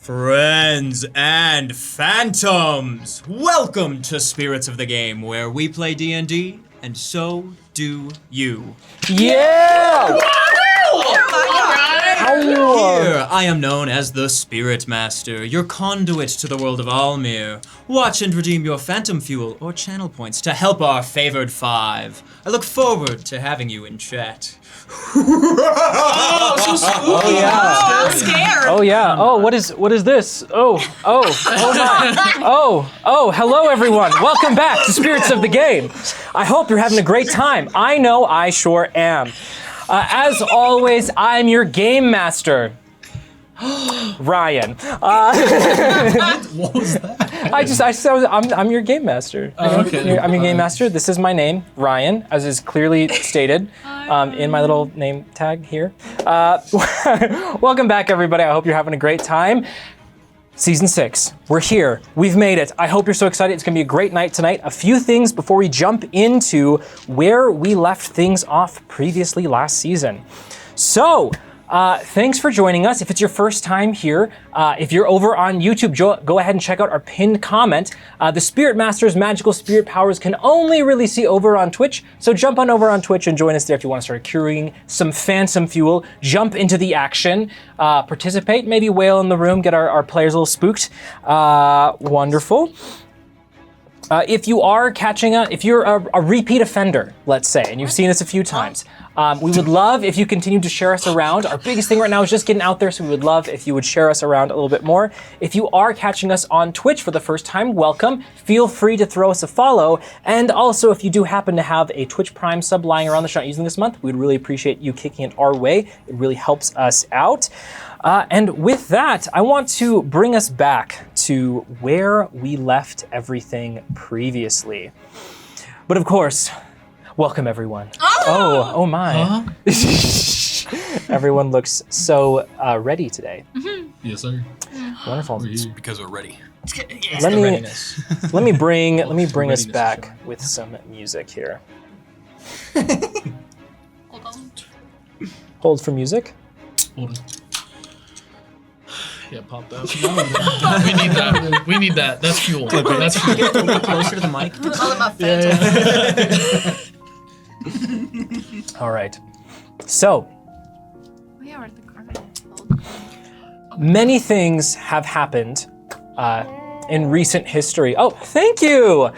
Friends and phantoms, welcome to Spirits of the Game, where we play D&D, and so do you. Yeah! Here, I am known as the Spirit Master, your conduit to the world of Almir. Watch and redeem your phantom fuel or channel points to help our favored five. I look forward to having you in chat. Oh, so spooky. Oh, yeah. Oh, I'm scared. Oh yeah. Oh, what is this? Oh my. Hello everyone. Welcome back to Spirits of the Game. I hope you're having a great time. I know I sure am. As always, I'm your game master, Ryan. What was that? I'm your game master. Okay. I'm your game master. This is my name, Ryan, as is clearly stated in my little name tag here. Welcome back, everybody. I hope you're having a great time. Season 6, we're here, we've made it. I hope you're so excited. It's gonna be a great night tonight. A few things before we jump into where we left things off previously last season. So, thanks for joining us. If it's your first time here, if you're over on YouTube, go ahead and check out our pinned comment. The Spirit Master's magical spirit powers can only really see over on Twitch, so jump on over on Twitch and join us there if you want to start accruing some phantom fuel, jump into the action, participate, maybe wail in the room, get our players a little spooked. Wonderful. If you are if you're a repeat offender, let's say, and you've seen us a few times, we would love if you continue to share us around. Our biggest thing right now is just getting out there, so we would love if you would share us around a little bit more. If you are catching us on Twitch for the first time, welcome. Feel free to throw us a follow. And also, if you do happen to have a Twitch Prime sub lying around that you're not using this month, we'd really appreciate you kicking it our way. It really helps us out. And with that, I want to bring us back to where we left everything previously. But of course, welcome everyone. Oh my. Huh? Everyone looks so ready today. Mm-hmm. Yes, sir. Wonderful. Because we're ready. Let me bring us back with some music here. Hold on. Hold for music. Hold on. Yeah, pop that. We need that. We need that. That's fuel. That's fuel. Closer to the mic. It was all about phantom. All right. So, We are at the carpet. many things have happened in recent history. Oh, thank you!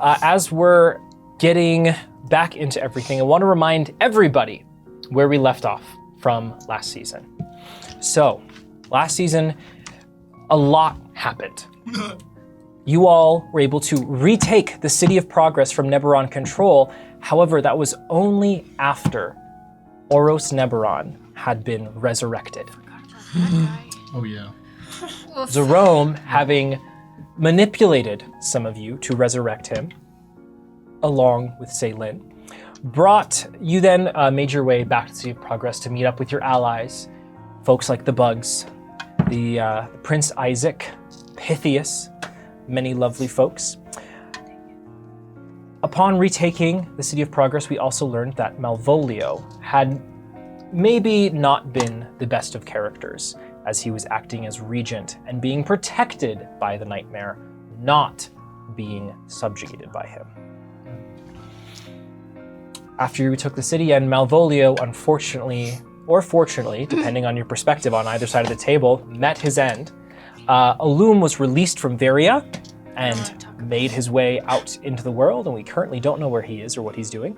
As we're getting back into everything, I want to remind everybody where we left off from last season. So, last season, a lot happened. You all were able to retake the City of Progress from Neberon control. However, that was only after Oros Neberon had been resurrected. Oh, yeah. Zerome, having manipulated some of you to resurrect him, along with Seylin, you then made your way back to the City of Progress to meet up with your allies, folks like the Bugs, the Prince Isaac, Pythias, many lovely folks. Upon retaking the City of Progress, we also learned that Malvolio had maybe not been the best of characters, as he was acting as regent and being protected by the Nightmare, not being subjugated by him. After you retook the city, and Malvolio, unfortunately, or fortunately, depending on your perspective on either side of the table, met his end, Alum was released from Varia and made his way out into the world, and we currently don't know where he is or what he's doing.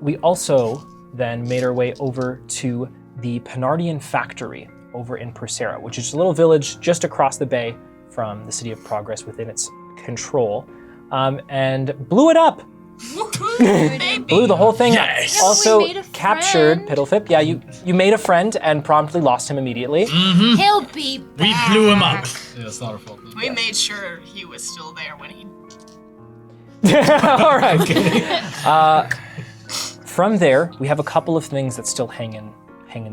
We also then made our way over to the Penardian factory over in Persera, which is a little village just across the bay from the City of Progress within its control, and blew it up. Blew the whole thing up. Also We made a captured friend. Piddlefip. Yeah, you made a friend and promptly lost him immediately. He'll be back. We blew him up. Yeah, it's not our fault. We made sure he was still there when he. All right. From there, we have a couple of things that still hang in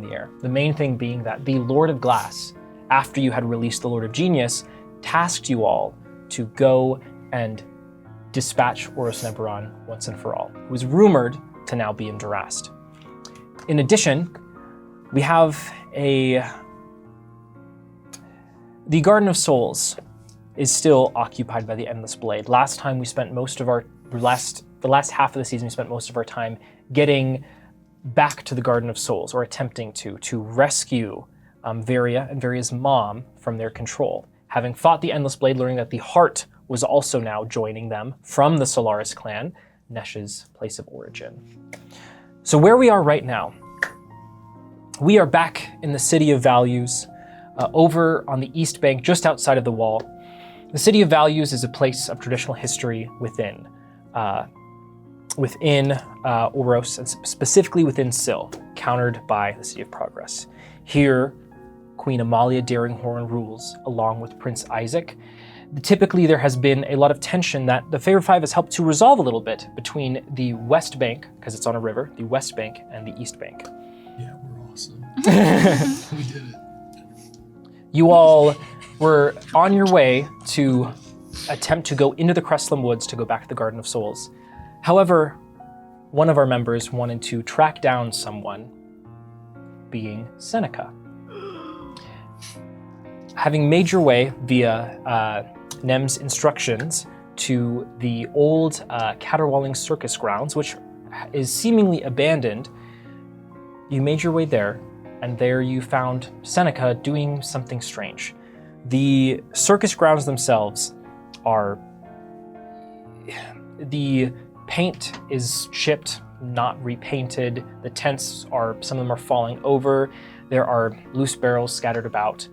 the air. The main thing being that the Lord of Glass, after you had released the Lord of Genius, tasked you all to go and dispatch Oros Neberon once and for all, who is rumored to now be in Durast. In addition, we have The Garden of Souls is still occupied by the Endless Blade. Last time we spent most of the last half of the season, we spent most of our time getting back to the Garden of Souls, or attempting to rescue Varia and Varia's mom from their control. Having fought the Endless Blade, learning that the Heart was also now joining them from the Solaris clan, Nesh's place of origin. So where we are right now, we are back in the City of Values, over on the East Bank, just outside of the wall. The City of Values is a place of traditional history within Oros, and specifically within Syl, countered by the City of Progress. Here, Queen Amalia Daringhorn rules, along with Prince Isaac. Typically, there has been a lot of tension that the Favor Five has helped to resolve a little bit between the West Bank, because it's on a river, the West Bank and the East Bank. Yeah, we're awesome. We did it. You all were on your way to attempt to go into the Crestlam Woods to go back to the Garden of Souls. However, one of our members wanted to track down someone, being Seneca. Having made your way via Nem's instructions to the old caterwauling circus grounds, which is seemingly abandoned, you made your way there, and there you found Seneca doing something strange. The circus grounds themselves are... The paint is chipped, not repainted. The tents are, some of them are falling over. There are loose barrels scattered about.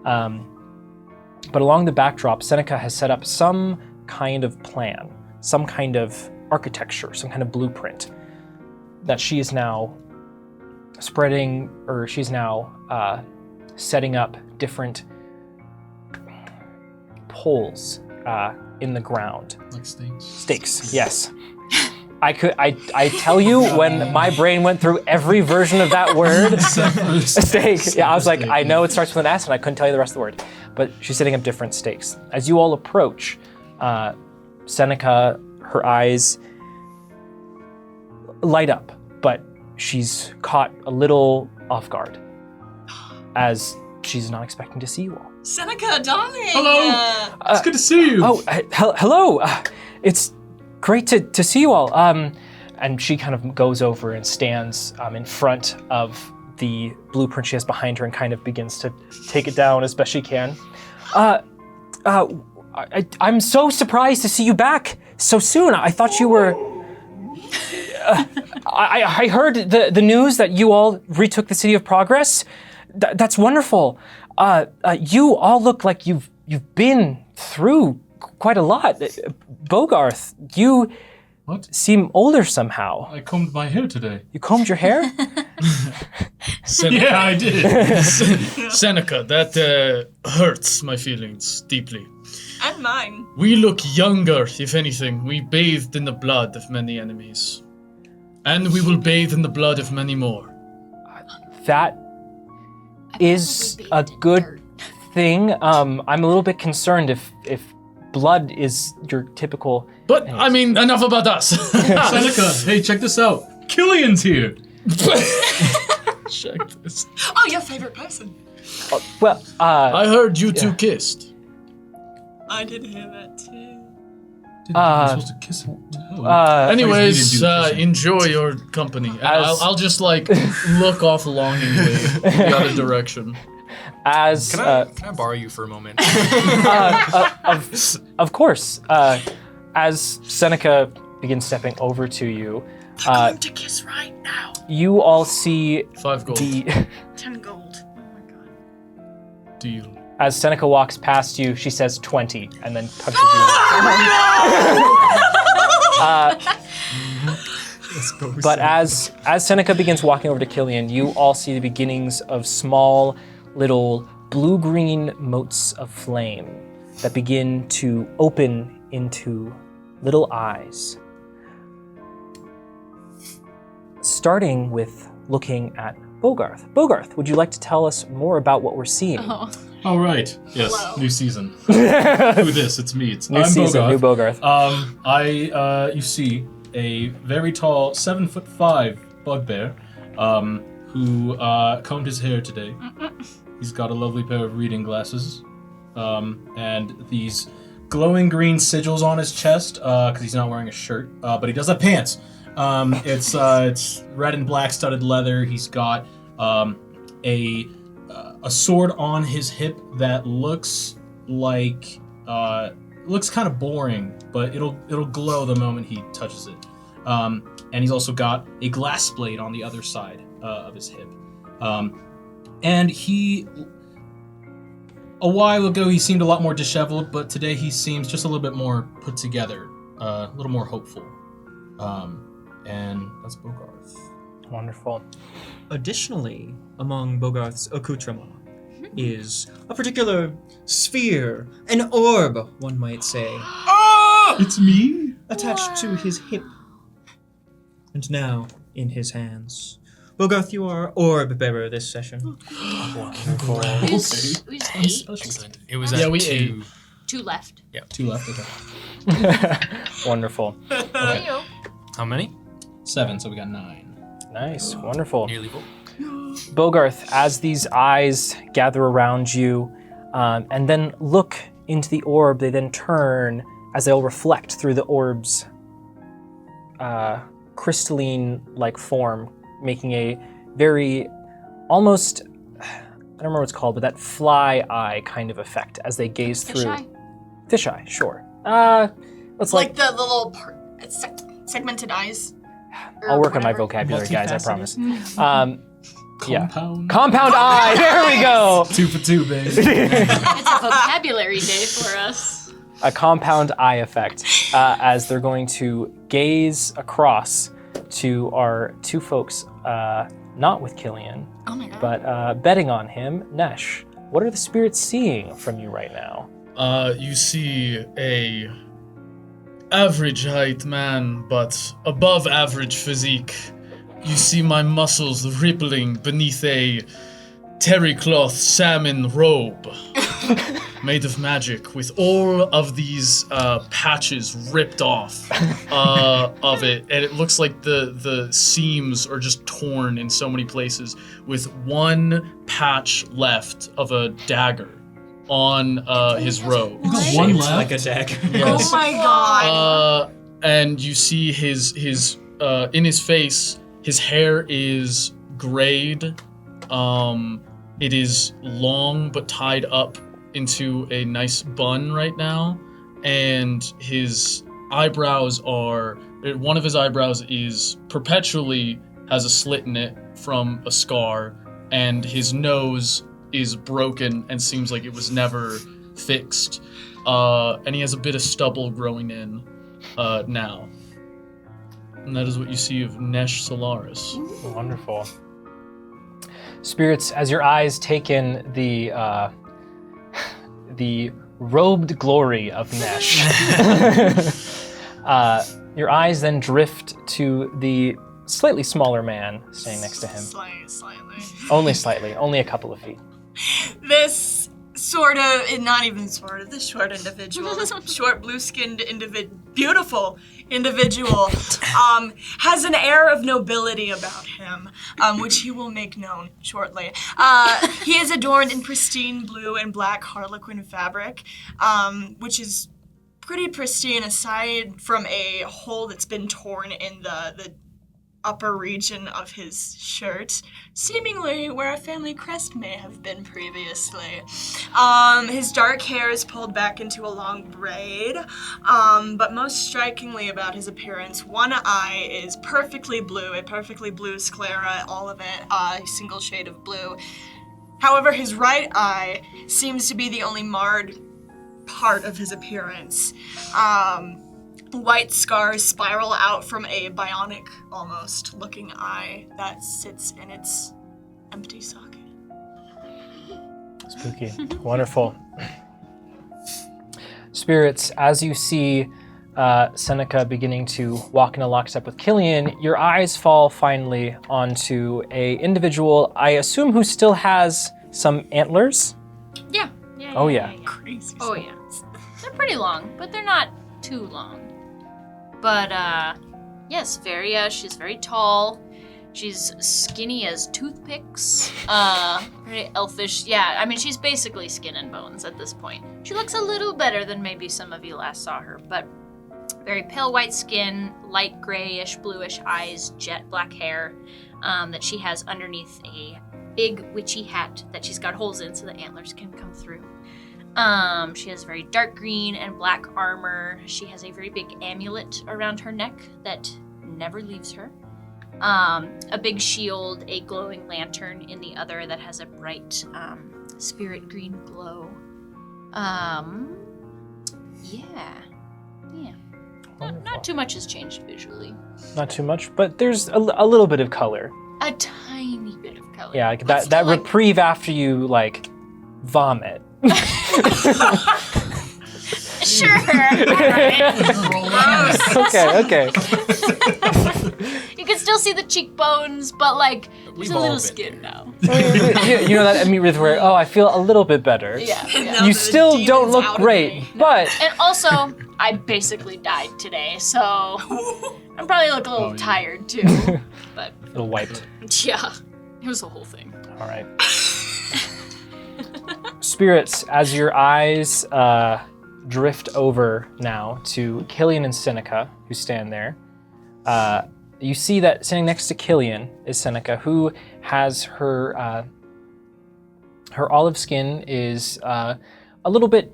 But along the backdrop, Seneca has set up some kind of plan, some kind of architecture, some kind of blueprint that she is now spreading, or she's now setting up different poles in the ground. Like stakes? Stakes, yes. I tell you, when my brain went through every version of that word, stake. Yeah, I was like, I know it starts with an S, and I couldn't tell you the rest of the word. But she's setting up different stakes. As you all approach, Seneca, her eyes light up, but she's caught a little off guard, as she's not expecting to see you all. Seneca, darling! Hello! It's good to see you! Oh, hello! It's great to see you all. And she kind of goes over and stands in front of the blueprint she has behind her and kind of begins to take it down as best she can. I'm so surprised to see you back so soon. I thought you were... I heard the news that you all retook the City of Progress. That's wonderful. You all look like you've been through quite a lot. Bogarth, you seem older somehow. I combed my hair today. You combed your hair? Seneca. Yeah, I did. Seneca, that hurts my feelings deeply. And mine. We look younger, if anything. We bathed in the blood of many enemies. And we will bathe in the blood of many more. That is a good thing. I'm a little bit concerned if blood is your typical... But, I mean, enough about us. Seneca, hey, check this out. Killian's here. Check this. Oh, your favorite person. I heard you two kissed. I did hear that too. You're supposed to kiss him. Anyways, enjoy your company. And I'll just look off longingly the other direction. As can I borrow you for a moment? Of course. As Seneca begins stepping over to you, I'm going to kiss right now. You all see 5 gold. 10 gold. Oh my god. Deal. As Seneca walks past you, she says 20 and then punches you. But as Seneca begins walking over to Killian, you all see the beginnings of small little blue-green motes of flame that begin to open into little eyes. Starting with looking at Bogarth. Bogarth, would you like to tell us more about what we're seeing? All right. Yes. Hello. New season. Who this? It's me. New season, new Bogarth. You see a very tall, 7'5" bugbear, who combed his hair today. He's got a lovely pair of reading glasses. and these glowing green sigils on his chest because he's not wearing a shirt, but he does have pants. It's red and black studded leather. He's got a sword on his hip that looks like looks kind of boring, but it'll glow the moment he touches it. And he's also got a glass blade on the other side of his hip. And a while ago he seemed a lot more disheveled, but today he seems just a little bit more put together, a little more hopeful. And that's Bogarth. Wonderful. Additionally, among Bogarth's accoutrements is a particular sphere, an orb, one might say, It's me? attached to his hip, and now in his hands. Bogarth, you are orb bearer this session. Wonderful. Who's eight? Excellent. It was Yeah, at we 2. 2 left. 2 left, okay. Wonderful. Heyo. How many? 7, so we got 9. Nice. Wonderful. Nearly full. Bogarth, as these eyes gather around you and then look into the orb, they then turn as they'll reflect through the orb's crystalline-like form, making a very almost, I don't remember what it's called, but that fly eye kind of effect as they gaze through. Fisheye. Fisheye, sure. Let's Like the little segmented eyes. I'll work on my whatever. vocabulary, guys, I promise. Compound. Compound eye, there we go! 2 for 2, baby. It's a vocabulary day for us. A compound eye effect as they're going to gaze across to our two folks, not with Killian, Oh my god. but betting on him, Nesh. What are the spirits seeing from you right now? You see a average height man, but above average physique. You see my muscles rippling beneath a terry cloth salmon robe made of magic, with all of these patches ripped off of it, and it looks like the seams are just torn in so many places, with one patch left of a dagger on his robe. You got one left? Like a dagger. Oh my god. And you see his in his face, his hair is grayed. It is long but tied up into a nice bun right now, and his eyebrows are, one of his eyebrows is perpetually has a slit in it from a scar, and his nose is broken and seems like it was never fixed. And he has a bit of stubble growing in now. And that is what you see of Nesh Solaris. Wonderful. Spirits, as your eyes take in the robed glory of Nesh, your eyes then drift to the slightly smaller man standing next to him. Slightly. Only slightly, only a couple of feet. This sort of, not even sort of, this short individual, this short blue-skinned beautiful individual, has an air of nobility about him, which he will make known shortly. He is adorned in pristine blue and black harlequin fabric, which is pretty pristine aside from a hole that's been torn in the upper region of his shirt, seemingly where a family crest may have been previously. His dark hair is pulled back into a long braid, but most strikingly about his appearance, one eye is perfectly blue, a perfectly blue sclera, all of it, a single shade of blue. However, his right eye seems to be the only marred part of his appearance. White scars spiral out from a bionic, almost, looking eye that sits in its empty socket. Spooky. Wonderful. Spirits, as you see Seneca beginning to walk in a lockstep with Killian, your eyes fall finally onto a individual, I assume, who still has some antlers? Yeah. Oh, yeah. Crazy. Oh, yeah. They're pretty long, but they're not too long. But, yes, she's very tall. She's skinny as toothpicks. Very elfish. Yeah, I mean, she's basically skin and bones at this point. She looks a little better than maybe some of you last saw her, but very pale white skin, light grayish, bluish eyes, jet black hair that she has underneath a big witchy hat that she's got holes in so the antlers can come through. She has very dark green and black armor. She has a very big amulet around her neck that never leaves her. A big shield, a glowing lantern in the other that has a bright spirit green glow. Not too much has changed visually. Not too much, but there's a little bit of color. A tiny bit of color. Yeah, like But that still, reprieve after you like vomit. Sure. Alright. Okay. You can still see the cheekbones, but like there's We've a all little been skin now. You know that immediate where I feel a little bit better. Yeah. Now You the still don't demon's look out of great, me. but And also, I basically died today, so I probably look a little yeah. tired too. But a little wiped. yeah, it was the whole thing. All right. Spirits, as your eyes drift over now to Killian and Seneca, who stand there, you see that standing next to Killian is Seneca, who has her olive skin is a little bit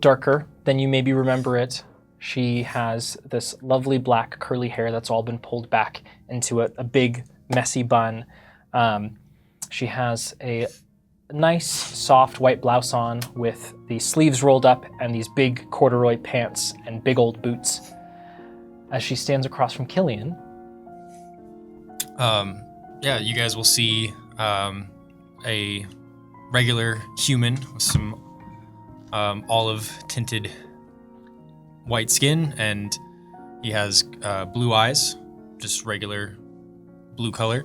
darker than you maybe remember it. She has this lovely black curly hair that's all been pulled back into a big messy bun. She has a nice soft white blouse on with the sleeves rolled up and these big corduroy pants and big old boots. As she stands across from Killian, Yeah, you guys will see a regular human with some olive tinted white skin, and he has blue eyes, just regular blue color,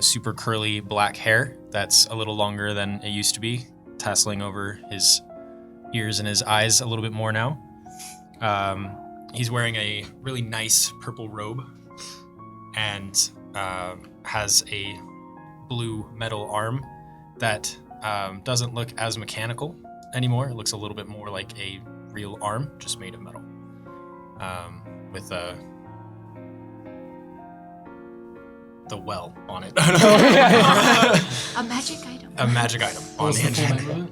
super curly black hair that's a little longer than it used to be, tasseling over his ears and his eyes a little bit more now. He's wearing a really nice purple robe and has a blue metal arm that doesn't look as mechanical anymore. It looks a little bit more like a real arm, just made of metal, with the well on it. A magic item. A magic item on What's the the full engine. name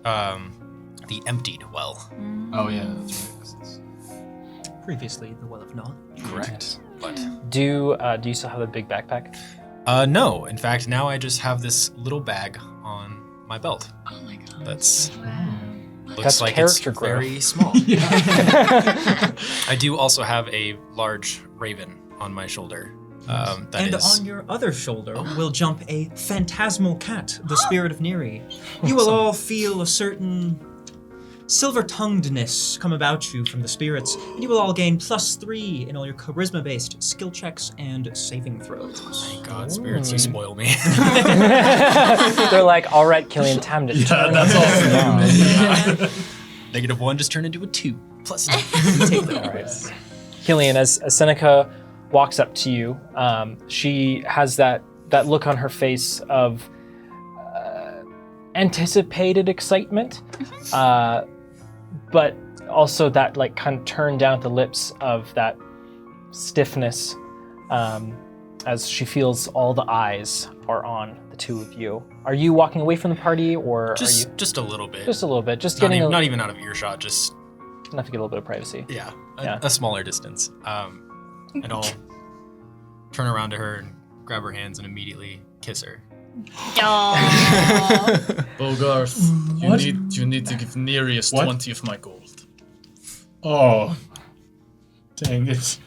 of it? The emptied well. Oh yeah, that's right. Previously, the Well of Knowledge. Correct. But do you still have the big backpack? no, in fact, now I just have this little bag on my belt. Oh my god. That's looks That's like it's character growth. very small. I do also have a large raven on my shoulder. That And is on your other shoulder will jump a phantasmal cat, the spirit of Neri. You will all feel a certain silver-tonguedness come about you from the spirits, and you will all gain +3 in all your charisma-based skill checks and saving throws. God, spirits, you spoil me. They're like, all right, Killian, time to turn That's all for you, man. -1 just turned into a 2. +2. Take those. All right. Killian, as Seneca walks up to you, she has that look on her face of anticipated excitement, but also that like kind of turn down at the lips of that stiffness, as she feels all the eyes are on the two of you. Are you walking away from the party, or are you just a little bit. just a little bit, just not, getting not even out of earshot, just enough to get a little bit of privacy? yeah, Yeah. a smaller distance. And I'll turn around to her and grab her hands and immediately kiss her. Bogarth, What? you need to give Nereus What? 20 of my gold. Oh, dang it!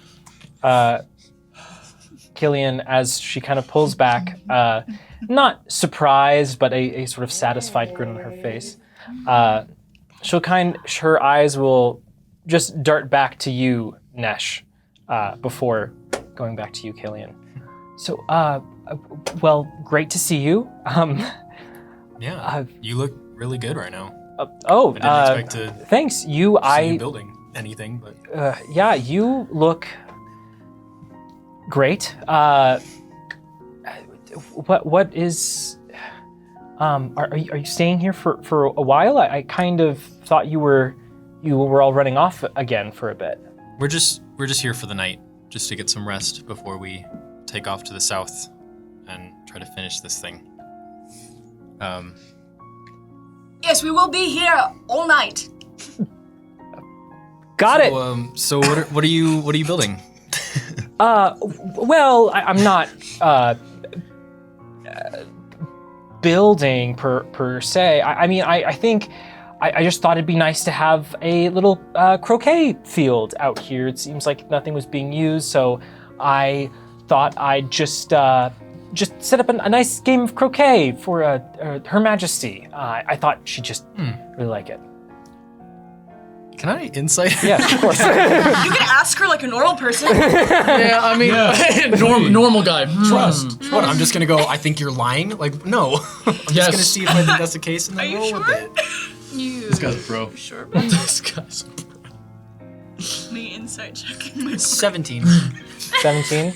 Killian, as she kind of pulls back, not surprised, but a sort of satisfied grin on her face. Her eyes will just dart back to you, Nesh, before going back to you, Killian. So, well, great to see you. Yeah, you look really good right now. I didn't expect to thanks. see you I building anything, but yeah, you look Great. What is? Are you staying here for a while? I kind of thought you were all running off again for a bit. We're just here for the night, just to get some rest before we take off to the south and try to finish this thing. Yes, we will be here all night. Got it. So what are you building? Well, I'm not building per se. I mean, I think I just thought it'd be nice to have a little croquet field out here. It seems like nothing was being used, so I thought I'd just set up a nice game of croquet for Her Majesty. I thought she'd just really like it. Can I insight? Yes, of course. You can ask her like a normal person. Yeah, I mean, normal guy. Trust. What? I'm just gonna go. I think you're lying. Like, no. I'm just gonna see if I think that's the case and then roll with it. This guy's a pro. Sure. This guy's. Me insight checking. 17. 17.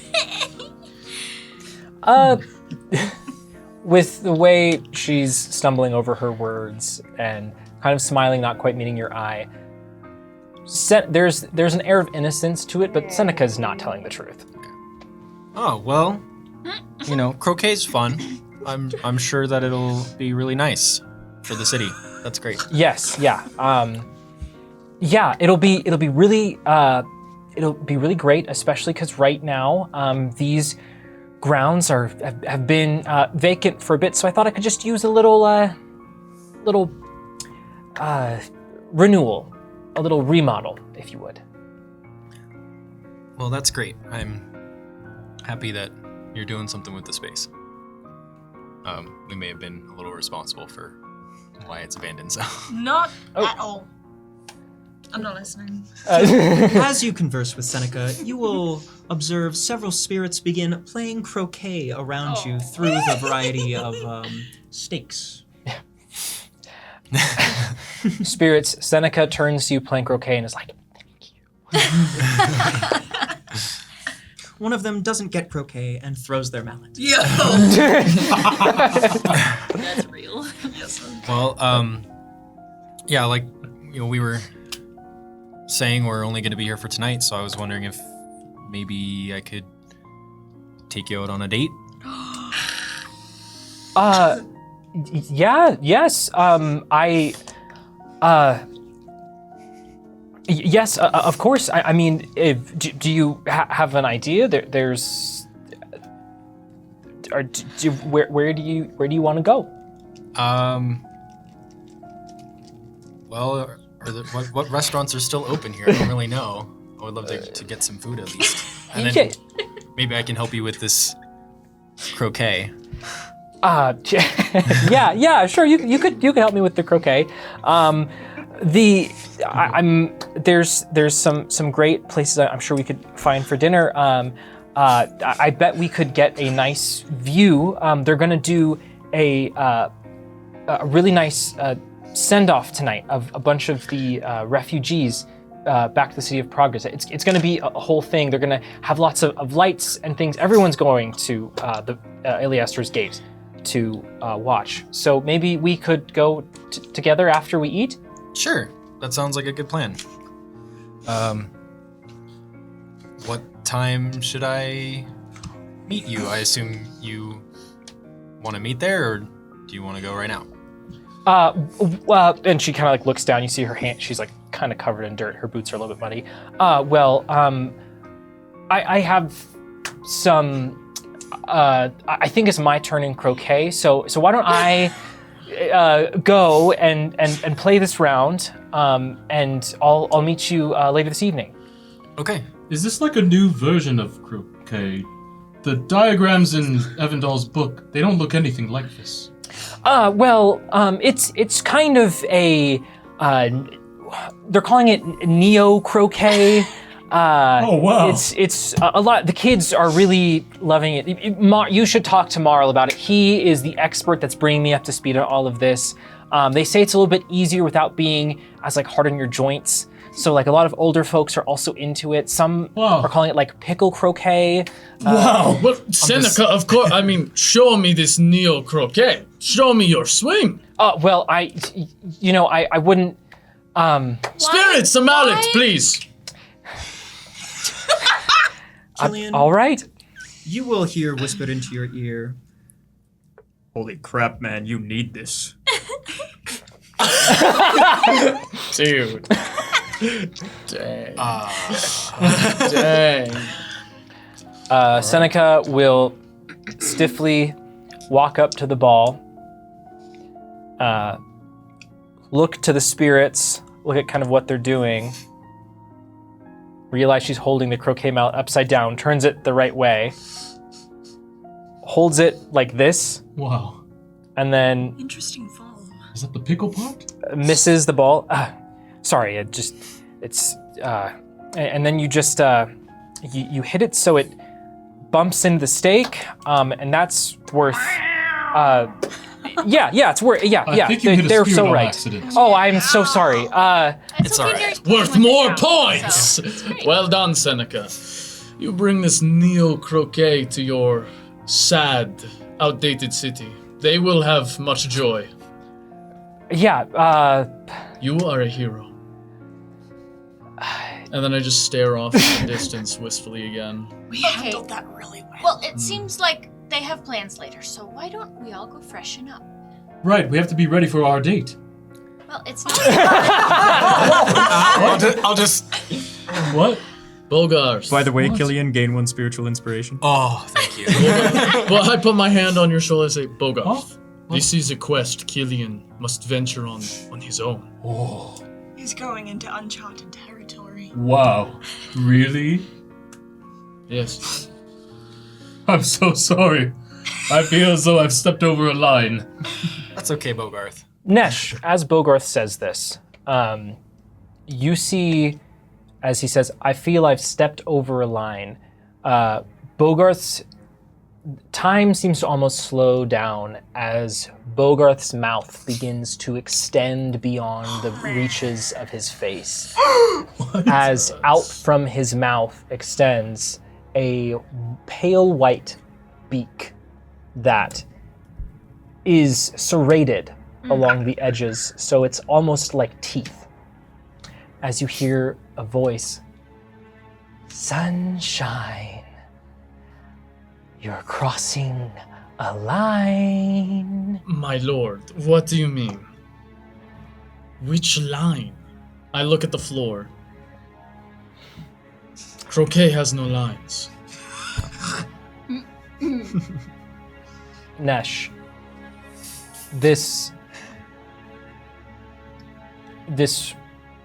With the way she's stumbling over her words and kind of smiling, not quite meeting your eye, there's an air of innocence to it, but Seneca's not telling the truth. Oh well, croquet's fun. I'm sure that it'll be really nice for the city. That's great. Yes, yeah, yeah. It'll be really great, especially because right now these grounds have been vacant for a bit, so I thought I could just use a little renewal, a little remodel, if you would. Well, that's great. I'm happy that you're doing something with the space. We may have been a little responsible for why it's abandoned, so. Not at all. I'm not listening. As you converse with Seneca, you will observe several spirits begin playing croquet around you through the variety of stakes. Spirits, Seneca turns to you playing croquet and is like, thank you. One of them doesn't get croquet and throws their mallet. Yo. That's real. Yes. Well, yeah, like we were saying, we're only going to be here for tonight, so I was wondering if maybe I could take you out on a date. Yeah, yes. Yes, of course. I mean, do you have an idea? Where do you want to go? Well, what restaurants are still open here? I don't really know. I would love to get some food at least, and then maybe I can help you with this croquet. Yeah, sure. You could help me with the croquet. There's some great places I'm sure we could find for dinner. I bet we could get a nice view. They're gonna do a really nice send-off tonight of a bunch of the refugees back to the City of Progress. It's gonna be a whole thing. They're gonna have lots of lights and things. Everyone's going to the Eliaster's Gate to watch. So maybe we could go together after we eat? Sure, that sounds like a good plan. What time should I meet you? I assume you want to meet there, or do you want to go right now? And she kind of like looks down. You see her hand. She's like kind of covered in dirt. Her boots are a little bit muddy. I have some. I think it's my turn in croquet. So why don't I go and play this round, and I'll meet you later this evening. Okay. Is this like a new version of croquet? The diagrams in Evandal's book, they don't look anything like this. It's kind of a they're calling it neo croquet. Oh wow! It's a lot. The kids are really loving it. You should talk to Marl about it. He is the expert that's bringing me up to speed on all of this. They say it's a little bit easier without being as like hard on your joints. So like a lot of older folks are also into it. Some are calling it like pickle croquet. Wow. Well, Seneca, of course, I mean, show me this neo croquet. Show me your swing. Well, I wouldn't. Spirits, some mallet, please. Killian, All right. you will hear whispered into your ear. Holy crap, man, you need this. Dude. Dang. Dang. Seneca will stiffly walk up to the ball, look to the spirits, look at kind of what they're doing, realize she's holding the croquet mallet upside down, turns it the right way, holds it like this, Wow. and then Interesting form. Is that the pickle part? misses the ball. Sorry, and then you just you hit it so it bumps into the stake, and that's worth. It's worth. I think you hit a they're spirit so on right. accident. Oh, I'm so sorry. It's all okay, right. there's Worth one more down, points. so it's great. Well done, Seneca. You bring this neo croquet to your sad, outdated city. They will have much joy. You are a hero. And then I just stare off in the distance wistfully again. We handled that really well. Well, it seems like they have plans later, so why don't we all go freshen up? Right, we have to be ready for our date. Well, it's not. I'll just. What? Bogars. By the way, Killian, gain 1 spiritual inspiration. Oh, thank you. Well, I put my hand on your shoulder and say, Bogars, Huh? this is a quest Killian must venture on his own. Oh, He's going into uncharted territory. wow. Really? Yes. I'm so sorry. I feel as though I've stepped over a line. That's okay, Bogarth. Nesh, as Bogarth says this, you see, as he says, I feel I've stepped over a line. Bogarth's time seems to almost slow down as Bogarth's mouth begins to extend beyond the reaches of his face. As out from his mouth extends a pale white beak that is serrated along the edges, so it's almost like teeth. As you hear a voice, "Sunshine, you're crossing a line." My lord, what do you mean? Which line? I look at the floor. Croquet has no lines. Nesh, this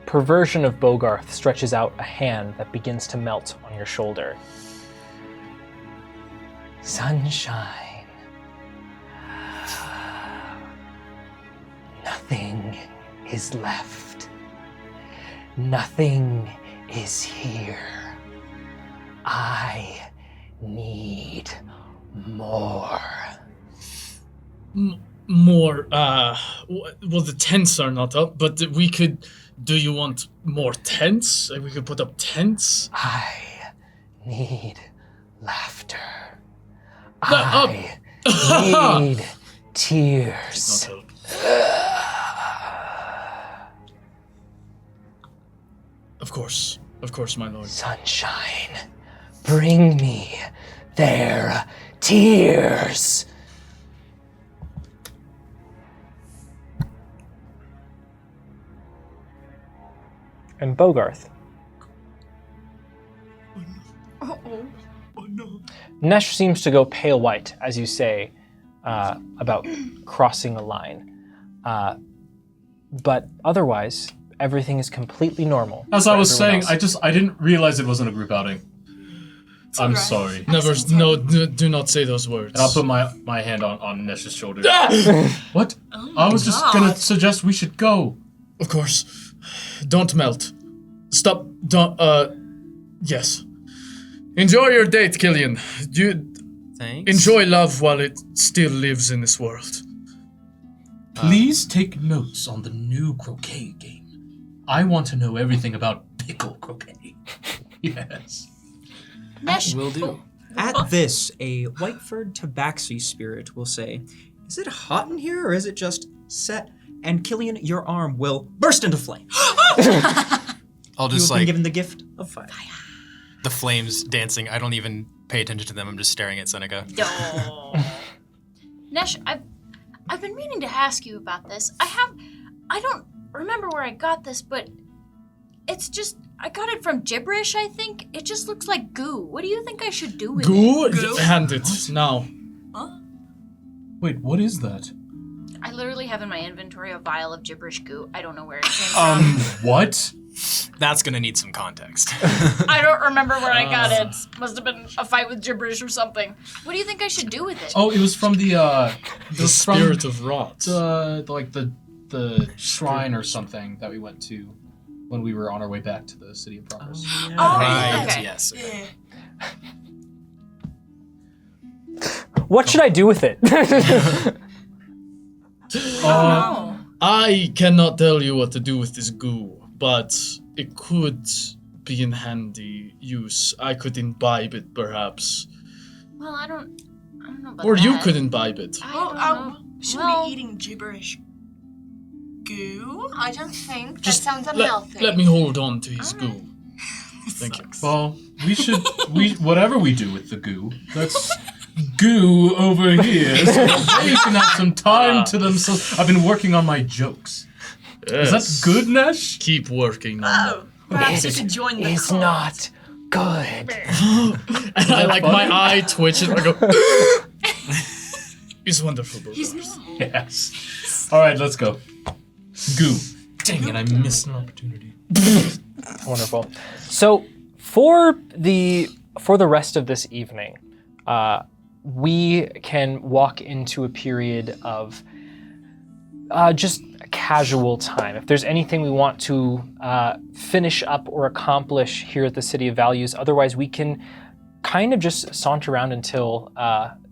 perversion of Bogarth stretches out a hand that begins to melt on your shoulder. Sunshine. Nothing is left. Nothing is here. I need more. More, well, the tents are not up, but we could. Do you want more tents? We could put up tents. I need laughter. up. I need tears. Not help. Of course, my lord. Sunshine, bring me their tears. And Bogarth. Nesh seems to go pale white, as you say, about crossing a line. But otherwise, everything is completely normal. As for I was everyone saying, else. I didn't realize it wasn't a group outing. I'm alright. sorry. Never, no, do not say those words. And I'll put my hand on Nesh's shoulder. Ah! What? Oh I my was just God. gonna suggest we should go. Of course. Don't melt. Stop. Don't. Yes. Enjoy your date, Killian. You Thanks. enjoy love while it still lives in this world. Please take notes on the new croquet game. I want to know everything about pickle croquet. Yes. Nesh, Will do. At this, a white-furred tabaxi spirit will say, "Is it hot in here, or is it just set?" And Killian, your arm will burst into flame. I'll You just have been given the gift of fire. the flames dancing. I don't even pay attention to them. I'm just staring at Seneca. Nesh, I've been meaning to ask you about this. I don't remember where I got this, but it's just, I got it from gibberish, I think. It just looks like goo. What do you think I should do with it? Goo? Hand it now. Wait, what is that? I literally have in my inventory a vial of gibberish goo. I don't know where it came from. What? That's gonna need some context. I don't remember where I got it. Must have been a fight with gibberish or something. What do you think I should do with it? Oh, it was from the Spirit of rot. the shrine or something that we went to when we were on our way back to the city of progress. Right, okay. yes. Okay. What should I do with it? Oh. I cannot tell you what to do with this goo, but it could be in handy use. I could imbibe it, perhaps. Well, I don't know about Or that. you could imbibe it. I Well, don't know. shouldn't Well- be eating gibberish goo. I don't think. Just that sounds unhealthy. let me hold on to his goo. Thank you. Well, we whatever we do with the goo, that's goo over here. So they can have some time to themselves. I've been working on my jokes. Is that good, Nesh? Keep working on Oh, perhaps you should join the It's cult. not good. that. And I like my eye twitches. I go. It's wonderful, bro. He's normal. Yes. All right, let's go. Goo. Dang it! I missed an opportunity. Wonderful. So for the rest of this evening, we can walk into a period of just casual time. If there's anything we want to finish up or accomplish here at the City of Values, otherwise we can kind of just saunter around until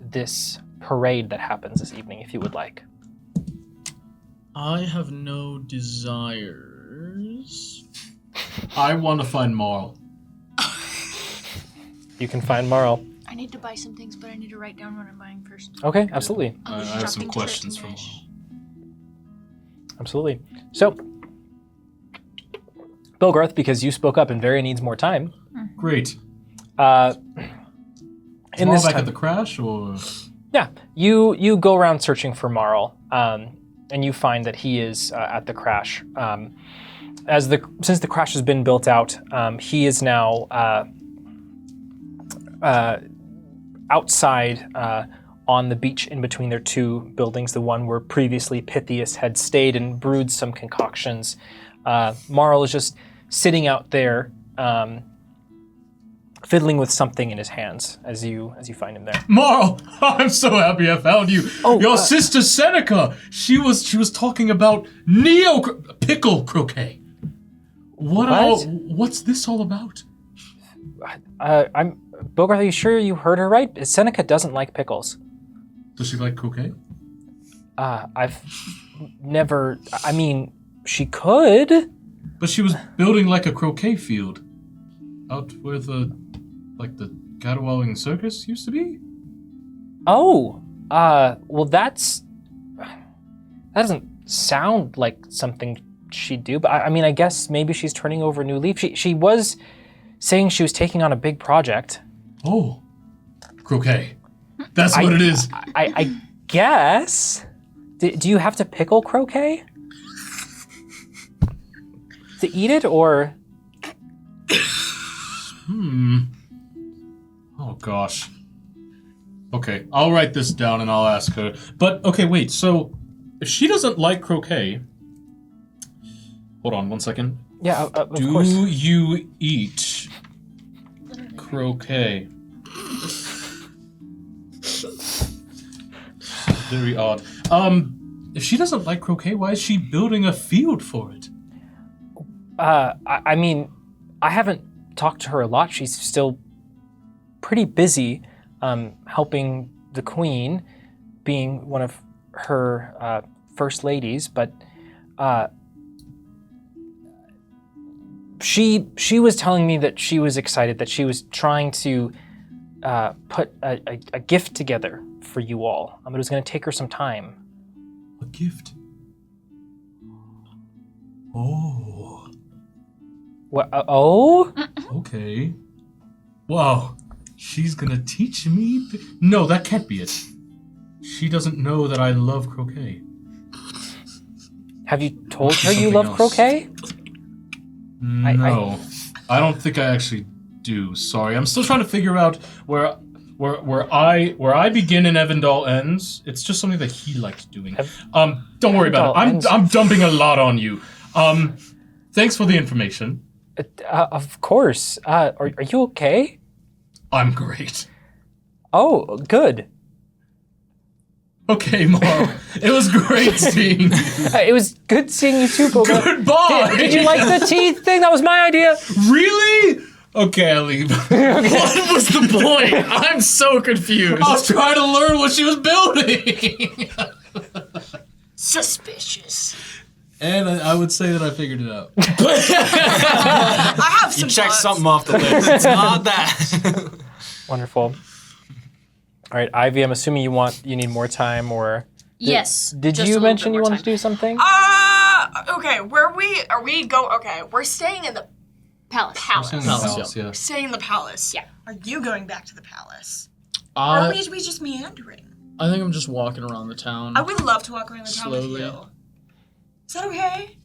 this parade that happens this evening, if you would like. I have no desires. I want to find Marl. You can find Marl. I need to buy some things, but I need to write down what I'm buying first. Okay, absolutely. I have some questions for Marl. Absolutely. So, Bilgarth, because you spoke up and Varia needs more time. Great. In Marl this back time, at the crash, or yeah, you go around searching for Marl, and you find that he is at the crash. Since the crash has been built out, he is now outside on the beach in between their two buildings, the one where previously Pythias had stayed and brewed some concoctions. Marl is just sitting out there, fiddling with something in his hands as you find him there. Marl, I'm so happy I found you. Oh, Your sister Seneca. She was talking about pickle croquet. What's this all about? I'm Bogart. Are you sure you heard her right? Seneca doesn't like pickles. Does she like croquet? I've never. I mean, she could. But she was building like a croquet field out where the Gadwalling Circus used to be. Oh, well, that doesn't sound like something she'd do. But I mean, I guess maybe she's turning over a new leaf. She was saying she was taking on a big project. Oh, croquet. That's what it is. I guess. Do you have to pickle croquet to eat it, or? Oh gosh. Okay, I'll write this down and I'll ask her. But okay, wait. So if she doesn't like croquet, hold on 1 second. Yeah, of Do course. you eat croquet? Very odd. If she doesn't like croquet, why is she building a field for it? I mean, I haven't talked to her a lot. She's still pretty busy helping the queen, being one of her first ladies, but she was telling me that she was excited, that she was trying to put a gift together for you all. It was going to take her some time. A gift. Oh. What? Oh? Okay. Wow. She's gonna teach me. No, that can't be it. She doesn't know that I love croquet. Have you told her you Something love else. croquet? No, I don't think I actually do. Sorry, I'm still trying to figure out where I begin and Evandal ends. It's just something that he liked doing. Don't worry about it. I'm dumping a lot on you. Thanks for the information. Of course. Are you okay? I'm great. Oh, good. Okay, Mom. It was great seeing you. It was good seeing you too, Boga. Goodbye. Did you like the teeth thing? That was my idea. Really? Okay, I'll leave. What was the point? I'm so confused. I was trying to learn what she was building. Suspicious. And I would say that I figured it out. I have some You checked thoughts. something off the list. It's not that. Wonderful. All right, Ivy, I'm assuming you need more time, or Yes. did just a you little mention bit you more wanted to time. do something? Okay, we're staying in the Palace. Yeah. staying in the palace. Yeah. Are you going back to the palace? Or are we just meandering? I think I'm just walking around the town. I would love to walk around the town Slowly. with you. Is that okay?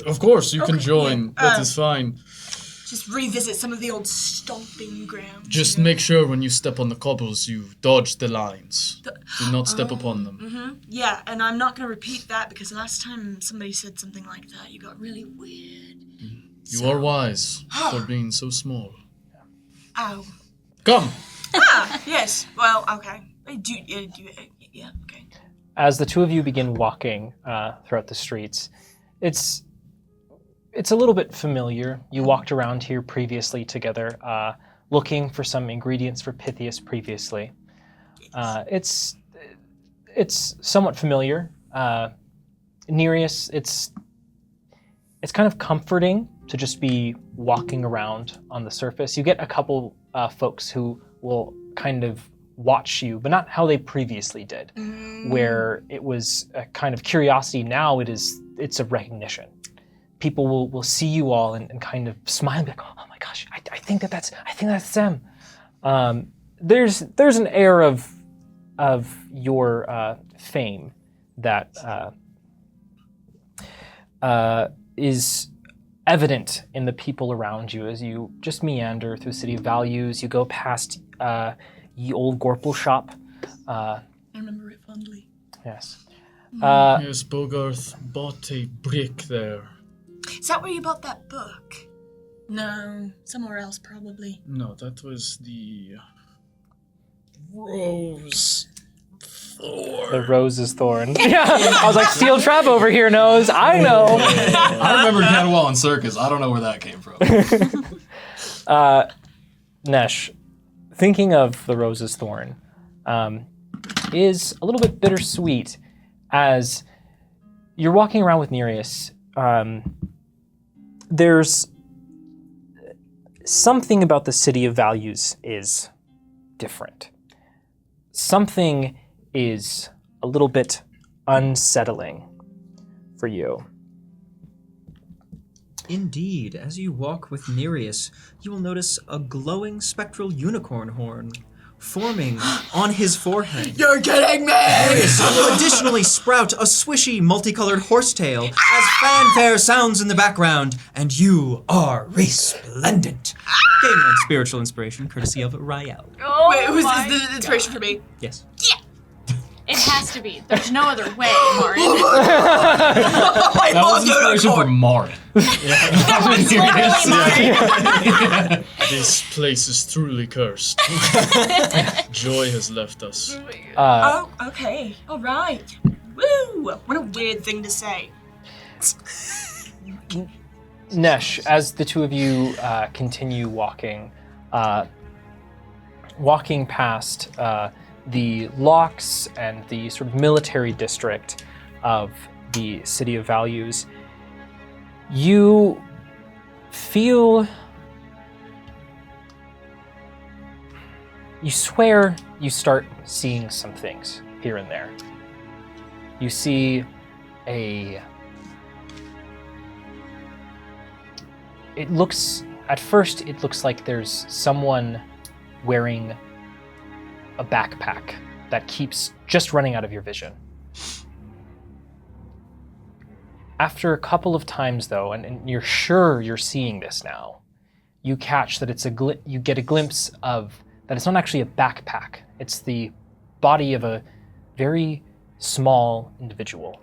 Of course, you can Okay, join. yeah. That is fine. Just revisit some of the old stomping grounds. Just you know? make sure when you step on the cobbles, you dodge the lines. Do not step upon them. Mm-hmm. Yeah, and I'm not going to repeat that because last time somebody said something like that, you got really weird. You are wise for being so small. Ow. Come! Yes. Well, okay. Yeah, okay. As the two of you begin walking throughout the streets, it's a little bit familiar. You walked around here previously together, looking for some ingredients for Pythias previously. It's somewhat familiar. Nereus, it's kind of comforting to just be walking around on the surface. You get a couple folks who will kind of watch you, but not how they previously did, where it was a kind of curiosity. Now it's a recognition. People will see you all and kind of smile and be like, oh my gosh, I think that's them. There's an air of your fame that is evident in the people around you as you just meander through the City of Values. You go past Ye Old Gorple shop. I remember it fondly. Yes. Yes, Bogarth bought a brick there. Is that where you bought that book? No, somewhere else probably. No, that was the Rose Thorn. The rose is thorn. Yeah, I was like, steel trap over here knows. I know. I remember Cadwallon Circus. I don't know where that came from. Nesh, thinking of the rose's thorn is a little bit bittersweet as you're walking around with Nereus. There's something about the City of Values is different. Something is a little bit unsettling for you. Indeed, as you walk with Nereus, you will notice a glowing spectral unicorn horn forming on his forehead. You're kidding me! Nereus will additionally sprout a swishy, multicolored horsetail as fanfare sounds in the background, and you are resplendent. Gain one spiritual inspiration, courtesy of Rael. Oh Wait, who's my this the inspiration for me? Yes. It has to be. There's no other way, Marin. That was inspiration for Marin. This place is truly cursed. Joy has left us. Oh, okay. All right. Woo! What a weird thing to say. Nesh, as the two of you continue walking past the locks and the sort of military district, of the City of Values, you feel... You swear you start seeing some things here and there. You see at first it looks like there's someone wearing a backpack that keeps just running out of your vision. After a couple of times though, and you're sure you're seeing this now, you catch that you get a glimpse of that it's not actually a backpack. It's the body of a very small individual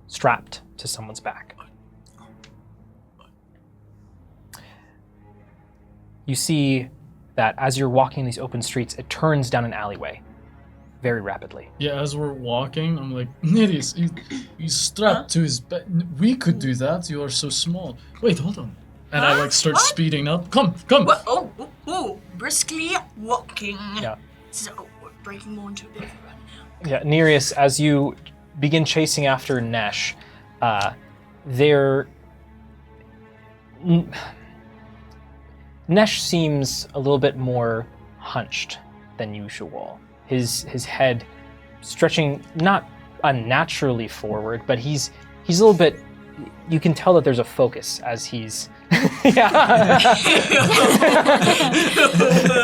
strapped to someone's back. You see that as you're walking these open streets, it turns down an alleyway very rapidly. Yeah, as we're walking, I'm like, Nereus, he's strapped to his back. We could do that. You are so small. Wait, hold on. And I like start speeding up. Come. What? Oh, briskly walking. Yeah. So we're breaking more into a bit of a run now. Yeah, Nereus, as you begin chasing after Nesh, Nesh seems a little bit more hunched than usual. His head stretching not unnaturally forward, but he's a little bit. You can tell that there's a focus as he's.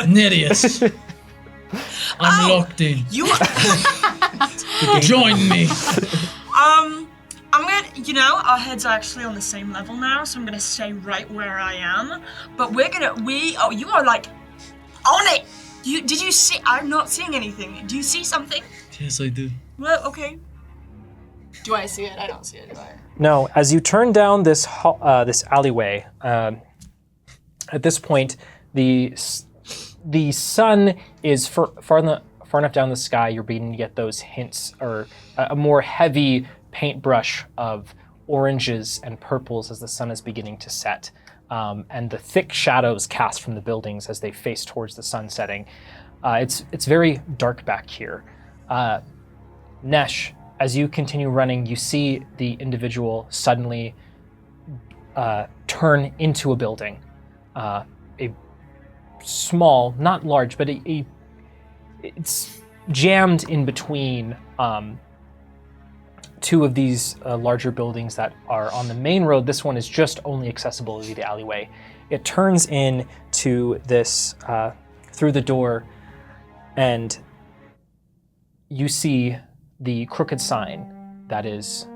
Nereus, I'm locked in. You. Join me. I'm gonna, our heads are actually on the same level now, so I'm gonna stay right where I am. But you are like on it. Did you see? I'm not seeing anything. Do you see something? Yes, I do. Well, okay. Do I see it? I don't see it, do I? No, as you turn down this alleyway, at this point, the sun is far enough down the sky. You're beginning to get those hints, or a more heavy paintbrush of oranges and purples as the sun is beginning to set, and the thick shadows cast from the buildings as they face towards the sun setting. It's very dark back here. Nesh, as you continue running, you see the individual suddenly turn into a building. A small, not large, but it's jammed in between two of these larger buildings that are on the main road. This one is just only accessible via the alleyway. It turns in to this, through the door, and you see the crooked sign that is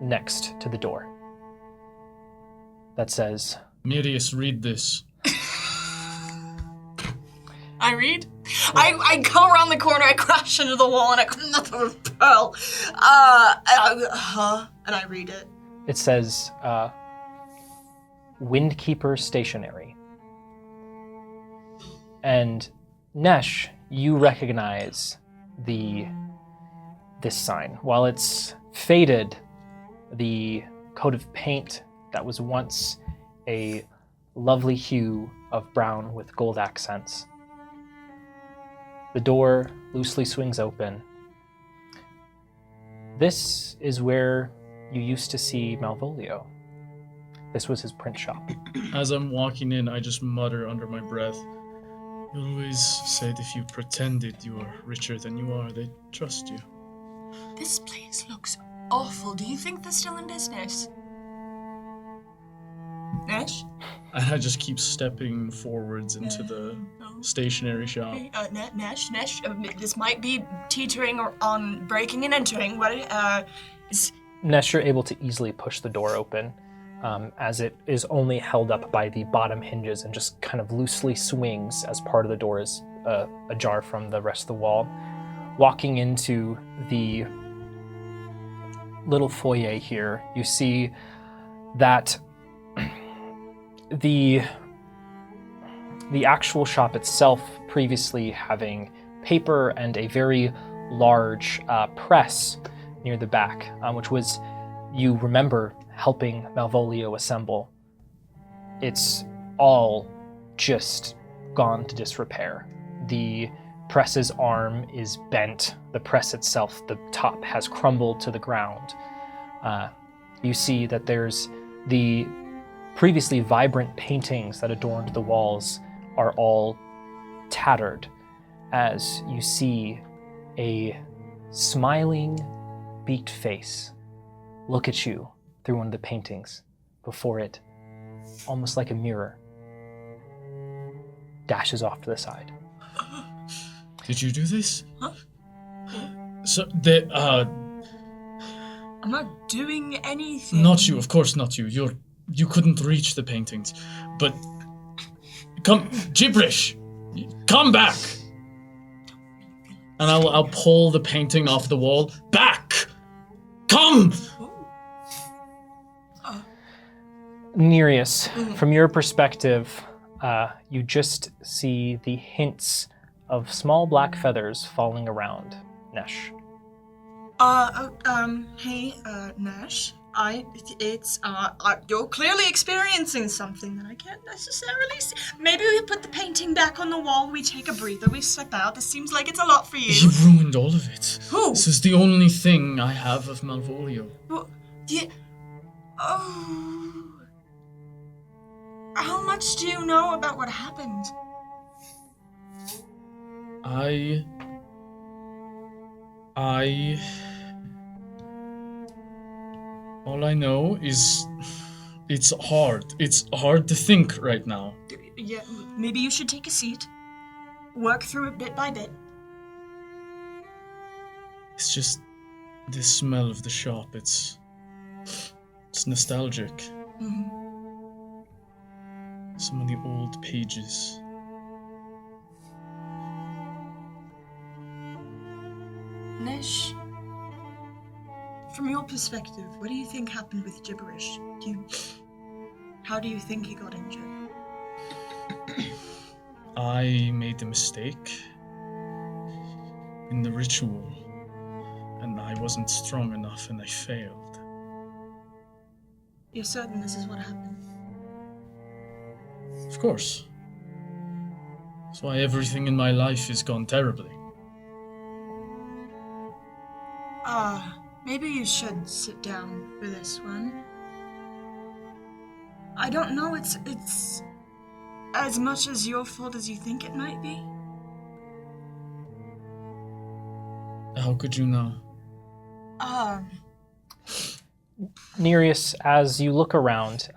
next to the door that says, Nereus, read this. I read. I go around the corner. I crash into the wall, and I come up with a pearl. And I read it. it says, Windkeeper Stationery. And Nesh, you recognize this sign. While it's faded, the coat of paint that was once a lovely hue of brown with gold accents. The door loosely swings open. This is where you used to see Malvolio. This was his print shop. As I'm walking in, I just mutter under my breath, "You always said if you pretended you are richer than you are, they'd trust you." This place looks awful. Do you think they're still in business? Nesh? And I just keep stepping forwards into the stationery shop. Hey, Nesh, this might be teetering on breaking and entering. Nesh, you're able to easily push the door open, as it is only held up by the bottom hinges and just kind of loosely swings as part of the door is ajar from the rest of the wall. Walking into the little foyer here, you see that the actual shop itself, previously having paper and a very large press near the back, which was, you remember, helping Malvolio assemble. It's all just gone to disrepair. The press's arm is bent. The press itself, the top, has crumbled to the ground. You see that there's the previously vibrant paintings that adorned the walls are all tattered, as you see a smiling, beaked face look at you through one of the paintings before it, almost like a mirror, dashes off to the side. Did you do this? Huh? So, I'm not doing anything. not you, of course not you. You couldn't reach the paintings. But, come, gibberish! Come back! And I'll pull the painting off the wall. Back! Come! Nereus, from your perspective, you just see the hints of small black feathers falling around Nesh. Hey, Nash. You're clearly experiencing something that I can't necessarily see. Maybe we put the painting back on the wall, we take a breather, we step out. This seems like it's a lot for you. You ruined all of it. Who? This is the only thing I have of Malvolio. Well, oh. How much do you know about what happened? All I know is it's hard. It's hard to think right now. Yeah, maybe you should take a seat. Work through it bit by bit. It's just the smell of the shop. It's nostalgic. Mm-hmm. Some of the old pages. Nesh, from your perspective, what do you think happened with gibberish? How do you think he got injured? I made a mistake in the ritual, and I wasn't strong enough, and I failed. You're certain this is what happened? Of course. That's why everything in my life has gone terribly. Maybe you should sit down for this one. I don't know, it's as much as your fault as you think it might be. How could you know? Nereus, as you look around,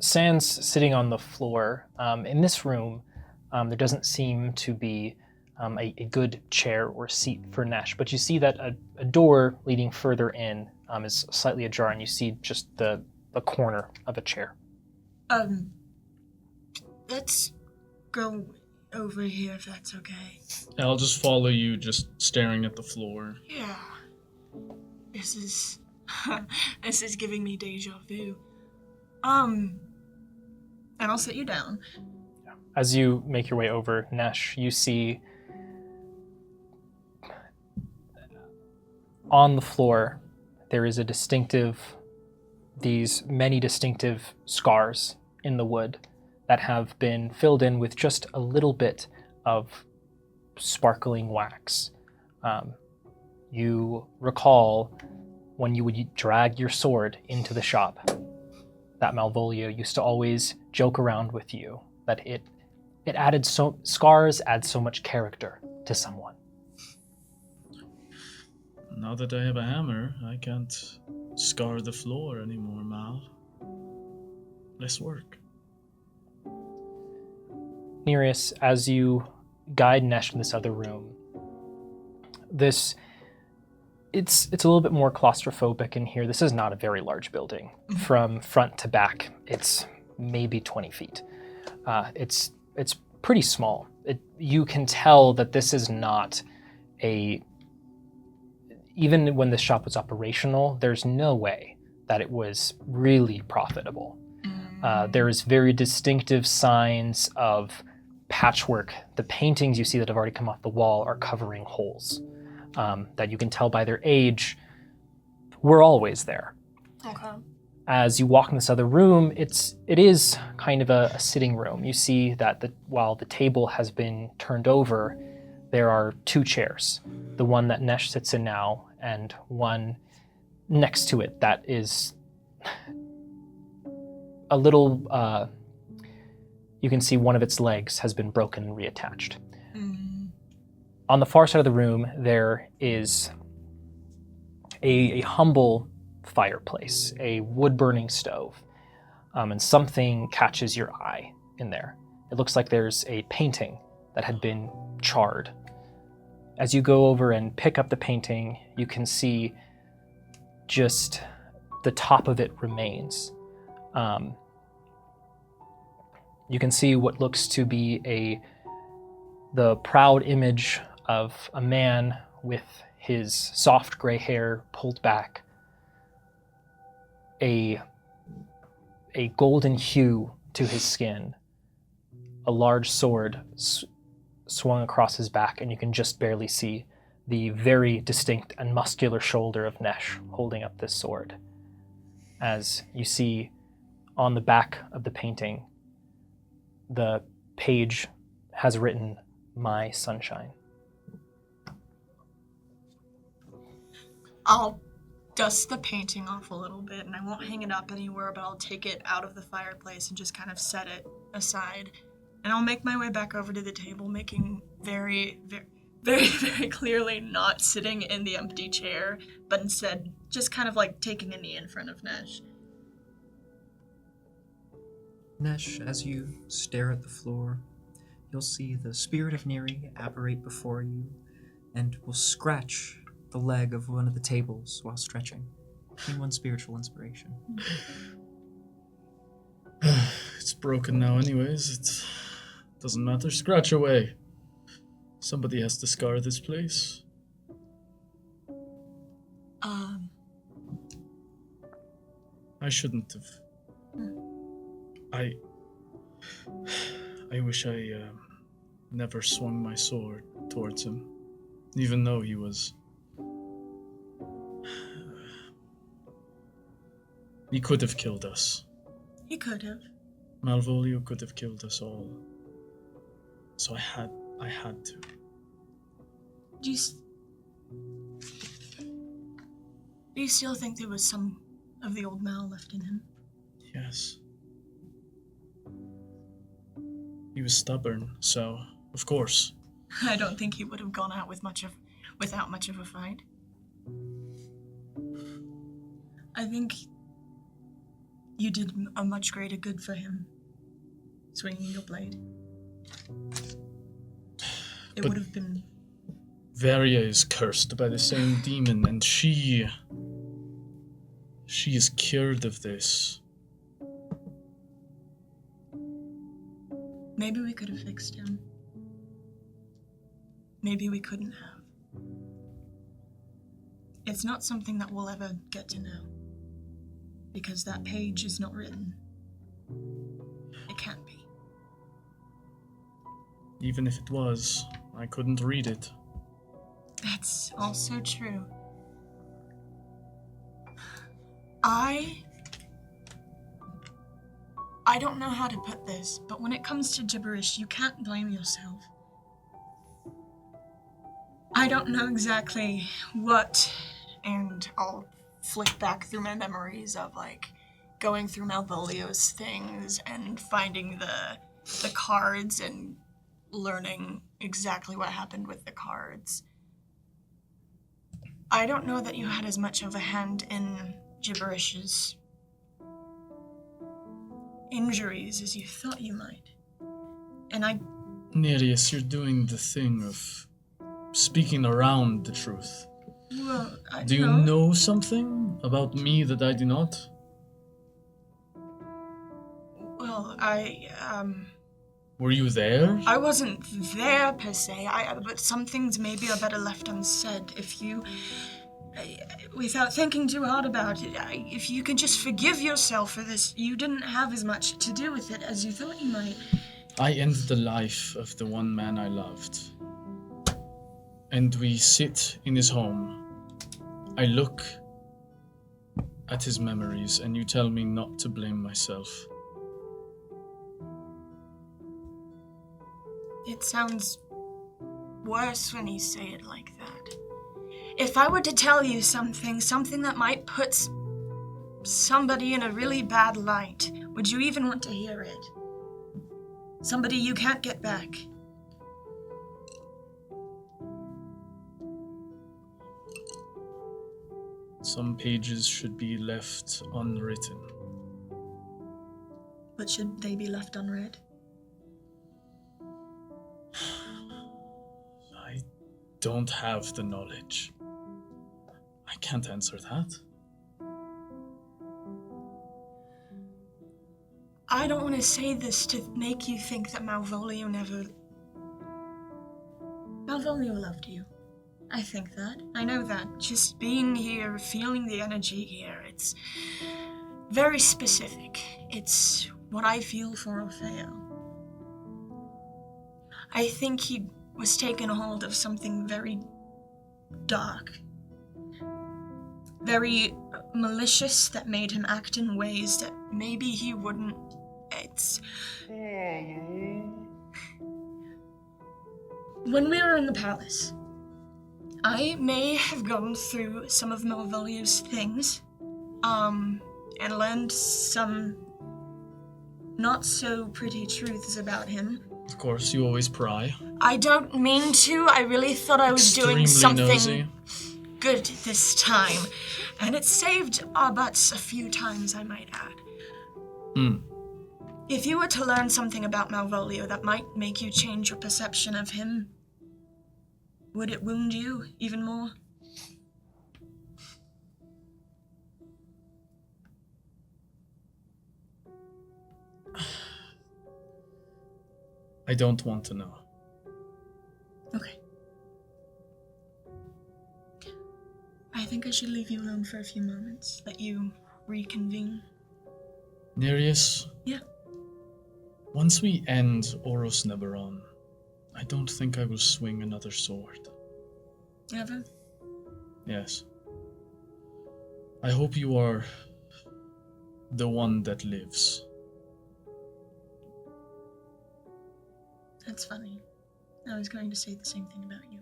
Sans sitting on the floor. In this room, there doesn't seem to be a good chair or seat for Nesh, but you see that a door leading further in is slightly ajar, and you see just the corner of a chair. Let's go over here if that's okay. I'll just follow you, just staring at the floor. Yeah. This is giving me deja vu. And I'll sit you down. As you make your way over, Nesh, you see on the floor there is these many distinctive scars in the wood that have been filled in with just a little bit of sparkling wax. You recall when you would drag your sword into the shop that Malvolio used to always joke around with you, that it added scars add so much character to someone. Now that I have a hammer, I can't scar the floor anymore, Mal. Less work. Nereus, as you guide Nesh in this other room, it's a little bit more claustrophobic in here. This is not a very large building. From front to back, it's maybe 20 feet. It's pretty small. You can tell that this is not even when the shop was operational, there's no way that it was really profitable. There is very distinctive signs of patchwork. The paintings you see that have already come off the wall are covering holes that you can tell by their age were always there. Okay. As you walk in this other room, it is kind of a sitting room. You see that while the table has been turned over, there are 2 chairs. The one that Nesh sits in now, and one next to it that is a little, you can see one of its legs has been broken and reattached. On the far side of the room, there is a humble fireplace, a wood-burning stove, and something catches your eye in there. It looks like there's a painting that had been charred. As you go over and pick up the painting, you can see just the top of it remains. You can see what looks to be the proud image of a man with his soft gray hair pulled back, a golden hue to his skin, a large sword swung across his back, and you can just barely see the very distinct and muscular shoulder of Nesh holding up this sword. As you see on the back of the painting, the page has written, "My sunshine." I'll dust the painting off a little bit, and I won't hang it up anywhere, but I'll take it out of the fireplace and just kind of set it aside. And I'll make my way back over to the table, making very, very, very, very clearly not sitting in the empty chair, but instead just kind of like taking a knee in front of Nesh. Nesh, as you stare at the floor, you'll see the spirit of Neri apparate before you and will scratch the leg of one of the tables while stretching. Gain 1 spiritual inspiration. It's broken now anyways. It doesn't matter. Scratch away. Somebody has to scar this place. I shouldn't have. I wish I never swung my sword towards him, even though he was... He could have killed us. He could have. Malvolio could have killed us all. So I had to. Do you still think there was some of the old Mal left in him? Yes. He was stubborn, so of course. I don't think he would have gone out without much of a fight. I think you did a much greater good for him, swinging your blade. It would have been... Varia is cursed by the same demon, and she is cured of this. Maybe we could have fixed him. Maybe we couldn't have. It's not something that we'll ever get to know, because that page is not written. It can't be. Even if it was, I couldn't read it. That's also true. I don't know how to put this, but when it comes to gibberish, you can't blame yourself. I don't know exactly what, and I'll flick back through my memories of, like, going through Malvolio's things and finding the cards and learning exactly what happened with the cards. I don't know that you had as much of a hand in Gibberish's injuries as you thought you might. And Nereus, you're doing the thing of speaking around the truth. Well, Do you know something about me that I do not? Well, Were you there? I wasn't there per se, but some things maybe are better left unsaid. If you, without thinking too hard about it, if you could just forgive yourself for this, you didn't have as much to do with it as you thought you might. I ended the life of the one man I loved. And we sit in his home. I look at his memories, and you tell me not to blame myself. It sounds worse when you say it like that. If I were to tell you something that might put somebody in a really bad light, would you even want to hear it? Somebody you can't get back. Some pages should be left unwritten. But should they be left unread? I don't have the knowledge. I can't answer that. I don't want to say this to make you think that Malvolio loved you. I think that. I know that. Just being here, feeling the energy here, it's very specific. It's what I feel for Orfeo. I think he was taken hold of something very dark, very malicious, that made him act in ways that maybe he wouldn't. It's... When we were in the palace, I may have gone through some of Malvolio's things, and learned some not so pretty truths about him. Of course, you always pry. I don't mean to. I really thought I was doing something nosy. good this time, and it saved our butts a few times, I might add. If you were to learn something about Malvolio that might make you change your perception of him, would it wound you even more? I don't want to know. Okay. I think I should leave you alone for a few moments, let you reconvene. Nereus? Yeah. Once we end Oros Neberon, I don't think I will swing another sword. Ever? Yes. I hope you are the one that lives. That's funny. I was going to say the same thing about you.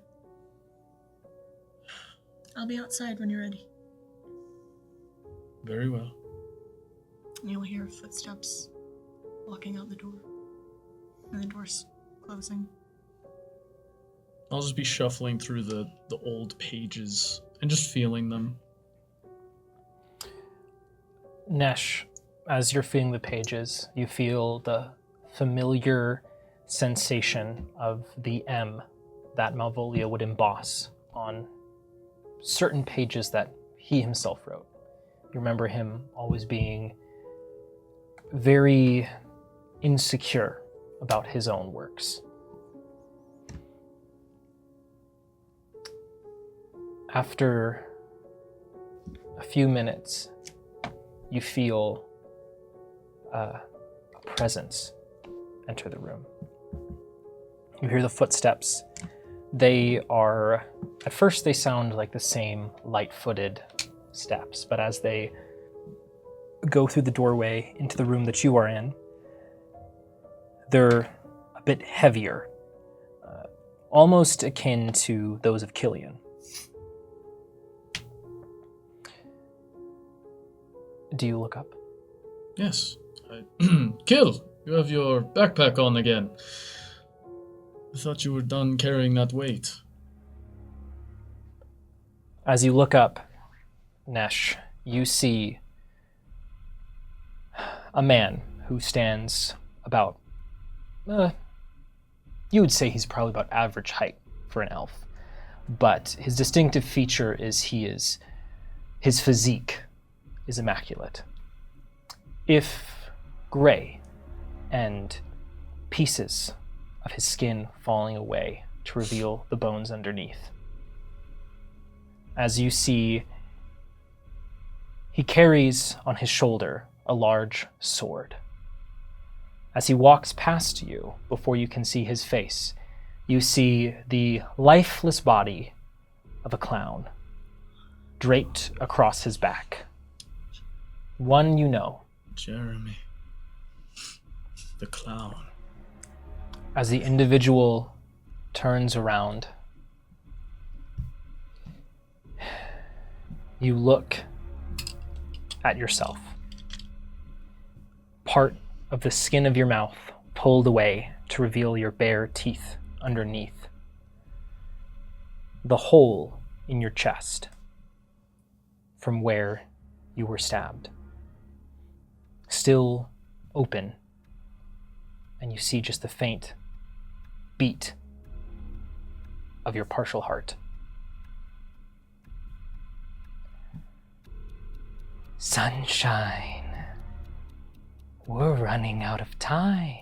I'll be outside when you're ready. Very well. You'll hear footsteps walking out the door, and the door's closing. I'll just be shuffling through the old pages and just feeling them. Nesh, as you're feeling the pages, you feel the familiar sensation of the M that Malvolio would emboss on certain pages that he himself wrote. You remember him always being very insecure about his own works. After a few minutes, you feel a presence enter the room. You hear the footsteps. They are, at first they sound like the same light-footed steps, but as they go through the doorway into the room that you are in, they're a bit heavier, almost akin to those of Killian. Do you look up? Yes. Kill! You have your backpack on again. I thought you were done carrying that weight. As you look up, Nesh, you see a man who stands about, you would say he's probably about average height for an elf. But his distinctive feature is his physique is immaculate. If gray and pieces of his skin falling away to reveal the bones underneath. As you see, he carries on his shoulder a large sword. As he walks past you, before you can see his face, you see the lifeless body of a clown draped across his back. One you know. Jeremy. The clown. As the individual turns around, you look at yourself. Part of the skin of your mouth pulled away to reveal your bare teeth underneath. The hole in your chest from where you were stabbed. Still open, and you see just the faint beat of your partial heart. Sunshine, we're running out of time.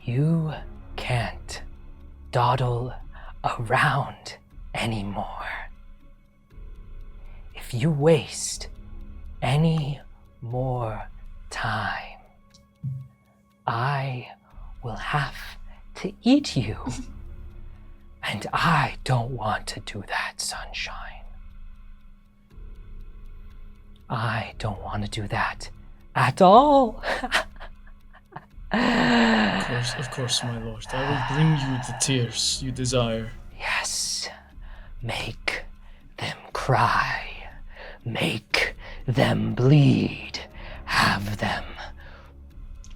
You can't dawdle around anymore. If you waste any more time, I will have to eat you. And I don't want to do that, Sunshine. I don't want to do that at all. Of course, my lord. I will bring you the tears you desire. Yes, make them cry. Make them bleed. Have them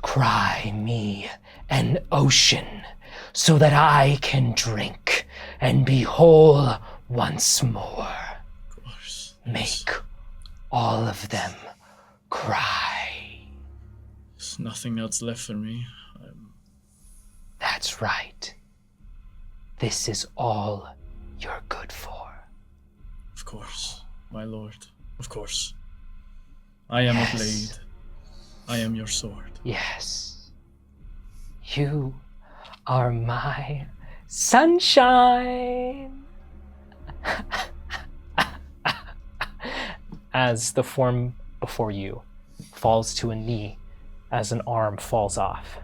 cry me an ocean so that I can drink and be whole once more. Of course. Make all of them cry. There's nothing else left for me. That's right. This is all you're good for. Of course, my lord. Of course. I am a blade. I am your sword. Yes. You are my sunshine. As the form before you falls to a knee as an arm falls off.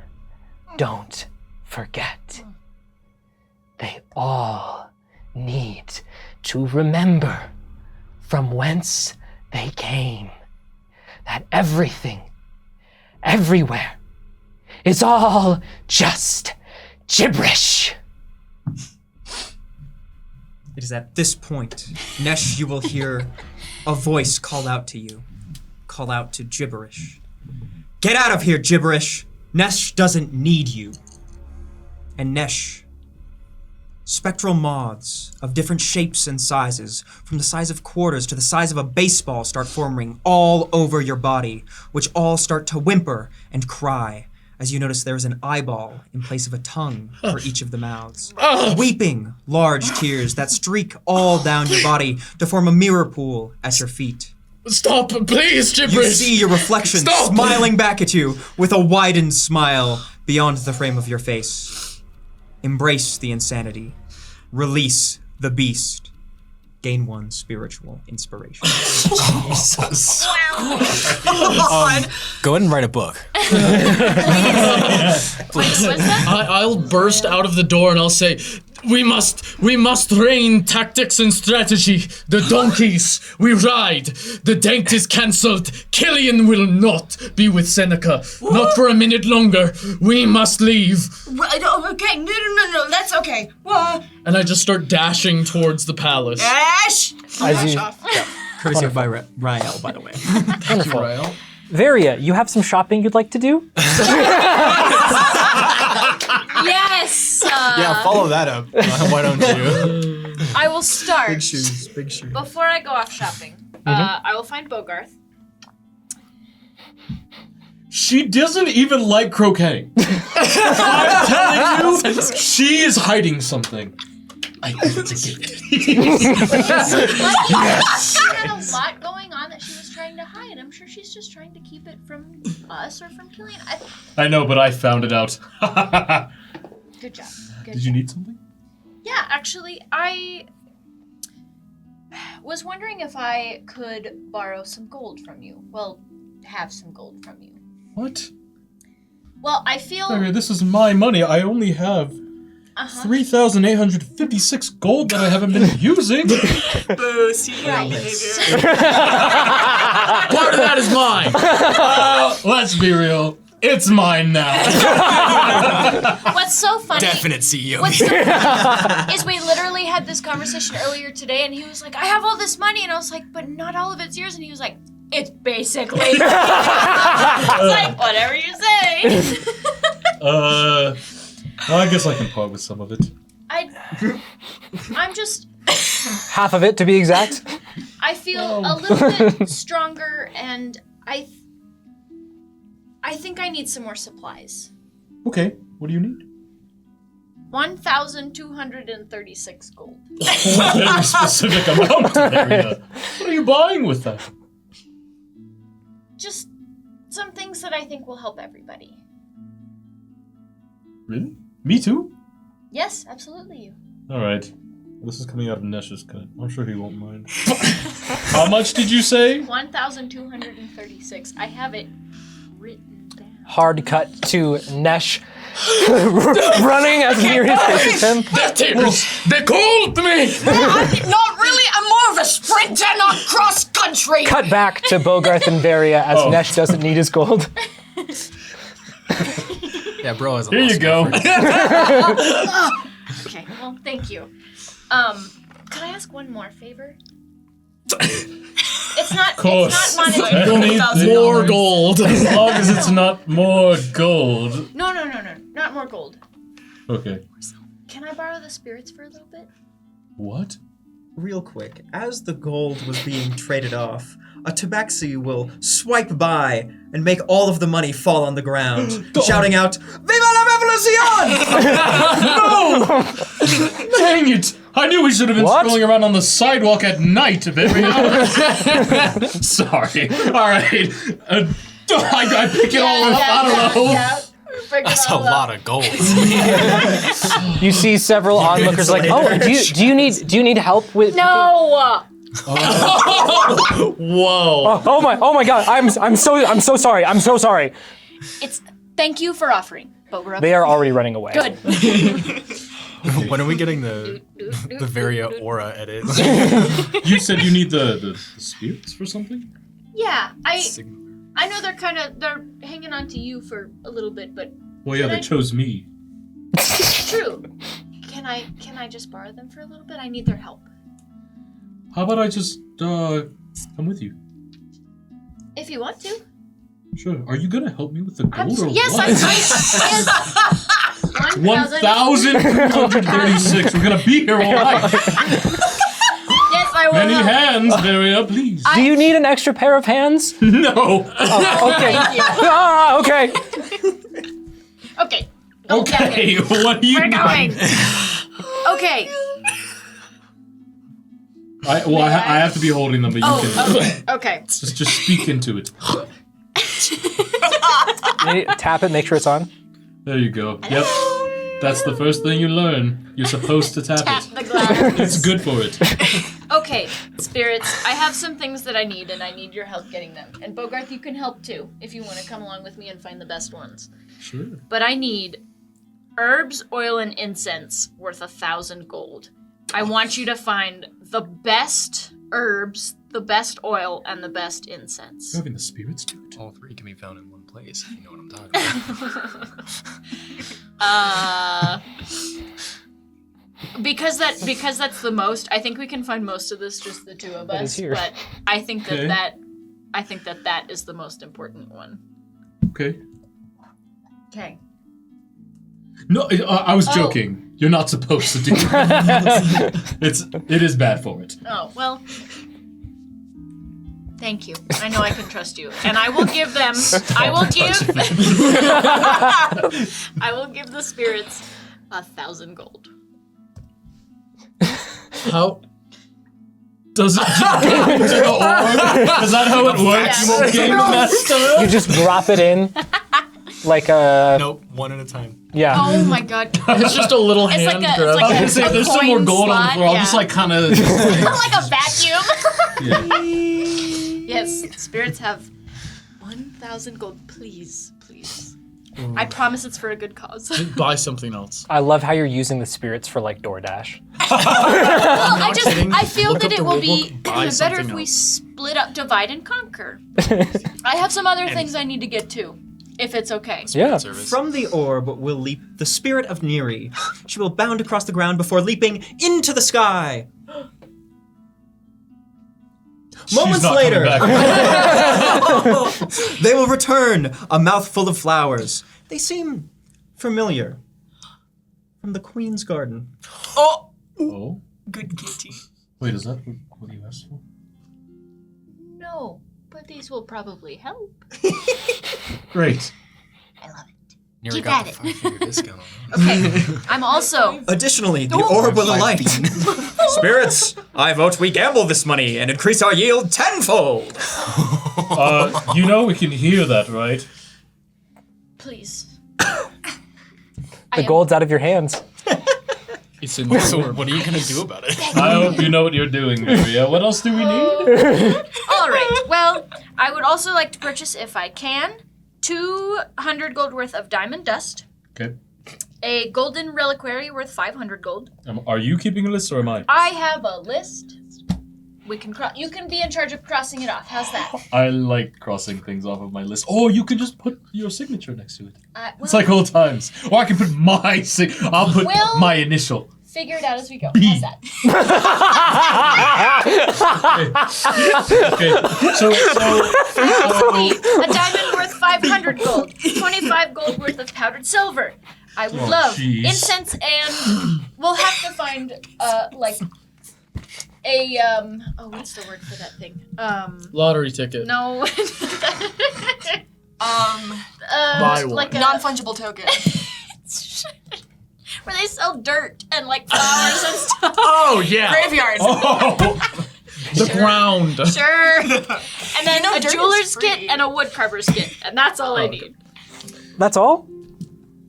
Don't forget. They all need to remember from whence they came. That everything, everywhere, is all just gibberish. It is at this point, Nesh, you will hear a voice call out to you. Call out to gibberish. Get out of here, gibberish! Nesh doesn't need you. And Nesh, spectral moths of different shapes and sizes, from the size of quarters to the size of a baseball, start forming all over your body, which all start to whimper and cry as you notice there is an eyeball in place of a tongue for each of the mouths. Weeping large tears that streak all down your body to form a mirror pool at your feet. Stop, please, gibberish! You see your reflection smiling back at you with a widened smile beyond the frame of your face. Embrace the insanity. Release the beast. Gain 1 spiritual inspiration. Jesus. God. Go ahead and write a book. What's that? I'll burst out of the door and I'll say, we must reign tactics and strategy. The donkeys, we ride. The date is cancelled. Killian will not be with Seneca. Not for a minute longer. We must leave. Okay, no, that's okay. What? And I just start dashing towards the palace. Ash! As you, Courtesy of Rael, by the way. wonderful. Rael. Varia, you have some shopping you'd like to do? Yes! Yeah, follow that up. Why don't you? I will start. Big shoes. Before I go off shopping, I will find Bogarth. She doesn't even like croquet. I'm telling you, she is hiding something. I have to get it. She had a lot going on that she was trying to hide. I'm sure she's just trying to keep it from us or from Killian. I know, but I found it out. Good job. Did you need something? Yeah, actually, I was wondering if I could borrow some gold from you. Well, have some gold from you. What? Well, I feel... This is my money. I only have 3,856 gold that I haven't been using. Boo, secret behavior. Part of that is mine. Let's be real. It's mine now. What's so funny? Definite CEO. What's so funny is we literally had this conversation earlier today, and he was like, "I have all this money," and I was like, "But not all of it's yours." And he was like, "It's basically." I was like, "Whatever you say." Well, I guess I can part with some of it. I'm just. Half of it, to be exact. I feel a little bit stronger, and I think I need some more supplies. Okay, what do you need? 1,236 gold. Very specific amount area. What are you buying with that? Just some things that I think will help everybody. Really? Me too? Yes, absolutely you. Alright. This is coming out of Nesh's cut. I'm sure he won't mind. How much did you say? 1,236. I have it written down. Hard cut to Nesh running as near his face as him. They called me! Not really. I'm more of a sprinter, not cross country. Cut back to Bogarth and Varia as Nesh doesn't need his gold. Yeah, bro has a Here you go. Okay, well, thank you. Could I ask one more favor? It's not monetary. I don't need more gold. As long as it's not more gold. No, not more gold. Okay. Can I borrow the spirits for a little bit? What? Real quick, as the gold was being traded off, a tabaxi will swipe by and make all of the money fall on the ground, shouting out, "Viva la revolution!" No! Dang it! I knew we should have been strolling around on the sidewalk at night, very Sorry. Alright. I pick it all up, I don't know. Yeah. That's a lot of gold. You see several onlookers like, "Oh, do you need help with?" No. Whoa. Oh my God! I'm so sorry. I'm so sorry. It's thank you for offering, but we're up. They are already running away. Good. When are we getting the Varia aura edit? You said you need the spirits for something? Yeah, I know they're hanging on to you for a little bit, but Well, yeah, they chose me. true. Can I just borrow them for a little bit? I need their help. How about I just come with you? If you want to. Sure. Are you gonna help me with the gold or Yes, what? I 1,236. We're gonna be here all night. Yes, I will. Many hands, Varia, please. Do you need an extra pair of hands? No. Okay. Thank you. Okay. Okay. Okay. What do you We're need? going. Okay. I have to be holding them, but you can Okay. just speak into it. Tap it. Make sure it's on. There you go. Yep. That's the first thing you learn. You're supposed to tap Tap it. the glass. It's good for it. Okay, spirits, I have some things that I need, and I need your help getting them. And Bogarth, you can help too, if you want to come along with me and find the best ones. Sure. But I need herbs, oil, and incense worth 1,000 gold. I want you to find the best herbs, the best oil, and the best incense. Having the spirits do it. All three can be found in one place, if you know what I'm talking about. Because that's the most. I think we can find most of this just the two of That is us. here. But I think that Okay. that is the most important one. Okay. Okay. No, I was joking. You're not supposed to do that. It is bad for it. Oh well. Thank you. I know I can trust you, and I will give them. I will give the spirits 1,000 gold. How does it just go into the orb? Is that how it works? Yeah. Game master? You just drop it in, like a Nope, one at a time. yeah. Oh my god. It's just a little It's hand like a- grab. it's like I was gonna say, if there's some more coin gold on the slot, floor, I'll yeah. just like kind of. Like a vacuum. Yeah. Yes, spirits have 1,000 gold. Please. I promise it's for a good cause. Buy something else. I love how you're using the spirits for like DoorDash. Well, kidding. I feel Look that up it the will rule be book, buy better something if we else. split up, divide, and conquer. I have some other things I need to get to, if it's okay. Yeah. Service. From the orb will leap the spirit of Neri. She will bound across the ground before leaping into the sky. Moments not later, coming they will return, a mouthful of flowers. They seem familiar. From the Queen's Garden. Oh, Oh, good kitty. wait, is that what you asked for? No, but these will probably help. Great. I love it. Nearly Keep got at the it. 5-figure discount on that. Okay, I'm also. Additionally, the orb will alight. Spirits, I vote we gamble this money and increase our yield tenfold. You know we can hear that, right? Please. The gold's out of your hands. It's in the So orb. what are you gonna do about it? I hope you know what you're doing, Maria. What else do we need? All right. Well, I would also like to purchase, if I can, 200 gold worth of diamond dust, Okay. a golden reliquary worth 500 gold. Are you keeping a list or am I? I have a list. We can you can be in charge of crossing it off. How's that? I like crossing things off of my list. Oh, you can just put your signature next to it. It's Well, like old times. Or I can put my I'll put Well- my initial. figure it out as we go. B. How's that? Okay. So A diamond worth 500 gold. 25 gold worth of powdered silver. I would love jeez. incense and we'll have to find like a what's the word for that thing? Lottery ticket. No. Buy one. Like a Non-fungible token. where they sell dirt and like flowers and stuff. Oh yeah. Graveyard. The ground. Sure. And then know a dirt is jeweler's free. kit and a woodcarver's kit, and that's all I need. That's all?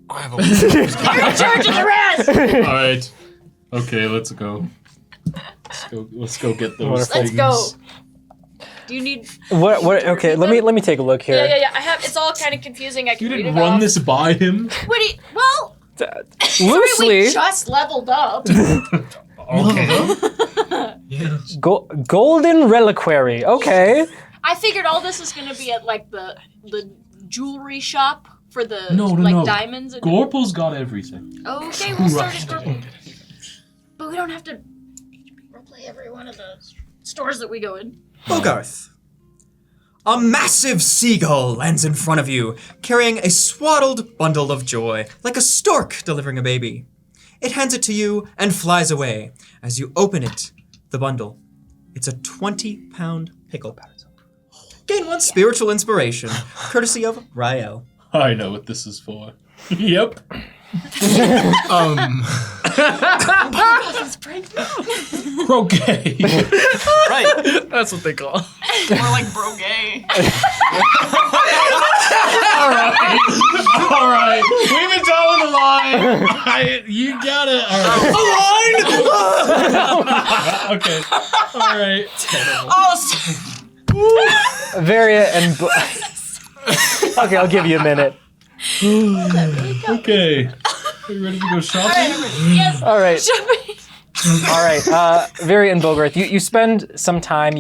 I have a You're in charge of the rest. all right. Okay, let's go. Let's go get those Wonderful. things. Let's go. Do you need? What okay, let me take a look here. Yeah. I have. It's all kind of confusing. I can You read didn't it run off. this by him? What do you, well, Loosely, we just leveled up. Okay. golden reliquary. Okay. I figured all this was gonna be at like the jewelry shop for the No. diamonds. And, Gorpal's got everything. okay, we'll start Crushed at it. Gorple. But we don't have to roleplay every one of the stores that we go in. Bogarth. A massive seagull lands in front of you, carrying a swaddled bundle of joy, like a stork delivering a baby. It hands it to you and flies away. As you open it, the bundle, it's a 20-pound pickle. Gain 1 spiritual inspiration, courtesy of Rael. I know what this is for. Yep. Croquet. right. That's what they call. More like bro gay. All right. We've been towing the line. You got it. All right. Okay. All right. Oh, Varia and okay, I'll give you a minute. Okay. Are you ready to go shopping? Yes. All right. All right. Varia and Bogarth, you spend some time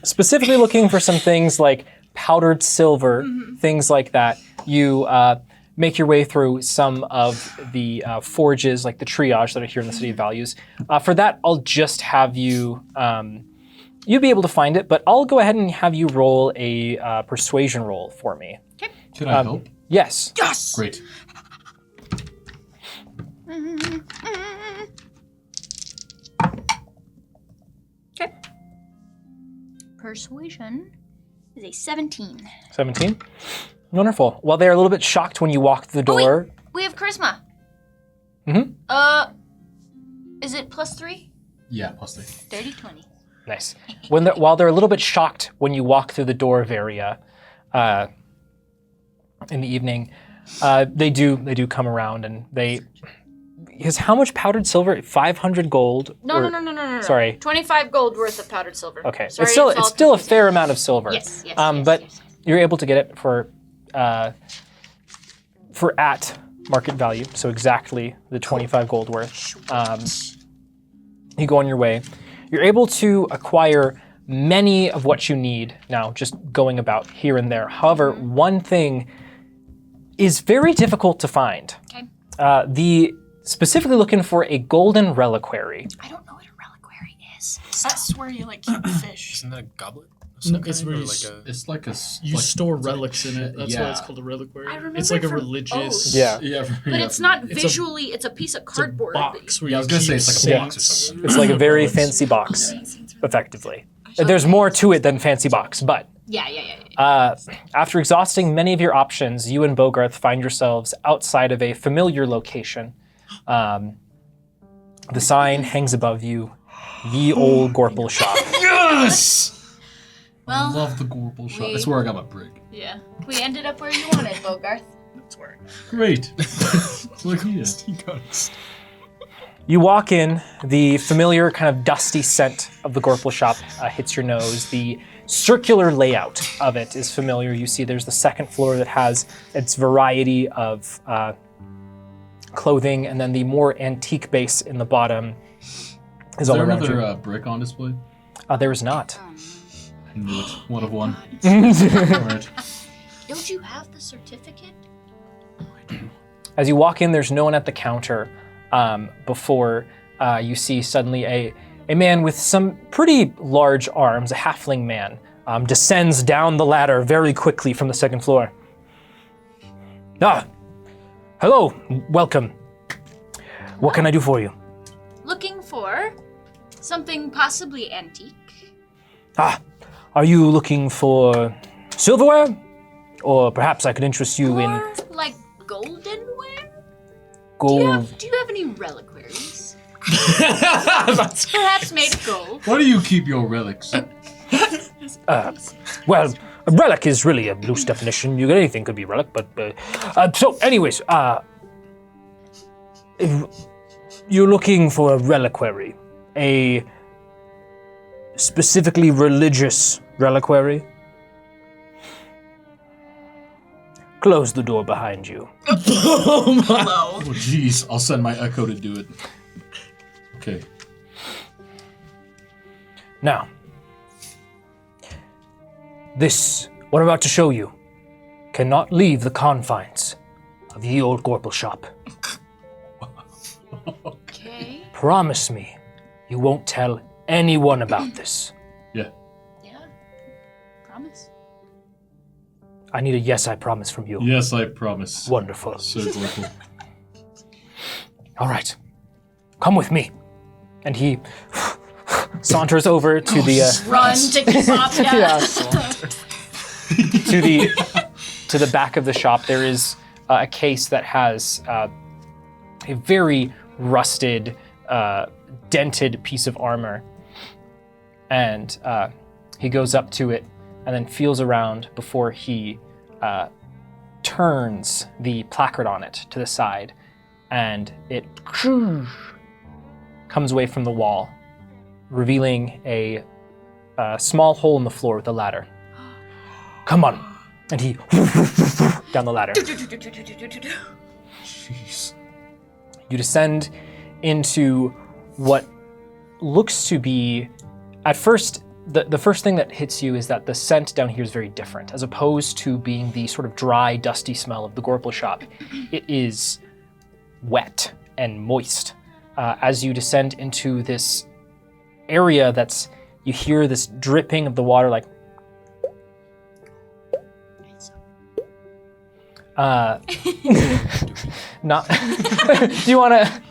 specifically looking for some things like powdered silver, things like that. You make your way through some of the forges, like the triage that are here in the City of Values. For that, I'll just have you. You'll be able to find it, but I'll go ahead and have you roll a persuasion roll for me. Can I help? Yes. yes. Great. Okay. Persuasion is a 17. 17. Wonderful. Well, they're a little bit shocked when you walk through the Oh, wait. door. We have charisma. Mhm. Is it +3? Yeah, +3. 30, 20. Nice. While they're a little bit shocked when you walk through the door of Varia in the evening, they do come around and they. Because how much powdered silver? 500 gold. No. Sorry. 25 gold worth of powdered silver. Okay. Sorry, it's still all a confusing. fair amount of silver. Yes, But yes. you're able to get it for for at market value, so exactly the 25 gold worth. You go on your way. You're able to acquire many of what you need now, just going about here and there. However, one thing is very difficult to find. Okay. Specifically looking for a golden reliquary. I don't know what a reliquary is. That's where you like keep fish. Isn't that a goblet? No, it's where you, It's like a. you store relics in it. That's why yeah. it's called a reliquary. I remember It's like it a from religious. Yeah. Yeah, But it's not It's a- visually, it's a piece of It's a cardboard. box where Yeah, I you was gonna say keep it's like a box or saints. something. It's like a very relics. fancy box, effectively. There's more to it than fancy box, but Yeah. after exhausting many of your options, you and Bogarth find yourselves outside of a familiar location. The sign hangs above you, Ye Old Gorple Shop. Yes! I Well, love the Gorple shop. we- That's where I got my brick. yeah. We ended up where you wanted, Bogarth. That's where. Great. Look here. You walk in, the familiar kind of dusty scent of the Gorple Shop hits your nose. The circular layout of it is familiar. You see there's the second floor that has its variety of clothing, and then the more antique base in the bottom is Is all there around you. another brick on display? There is not. I knew it. One of one. Alright. Don't you have the certificate? As you walk in, there's no one at the counter before you see suddenly a man with some pretty large arms, a halfling man, descends down the ladder very quickly from the second floor. Ah, hello, welcome. What can I do for you? Looking for something possibly antique. Ah, are you looking for silverware? Or perhaps I could interest you in Or like goldenware? gold. Do you have any reliquaries? Perhaps made of gold. Where do you keep your relics? Well, a relic is really a loose definition. Anything could be a relic, but so, anyways, if you're looking for a reliquary, a specifically religious reliquary. Close the door behind you. Hello. Oh, jeez. I'll send my echo to do it. Okay. Now, this, what I'm about to show you, cannot leave the confines of Ye Old Gorple Shop. Okay. Promise me you won't tell anyone about this. Yeah. Yeah. Promise. I need a yes, I promise from you. Yes, I promise. Wonderful. So Gorple. All right, come with me. And he saunters over to the Run to keep up. Yeah. to the back of the shop. There is a case that has a very rusted, dented piece of armor, and he goes up to it and then feels around before he turns the placard on it to the side, and it comes away from the wall, revealing a small hole in the floor with a ladder. Come on. And he down the ladder. Jeez. You descend into what looks to be, at first, the first thing that hits you is that the scent down here is very different. As opposed to being the sort of dry, dusty smell of the Gorple Shop, it is wet and moist. As you descend into this area you hear this dripping of the water, like, not, do you want to,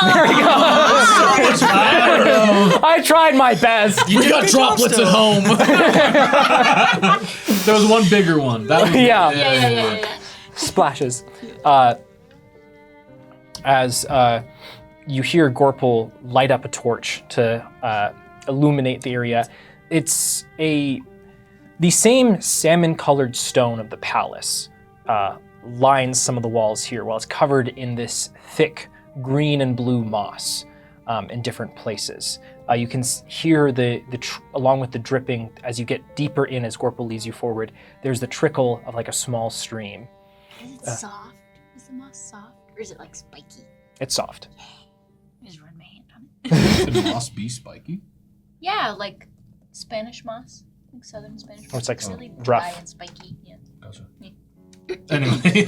there we go. I tried my best. You got droplets at home. There was one bigger one. That was, Yeah. Splashes. As you hear Gorple light up a torch to illuminate the area. It's the same salmon-colored stone of the palace lines some of the walls here, while it's covered in this thick green and blue moss in different places. You can hear along with the dripping, as you get deeper in, as Gorpal leads you forward, there's the trickle of like a small stream. Is it soft? Is the moss soft? Or is it like spiky? It's soft. I just run my hand on it. Could moss be spiky? Yeah, like Spanish moss. Like southern Spanish moss. Oh, it's like really rough. dry and spiky. Yeah. Gotcha. Yeah. Anyway.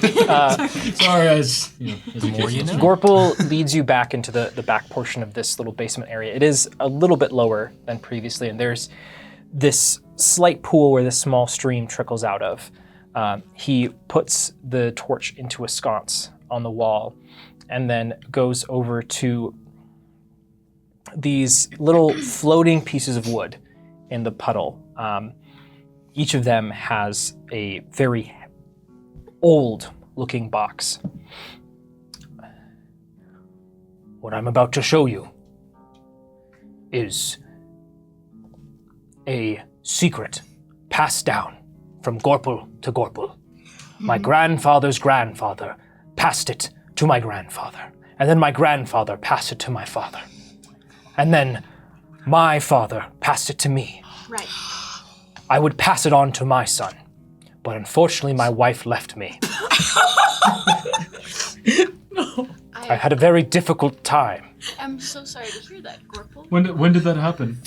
Sorry, guys. The more you know. Gorpal leads you back into the back portion of this little basement area. It is a little bit lower than previously, and there's this slight pool where this small stream trickles out of. He puts the torch into a sconce on the wall and then goes over to these little floating pieces of wood in the puddle. Each of them has a very old-looking box. What I'm about to show you is a secret passed down from Gorpal to Gorpal. My grandfather's grandfather passed it to my grandfather, and then my grandfather passed it to my father, and then my father passed it to me. Right. I would pass it on to my son, but unfortunately my wife left me. I had a very difficult time. I'm so sorry to hear that, Gorpal. When did that happen?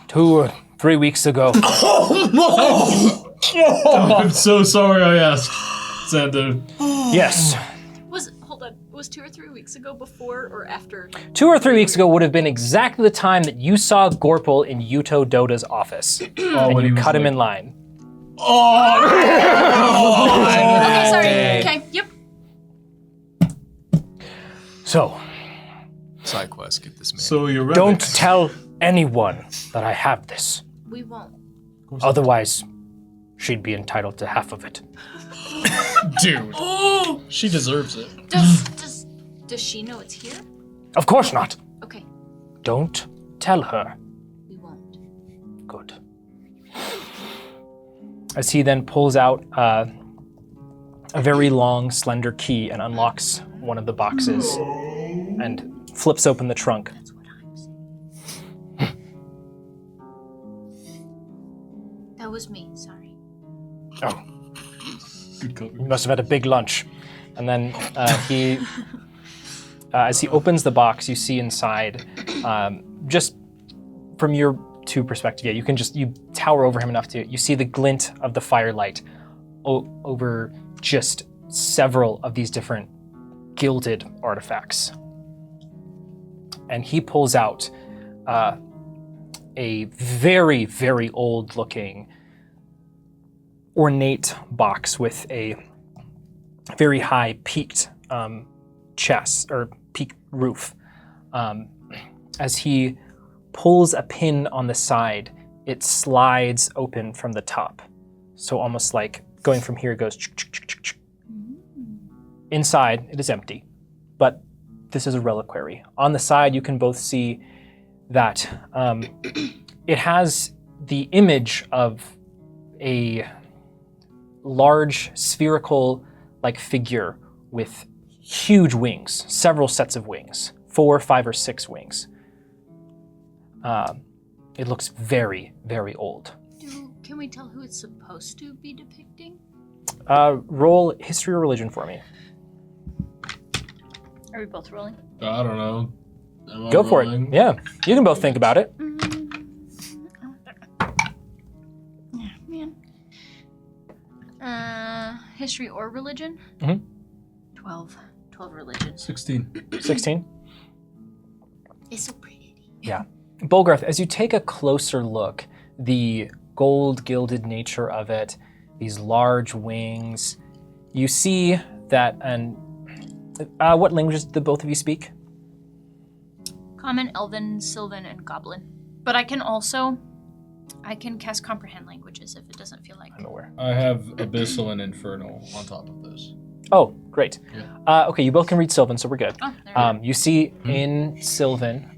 2 or 3 weeks ago. I'm so sorry I asked, Xander. Yes. Was 2 or 3 weeks ago before or after? 2 or 3 weeks ago would have been exactly the time that you saw Gorpal in Yuto Doda's office. And when he you was cut him like- in line. Okay, sorry. Okay, yep. So, Side quest, get this man. So you're right. don't tell anyone that I have this. We won't. Otherwise, she'd be entitled to half of it. Dude. She deserves it. Does she know it's here? Of course not. Okay, Don't tell her. we won't. Good. As he then pulls out a very long, slender key and unlocks one of the boxes and flips open the trunk. That's what I'm saying. That was me, sorry. Oh, Good cover. you must have had a big lunch. And then as he opens the box, you see inside, just from your two perspective, yeah, you tower over him enough you see the glint of the firelight over just several of these different gilded artifacts. And he pulls out a very, very old looking ornate box with a very high peaked chest or peaked roof. As he pulls a pin on the side, it slides open from the top. So almost like going from here, it goes. Inside, it is empty, but this is a reliquary. On the side, you can both see that it has the image of a large spherical like figure with huge wings, several sets of wings, 4, 5, or 6 wings. It looks very, very old. Can we tell who it's supposed to be depicting? Roll history or religion for me. Are we both rolling? I don't know. Am I Go for rolling? it. Yeah, you can both think about it. Man. History or religion? Mhm. 12 religion. 16. 16. It's so pretty. Yeah. Bolgarth, as you take a closer look, the gold gilded nature of it, these large wings, you see that, and what languages do both of you speak? Common, Elven, Sylvan, and Goblin. But I can cast Comprehend languages if it doesn't feel like. I'm aware. I have Abyssal and Infernal on top of this. Oh, great. Yeah. Okay, you both can read Sylvan, so we're good. Oh, there we go. You see in Sylvan,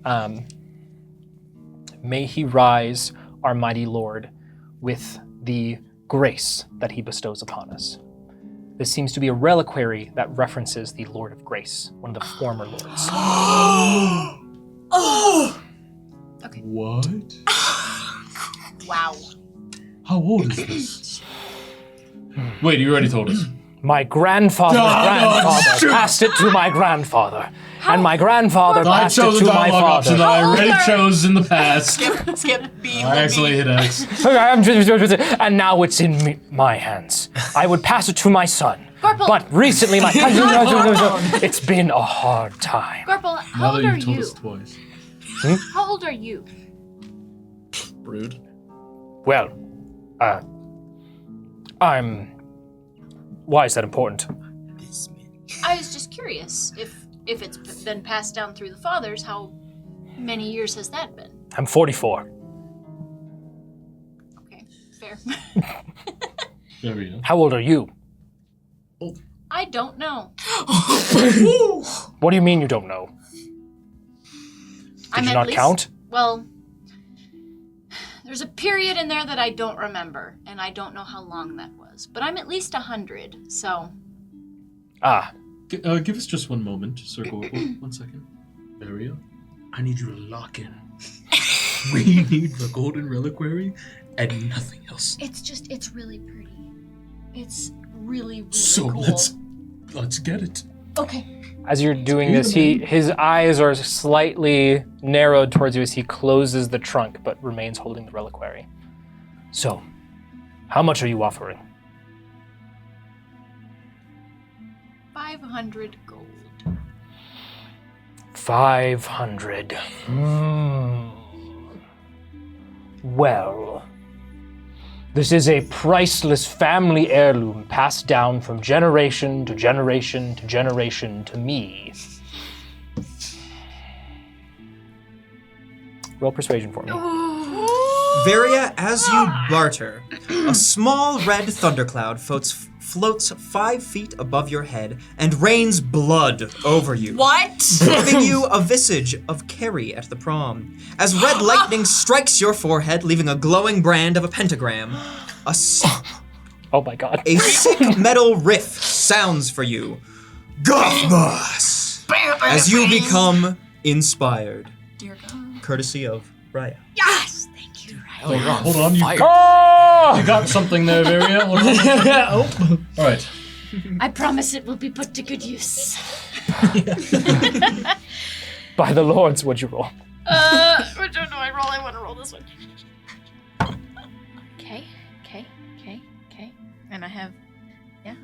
may he rise, our mighty Lord, with the grace that he bestows upon us. This seems to be a reliquary that references the Lord of Grace, one of the former lords. What? Wow. How old is this? Wait, you already told us. My grandfather's grandfather passed it to my grandfather. And my grandfather I passed it chose a to my dialogue option that father. I already chose in the past. Skip B. I actually hit X. And now it's in my hands. I would pass it to my son. Gorple. But recently my it's been a hard time. Gorple, Now how old that are you've told you? us twice. How old are you? Rude. Well, why is that important? I was just curious if it's been passed down through the fathers, how many years has that been? I'm 44. Okay, fair. There we go. How old are you? I don't know. What do you mean you don't know? I'm Did you at not least, count? Well, there's a period in there that I don't remember, and I don't know how long that was. But I'm at least 100, so... Give us just one moment, Sir Gorble. 1 second. Varia, I need you to lock in. We need the golden reliquary and nothing else. It's really pretty. It's really, really So cool. let's get it. Okay. As you're doing this, his eyes are slightly narrowed towards you as he closes the trunk, but remains holding the reliquary. So, how much are you offering? 500 gold. 500. Well, this is a priceless family heirloom passed down from generation to generation to generation to me. Roll persuasion for me. Varia, as you barter, a small red thundercloud floats 5 feet above your head and rains blood over you. What? Giving you a visage of Carrie at the prom. As red lightning strikes your forehead, leaving a glowing brand of a pentagram, Oh my god. a sick metal riff sounds for you. Gothmas! As you become inspired. Dear God. Courtesy of Raya. Yes! Thank you, right? Oh, you're on Hold on, you fire. got something there, Varia. Hold on. All right. I promise it will be put to good use. By the lords, what'd you roll? Which one do I roll? I want to roll this one. Okay. And I have... Yeah,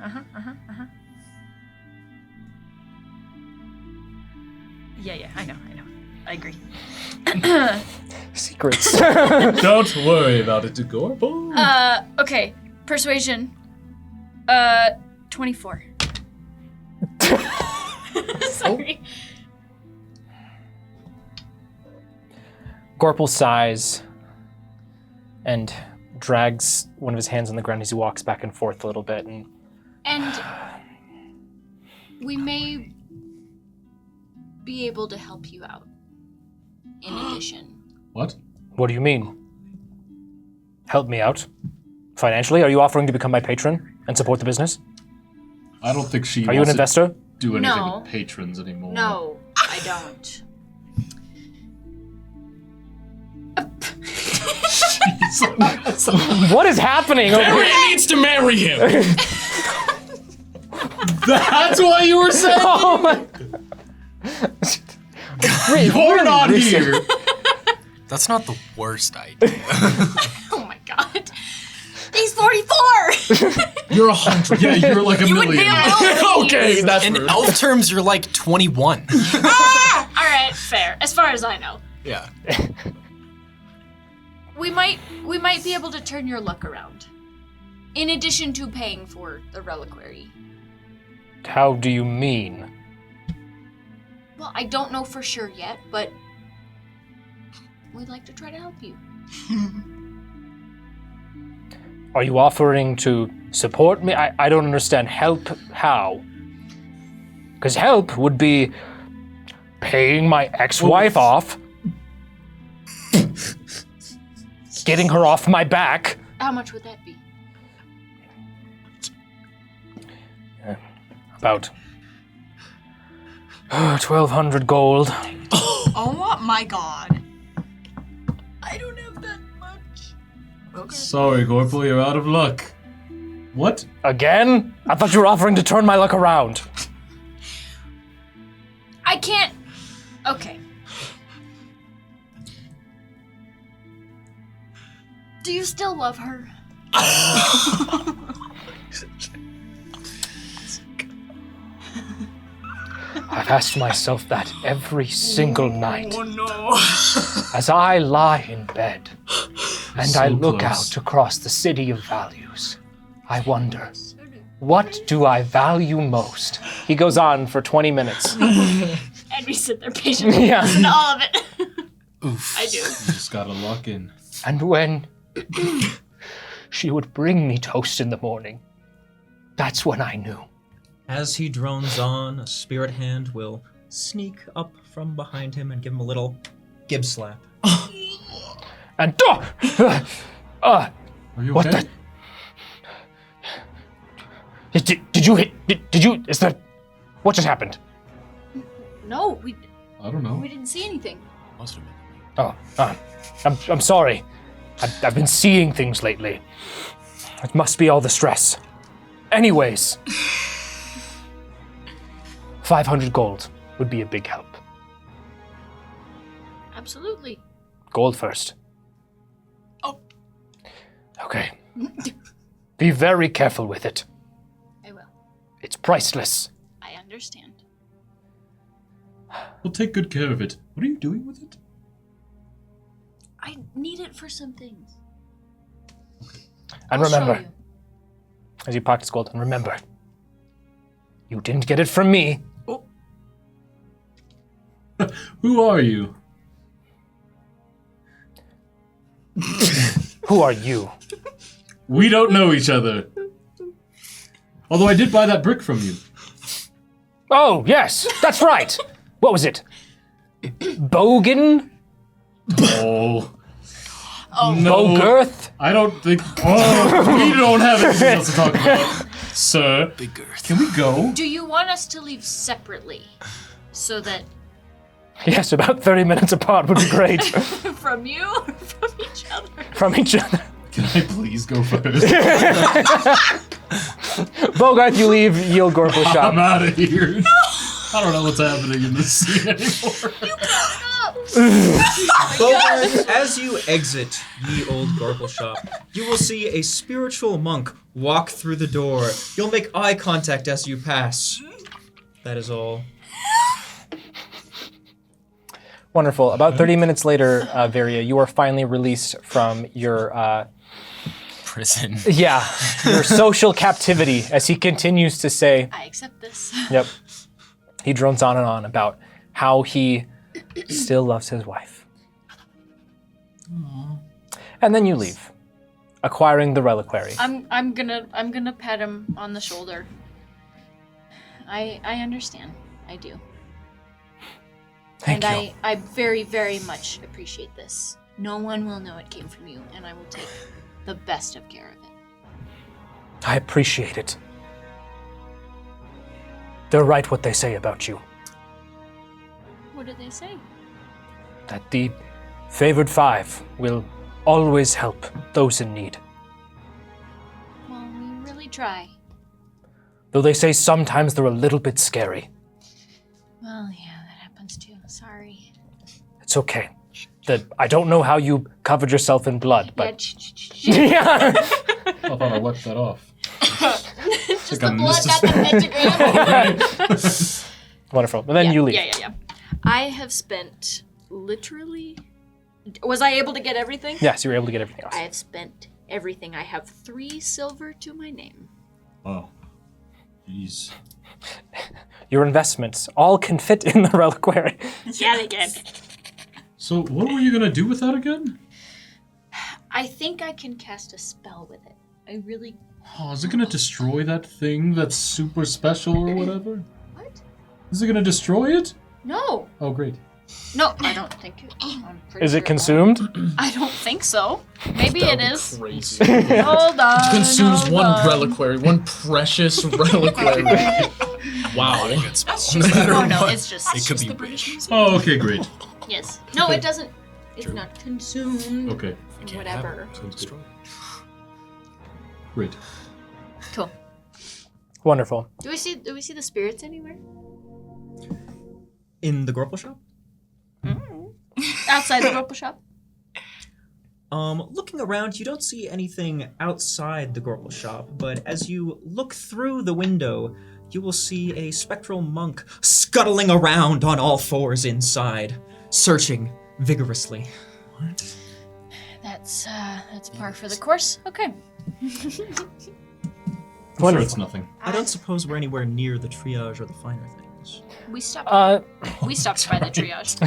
Yeah, I know. I agree. Secrets. Don't worry about it, Gorble. Okay. Persuasion. 24. Sorry. Gorple sighs and drags one of his hands on the ground as he walks back and forth a little bit. And we may be able to help you out. In addition. What? What do you mean? Help me out? Financially? Are you offering to become my patron and support the business? I don't think she Are you an wants to investor? do anything No. with patrons anymore. No, I don't. What is happening over here? Varia needs to marry him. That's what you were saying? Oh my... You're not here. That's not the worst idea. Oh my god. He's 44! You're 100. Yeah, you're like a You would be million. a million. Okay, that's In rude. elf terms, you're like 21. Alright, fair. As far as I know. Yeah. We might be able to turn your luck around. In addition to paying for the reliquary. How do you mean? Well, I don't know for sure yet, but we'd like to try to help you. Are you offering to support me? I don't understand. Help how? Because help would be paying my ex-wife off, getting her off my back. How much would that be? About 1,200 gold. Oh my god. I don't have that much. Okay. Sorry, Corporal, you're out of luck. What? Again? I thought you were offering to turn my luck around. I can't. Okay. Do you still love her? I've asked myself that every single night. Oh no. As I lie in bed and So I look close. out across the city of values, I wonder, what do I value most? He goes on for 20 minutes. And we sit there patiently Yeah. listen to all of it. Oof. I do. You just gotta lock in. And when she would bring me toast in the morning, that's when I knew. As he drones on, a spirit hand will sneak up from behind him and give him a little gib slap. And Are you what okay? did you hit? Did you? Is that what just happened? No, we I don't know. didn't see anything. Must have been. Oh, I'm sorry. I've been seeing things lately. It must be all the stress. Anyways, 500 gold would be a big help. Absolutely. Gold first. Oh. Okay. Be very careful with it. I will. It's priceless. I understand. We'll take good care of it. What are you doing with it? I need it for some things. And I'll show remember, you. as you pockets gold, and remember, you didn't get it from me. Who are you? Who are you? We don't know each other. Although I did buy that brick from you. Oh, yes, that's right. What was it? Bogan? Oh. No. Bogirth? I don't think. Oh, we don't have anything else to talk about, sir. Big girth. Can we go? Do you want us to leave separately? So that Yes, about 30 minutes apart would be great. From you or from each other? From each other. Can I please go first? Bogart, you leave Yield Gorple I'm shop. out of here. I don't know what's happening in this scene anymore. Bogart, as you exit Ye Old Gorple Shop, you will see a spiritual monk walk through the door. You'll make eye contact as you pass. That is all. Wonderful. About 30 minutes later, Varia, you are finally released from your, Prison. your social captivity, as he continues to say. I accept this. Yep. He drones on and on about how he still loves his wife. And then you leave, acquiring the reliquary. I'm gonna pat him on the shoulder. I understand. I do. Thank and you. I very, very much appreciate this. No one will know it came from you, and I will take the best of care of it. I appreciate it. They're right what they say about you. What did they say? That the favored five will always help those in need. Well, we really try. Though they say sometimes they're a little bit scary. Well, yeah, that happens too. Sorry. It's okay. I don't know how you covered yourself in blood, Yeah, but yeah. I thought I wiped that off. just Like the I blood, missed not the pentagram. Wonderful. And then you leave. Yeah. I have spent literally. Was I able to get everything? Yes, you were able to get everything else. I have spent everything. I have 3 silver to my name. Oh. Jeez. Your investments all can fit in the reliquary. Yeah, they can. So what were you gonna do with that again? I think I can cast a spell with it. I really. Oh, is it gonna destroy that thing that's super special or whatever? What? Is it gonna destroy it? No. Oh, great. No, I don't think it. I'm pretty Is sure it consumed? I don't think so. Maybe it is. Crazy. Hold on. Consumes hold one on. reliquary, one precious reliquary. Wow. That's just Oh no, it's just. It could the be British rich. Museum. Oh, okay, great. Yes. No, it doesn't. It's not consumed. Okay, Whatever. sounds good. Great. Cool. Wonderful. Do we see the spirits anywhere? In the Gorple shop? Outside the Gorple shop? Looking around, you don't see anything outside the Gorple shop, but as you look through the window, you will see a spectral monk scuttling around on all fours inside, searching vigorously. That's par for the course. Okay. I'm sure Wonderful. it's nothing. I don't suppose we're anywhere near the triage or the finer things. We stopped. Uh, We stopped by the triage.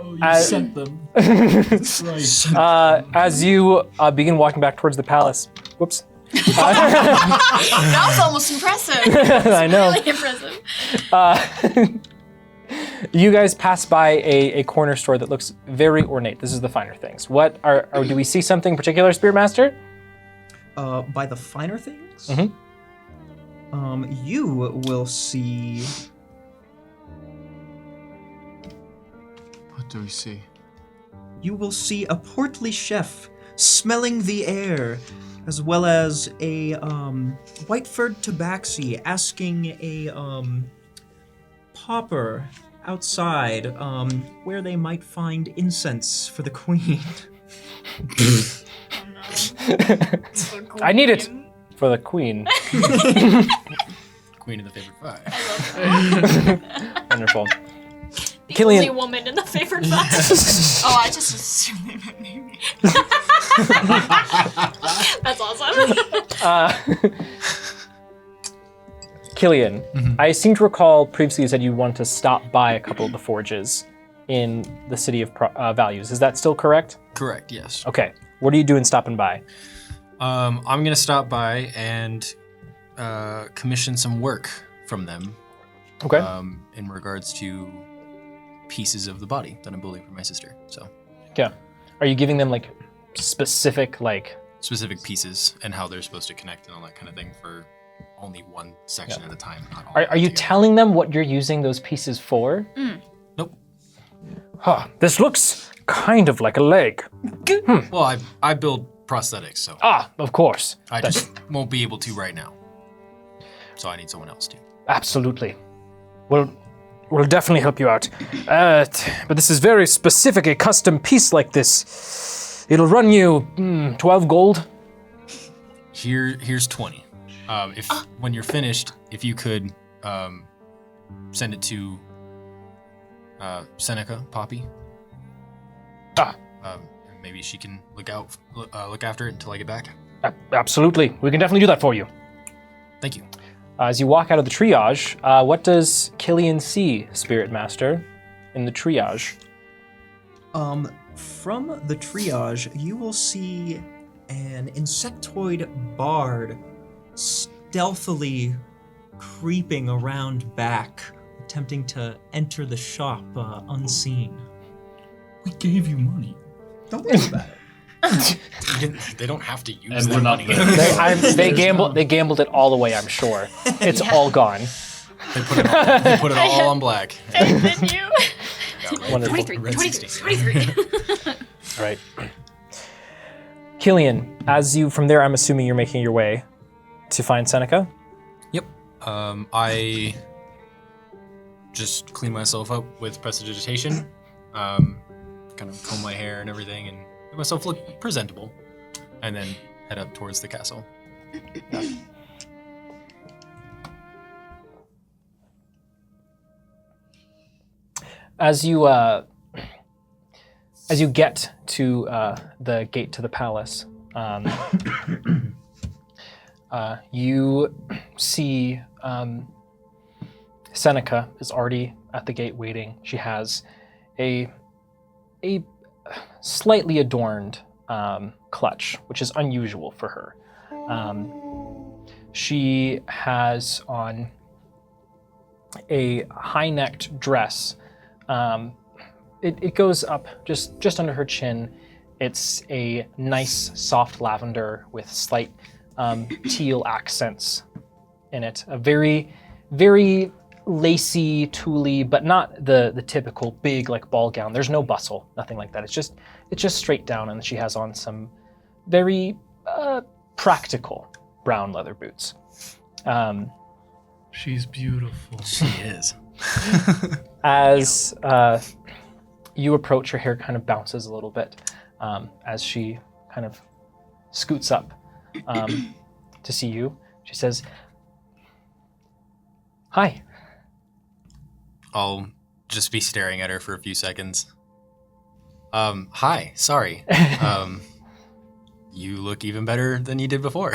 Oh, you I- sent them. That's right. as you begin walking back towards the palace, whoops. That was almost impressive. I know. Really impressive. You guys pass by a corner store that looks very ornate. This is the finer things. What are do we see something particular, Spirit Master? By the finer things? Mhm. You will see... What do we see? You will see a portly chef smelling the air, as well as a Whiteford tabaxi asking a pauper outside where they might find incense for the queen. I need it for the queen. Queen of the favorite five. Wonderful. The Killian- only woman in the favorite five. Oh, I just assumed they meant me. That's awesome. Killian, I seem to recall previously you said you want to stop by a couple of the forges in the City of Values. Is that still correct? Correct, yes. Okay. What are you doing stopping by? I'm gonna stop by and commission some work from them Okay. in regards to pieces of the body that I'm building for my sister. So Yeah. Are you giving them like specific like? specific pieces and how they're supposed to connect and all that kind of thing for only one section at a time. Not all Are you together. telling them what you're using those pieces for? Nope. Huh. This looks kind of like a leg. Well, I build prosthetics, so Ah, of course. I just won't be able to right now. So I need someone else to. Absolutely. We'll definitely help you out. But this is very specific, a custom piece like this. It'll run you 12 gold. Here's 20. When you're finished, if you could send it to Seneca Poppy. Ah. Maybe she can look after it until I get back. Absolutely. We can definitely do that for you. Thank you. As you walk out of the triage, what does Killian see, Spirit Master, in the triage? From the triage, you will see an insectoid bard stealthily creeping around back, attempting to enter the shop unseen. We gave you money. Don't worry about it. They don't have to use And that we're not money. there. They gambled it all away, I'm sure. It's all gone. They put it all on black. Then you. Wonderful. 23. All right. Killian, from there, I'm assuming you're making your way to find Seneca. Yep. I just clean myself up with prestidigitation, kind of comb my hair and everything, and make myself look presentable, and then head up towards the castle. As you get to the gate to the palace, you see Seneca is already at the gate waiting. She has a slightly adorned clutch, which is unusual for her. She has on a high-necked dress it goes up just under her chin. It's a nice soft lavender with slight teal accents in it. A very, very lacy, tully, but not the typical big like ball gown. There's no bustle, nothing like that. It's just straight down, and she has on some very practical brown leather boots. She's beautiful. She is. As you approach, her hair kind of bounces a little bit as she kind of scoots up to see you. She says, "Hi." I'll just be staring at her for a few seconds. Hi, sorry. You look even better than you did before.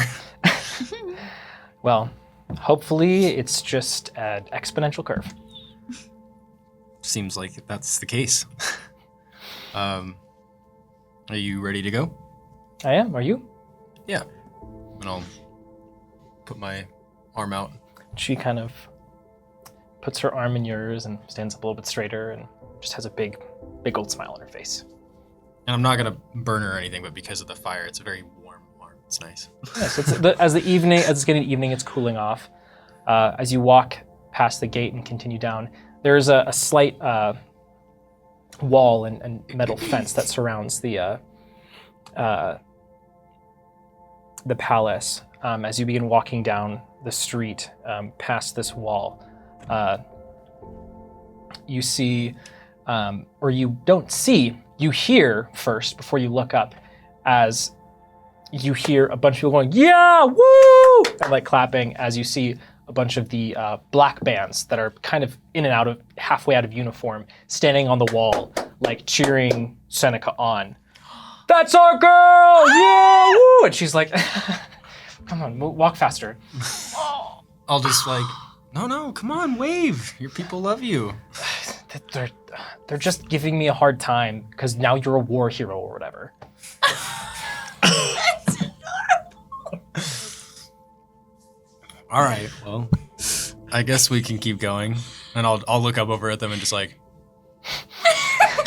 Well, hopefully it's just an exponential curve. Seems like that's the case. Are you ready to go? I am. Are you? Yeah. And I'll put my arm out. She kind of puts her arm in yours and stands up a little bit straighter and just has a big old smile on her face. And I'm not gonna burn her or anything, but because of the fire, it's a very warm arm. It's nice. Yes, as it's getting evening, it's cooling off. As you walk past the gate and continue down, there's a slight wall and metal fence that surrounds the palace. As you begin walking down the street past this wall, you see, or you don't see, you hear first before you look up, as you hear a bunch of people going, "Yeah, woo!" and like clapping as you see a bunch of the black bands that are kind of in and out of, halfway out of uniform, standing on the wall, like cheering Seneca on. "That's our girl! Yeah, woo!" And she's like, "Come on, walk faster." I'll just like, no, come on, wave. Your people love you. They're just giving me a hard time because now you're a war hero or whatever. That's adorable. All right, well, I guess we can keep going. And I'll look up over at them and just like,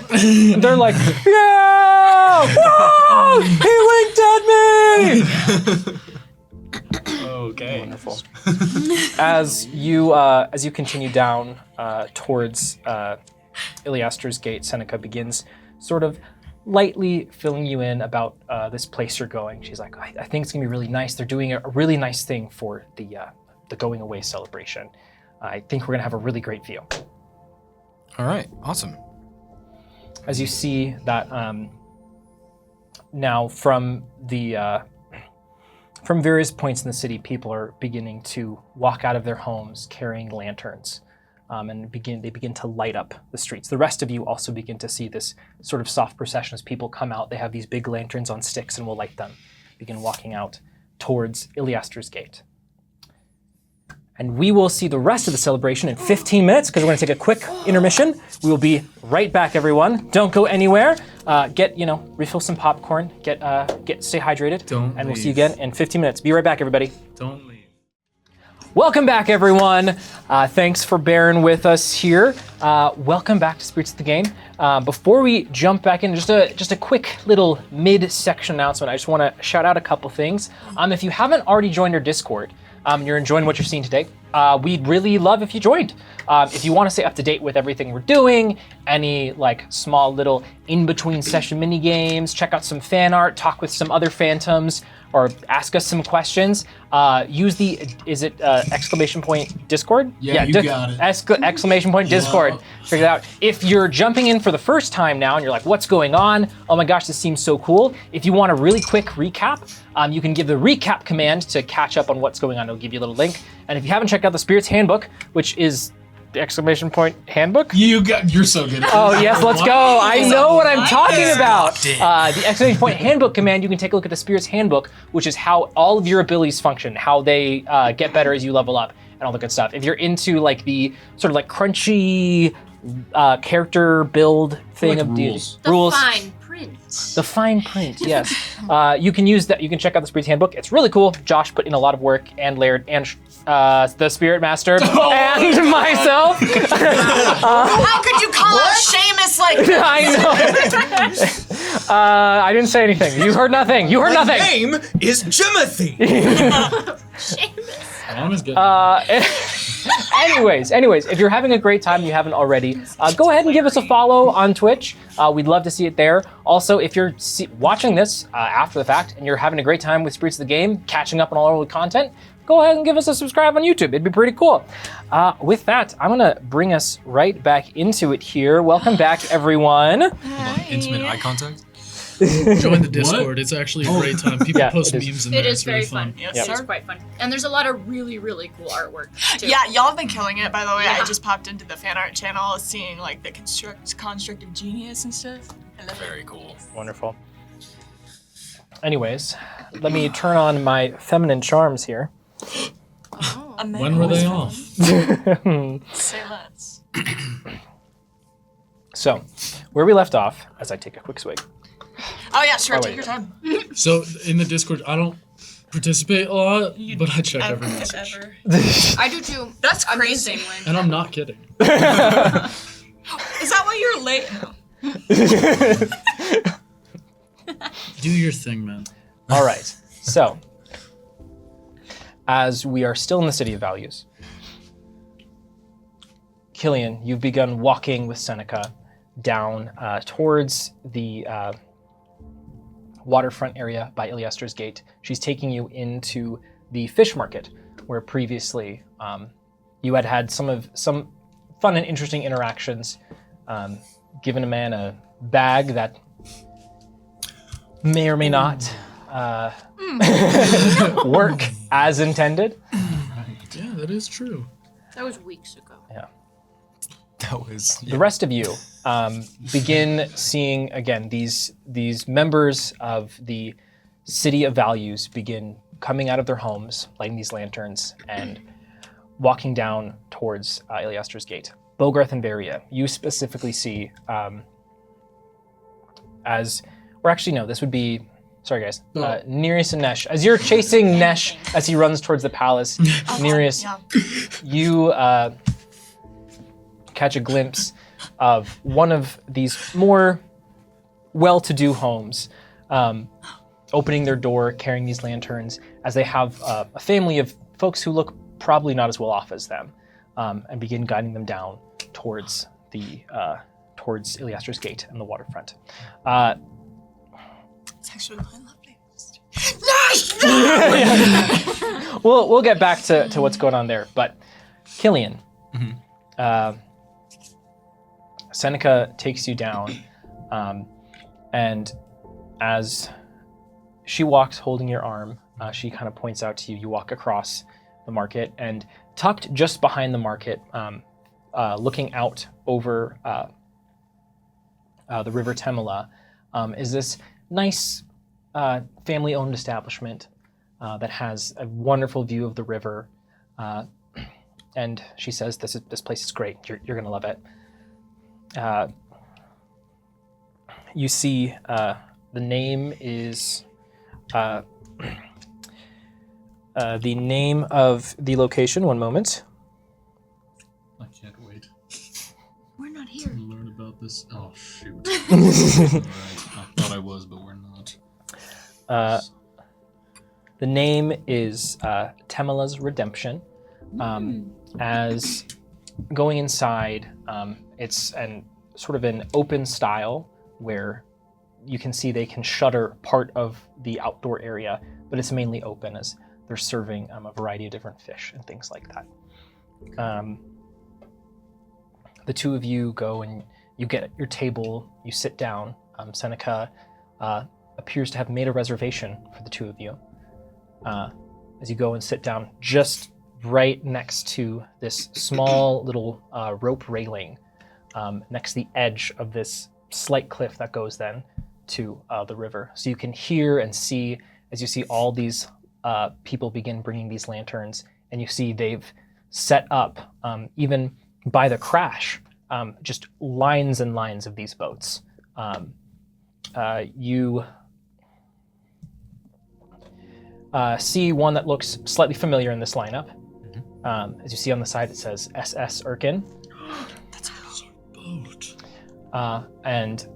And they're like, "Yeah! Whoa! He winked at me!" okay. Wonderful. As you continue down towards Iliaster's gate, Seneca begins sort of lightly filling you in about this place you're going. She's like, I think it's gonna be really nice. They're doing a really nice thing for the going away celebration. I think we're gonna have a really great view. All right, awesome. As you see that now from various points in the city, people are beginning to walk out of their homes carrying lanterns, and they begin to light up the streets. The rest of you also begin to see this sort of soft procession as people come out. They have these big lanterns on sticks and will light them, begin walking out towards Iliaster's gate. And we will see the rest of the celebration in 15 minutes because we're going to take a quick intermission. We will be right back, everyone. Don't go anywhere. Refill some popcorn. Stay hydrated. And we'll see you again in 15 minutes. Be right back, everybody. Don't leave. Welcome back, everyone. Thanks for bearing with us here. Welcome back to Spirits of the Game. Before we jump back in, just a quick little mid-section announcement. I just want to shout out a couple things. If you haven't already joined our Discord, you're enjoying what you're seeing today, we'd really love if you joined. If you want to stay up to date with everything we're doing, any like small little in-between session mini games, check out some fan art, talk with some other phantoms, or ask us some questions, use the, exclamation point Discord? Yeah, you got it. Exclamation point Discord. Figure it out. If you're jumping in for the first time now and you're like, what's going on? Oh my gosh, this seems so cool. If you want a really quick recap, you can give the recap command to catch up on what's going on. It'll give you a little link. And if you haven't checked out the Spirits Handbook, which is the exclamation point handbook? You're so good at Oh yes, let's go. I know what I'm talking about. The exclamation point handbook command, you can take a look at the Spirit's Handbook, which is how all of your abilities function, how they get better as you level up, and all the good stuff. If you're into like the sort of like crunchy character build thing like of rules. The rules. fine print. The fine print, yes. You can use that. You can check out the Spirit's Handbook. It's really cool. Josh put in a lot of work, and Laird, and the Spirit Master, and myself. How could you call out Seamus like that? I know. I didn't say anything. You heard nothing. You heard My nothing. name is Jimothy. Mom is good. Anyways, if you're having a great time and you haven't already, go ahead and give us a follow on Twitch. We'd love to see it there. Also, if you're watching this after the fact and you're having a great time with Spirits of the Game, catching up on all the content, go ahead and give us a subscribe on YouTube. It'd be pretty cool. With that, I'm gonna bring us right back into it here. Welcome back, everyone. Hold on, intimate eye contact. Join the Discord. It's actually a great time. People Yeah, post it is. memes in there. It is It's very really fun. Yes, It sir. is quite fun. And there's a lot of really, really cool artwork, too. Yeah, y'all have been killing it, by the way. Yeah. I just popped into the fan art channel, seeing like the construct of genius and stuff. I love it. Very cool. Wonderful. Anyways, let me turn on my feminine charms here. When were they off? Say less. So, where we left off, as I take a quick swig. Oh yeah, sure. Oh, Take wait. your time. So in the Discord, I don't participate a lot, but I check every Ever, message. ever. I do, too. That's I'm the crazy. same way. And I'm not kidding. Is that why you're late? No. Do your thing, man. All right. So, as we are still in the City of Values, Killian, you've begun walking with Seneca down towards the waterfront area by Ilyester's Gate. She's taking you into the fish market, where previously you had had some fun and interesting interactions, given a man a bag that may or may not work as intended. Yeah, that is true. That was weeks ago. That was The rest of you begin seeing again these members of the City of Values begin coming out of their homes, lighting these lanterns, and walking down towards Ilyester's Gate. Bogarth and Varia, you specifically see this would be. Sorry, guys. Nereus and Nesh. As you're chasing Nesh as he runs towards the palace, Nereus, Yeah. you catch a glimpse of one of these more well-to-do homes, opening their door, carrying these lanterns, as they have a family of folks who look probably not as well off as them, and begin guiding them down towards towards Ilyester's Gate and the waterfront. It's actually really lovely. We'll get back to what's going on there, but Killian, Seneca takes you down, and as she walks holding your arm, she kind of points out to you. You walk across the market, and tucked just behind the market, looking out over the River Temela, is this nice family-owned establishment that has a wonderful view of the river. And she says, "This place is great. You're gonna love it." You see, the name is the name of the location. One moment. I can't wait We're not here. to learn about this. Oh, shoot. Alright, I thought I was, but we're not. The name is Temela's Redemption. As going inside, it's sort of an open style where you can see they can shutter part of the outdoor area, but it's mainly open as they're serving a variety of different fish and things like that. The two of you go and you get at your table, you sit down. Seneca appears to have made a reservation for the two of you. As you go and sit down just right next to this small little rope railing, next to the edge of this slight cliff that goes then to the river. So you can hear and see, as you see all these people begin bringing these lanterns, and you see they've set up, even by the crash, just lines and lines of these boats. You see one that looks slightly familiar in this lineup. As you see on the side, it says SS Erkin. That's our boat. And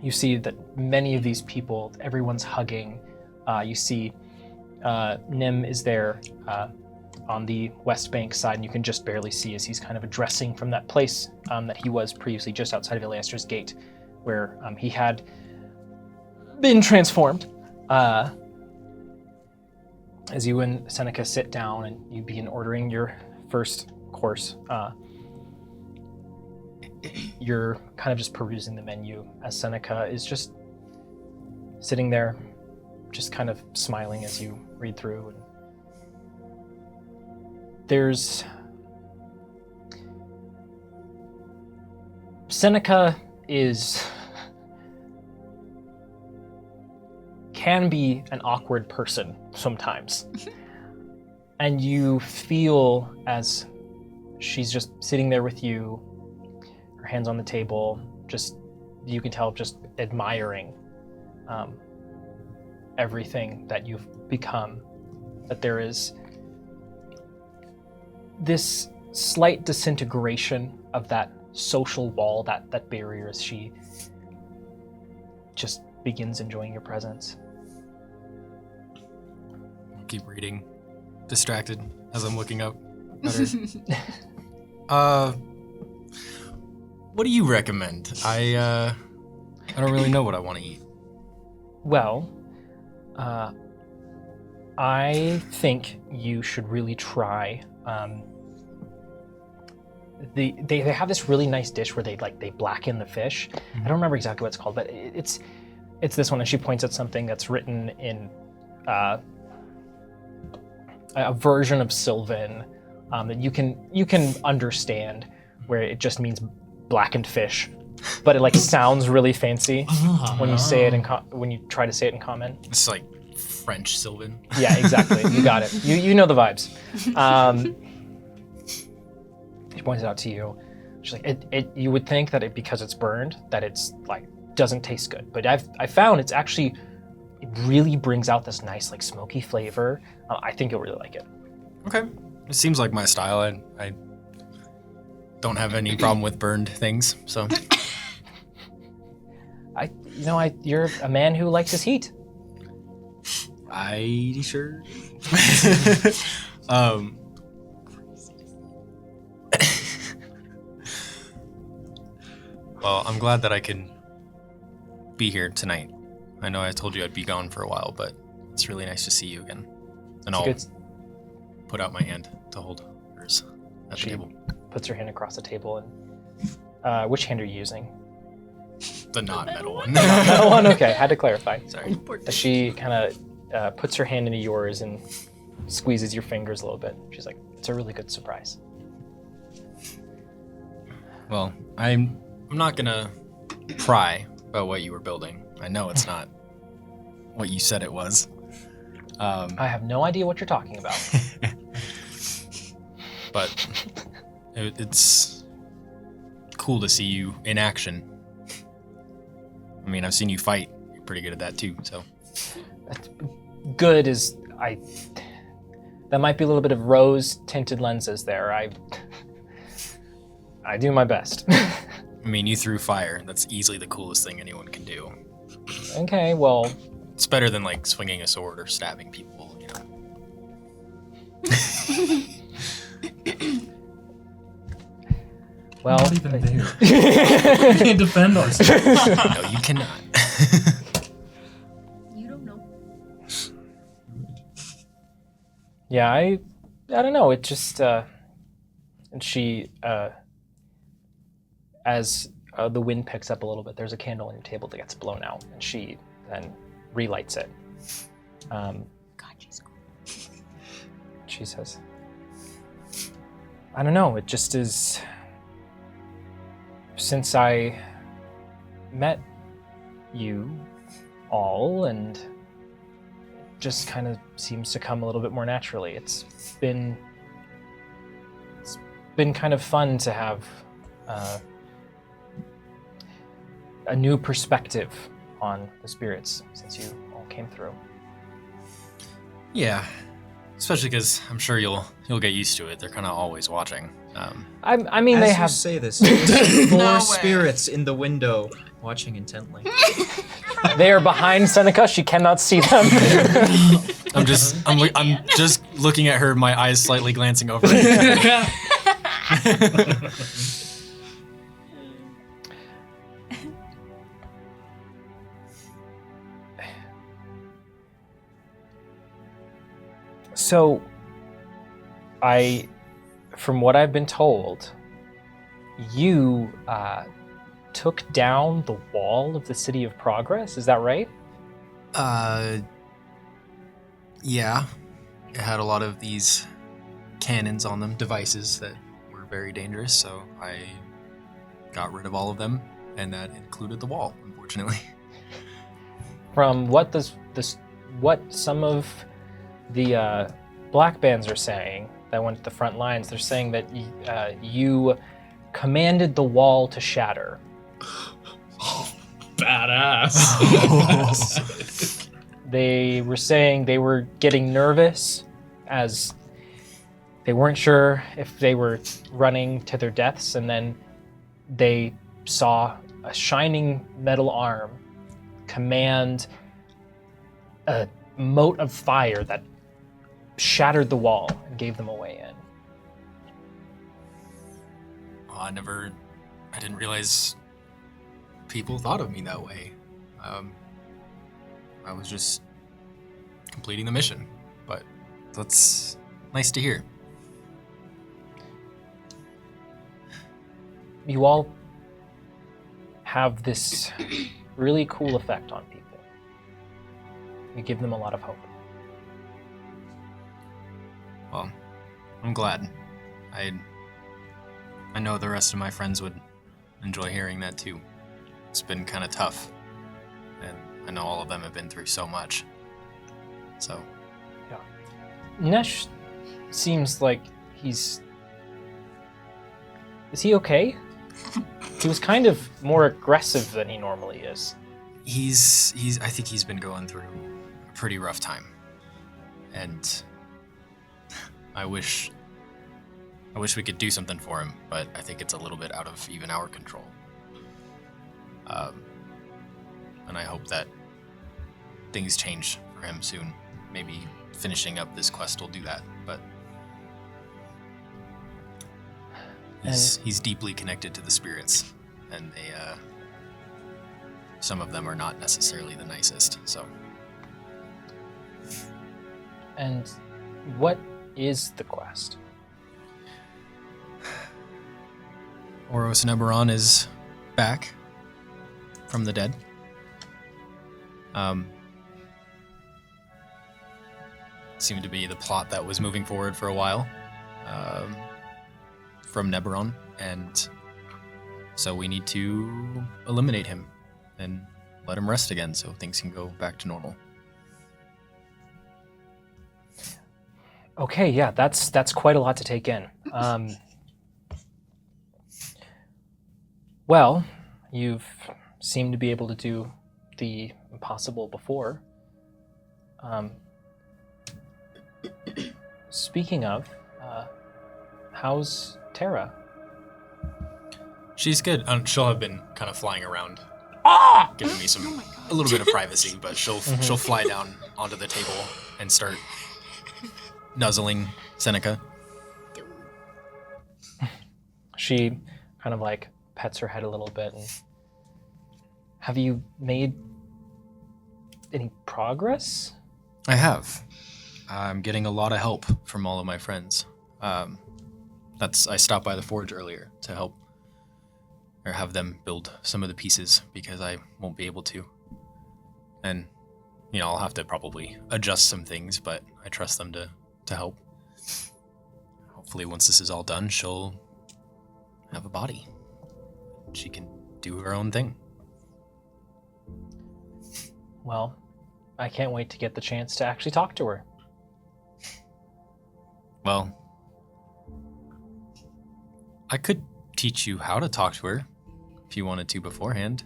you see that many of these people, everyone's hugging. You see Nim is there on the West Bank side, and you can just barely see as he's kind of addressing from that place that he was previously just outside of Iliaster's Gate, where he had been transformed. As you and Seneca sit down and you begin ordering your first course, you're kind of just perusing the menu as Seneca is just sitting there, just kind of smiling as you read through. And there's Seneca can be an awkward person sometimes. And you feel as she's just sitting there with you, her hands on the table, just, you can tell, just admiring everything that you've become. That there is this slight disintegration of that social wall, that barrier, as she just begins enjoying your presence. I'll keep reading, distracted as I'm looking up at her. What do you recommend? I don't really know what I want to eat. Well, I think you should really try. They have this really nice dish where they blacken the fish. I don't remember exactly what it's called, but it's this one. And she points at something that's written in a version of Sylvan that you can understand, where it just means blackened fish, but it sounds really fancy when you say it when you try to say it in common. It's like French Sylvan. Yeah, exactly. You got it. You know the vibes. She points it out to you. She's like, you would think that because it's burned, that it's doesn't taste good, but I found it really brings out this nice smoky flavor. I think you'll really like it. Okay. It seems like my style. I don't have any problem with burned things, so. You're a man who likes his heat. I sure. Well, I'm glad that I can be here tonight. I know I told you I'd be gone for a while, but it's really nice to see you again. And I'll put out my hand to hold hers at the table. Puts her hand across the table, and which hand are you using? The not metal one. The not metal one? Okay, had to clarify. Sorry. She kind of puts her hand into yours and squeezes your fingers a little bit. She's like, it's a really good surprise. Well, I'm not gonna pry about what you were building. I know it's not what you said it was. I have no idea what you're talking about. But it's cool to see you in action. I mean, I've seen you fight. You're pretty good at that too, so. Good is, that might be a little bit of rose-tinted lenses there. I do my best. I mean, you threw fire. That's easily the coolest thing anyone can do. Okay, well. It's better than swinging a sword or stabbing people, you know. Well, not even there. We can't defend ourselves. No, you cannot. You don't know. Yeah, I don't know. It just and she as the wind picks up a little bit, there's a candle on your table that gets blown out, and she then relights it. God, she's cool. She says, I don't know, it just is. Since I met you all, and it just kind of seems to come a little bit more naturally. It's been kind of fun to have a new perspective on the spirits since you all came through. Yeah, especially because I'm sure you'll get used to it. They're kind of always watching. I mean, they As you have. say this, there's No four way. spirits in the window watching intently. They are behind Seneca. She cannot see them. I'm just looking at her, my eyes slightly glancing over. So, from what I've been told, you took down the wall of the City of Progress. Is that right? Yeah. It had a lot of these cannons on them, devices that were very dangerous, so I got rid of all of them, and that included the wall, unfortunately. From what what some of the black bands are saying that went to the front lines, they're saying that you commanded the wall to shatter. Badass. They were saying they were getting nervous as they weren't sure if they were running to their deaths, and then they saw a shining metal arm command a mote of fire that shattered the wall and gave them a way in. Oh, I didn't realize people thought of me that way. I was just completing the mission, but that's nice to hear. You all have this really cool effect on people. You give them a lot of hope. Well, I'm glad. I know the rest of my friends would enjoy hearing that too. It's been kind of tough, and I know all of them have been through so much. So, Nesh seems like he's... Is he okay? He was kind of more aggressive than he normally is. I think he's been going through a pretty rough time. And I wish we could do something for him, but I think it's a little bit out of even our control. And I hope that things change for him soon. Maybe finishing up this quest will do that, but he's deeply connected to the spirits, and they some of them are not necessarily the nicest, so. And what is the quest? Oros and Eberron is back from the dead. Seemed to be the plot that was moving forward for a while from Neberon, and so we need to eliminate him and let him rest again so things can go back to normal. Okay, yeah, that's quite a lot to take in. Well, you've seemed to be able to do the impossible before. Speaking of, how's Tara? She's good. She'll have been kind of flying around, giving me a little bit of privacy, but she'll fly down onto the table and start nuzzling Seneca. She kind of like pets her head a little bit. And have you made any progress? I have. I'm getting a lot of help from all of my friends. I stopped by the forge earlier to help or have them build some of the pieces because I won't be able to. And, I'll have to probably adjust some things, but I trust them to help. Hopefully once this is all done, she'll have a body. She can do her own thing. Well, I can't wait to get the chance to actually talk to her. Well, I could teach you how to talk to her if you wanted to beforehand.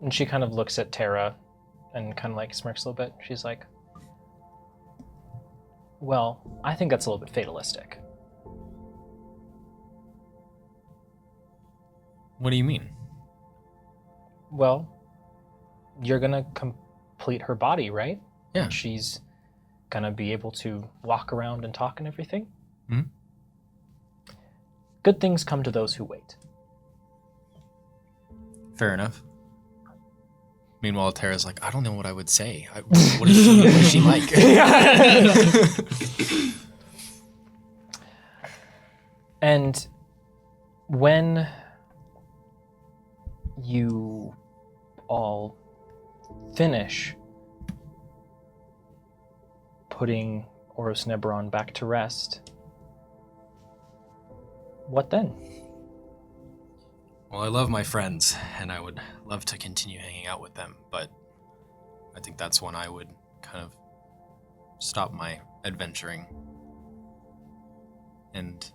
And she kind of looks at Tara and kind of like smirks a little bit. She's like, well, I think that's a little bit fatalistic. What do you mean? Well, you're gonna complete her body, right? Yeah. And she's gonna be able to walk around and talk and everything. Mhm. Good things come to those who wait. Fair enough. Meanwhile, Tara's like, I don't know what I would say. What is she like? And when you all finish putting Oros Nebron back to rest, what then? Well, I love my friends, and I would love to continue hanging out with them, but I think that's when I would kind of stop my adventuring and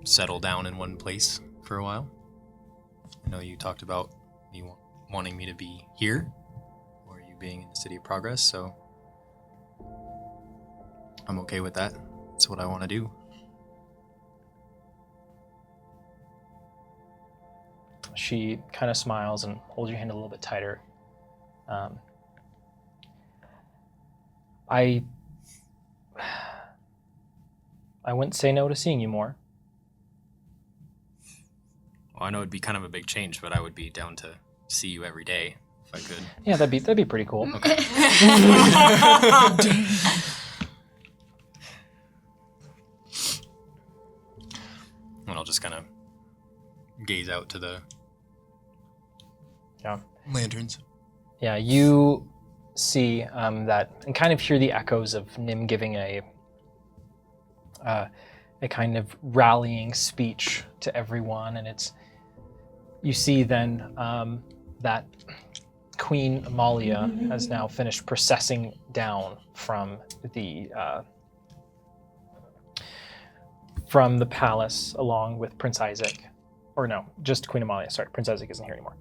settle down in one place for a while. I know you talked about you wanting me to be here, or you being in the City of Progress, so I'm okay with that. That's what I want to do. She kind of smiles and holds your hand a little bit tighter. I wouldn't say no to seeing you more. Well, I know it'd be kind of a big change, but I would be down to see you every day if I could. Yeah, that'd be pretty cool. Okay. And I'll just kind of gaze out to the lanterns. Yeah, you see that and kind of hear the echoes of Nim giving a kind of rallying speech to everyone, and you see then that Queen Amalia has now finished processing down from the palace along with Prince Isaac. Or no, just Queen Amalia. Sorry, Prince Isaac isn't here anymore.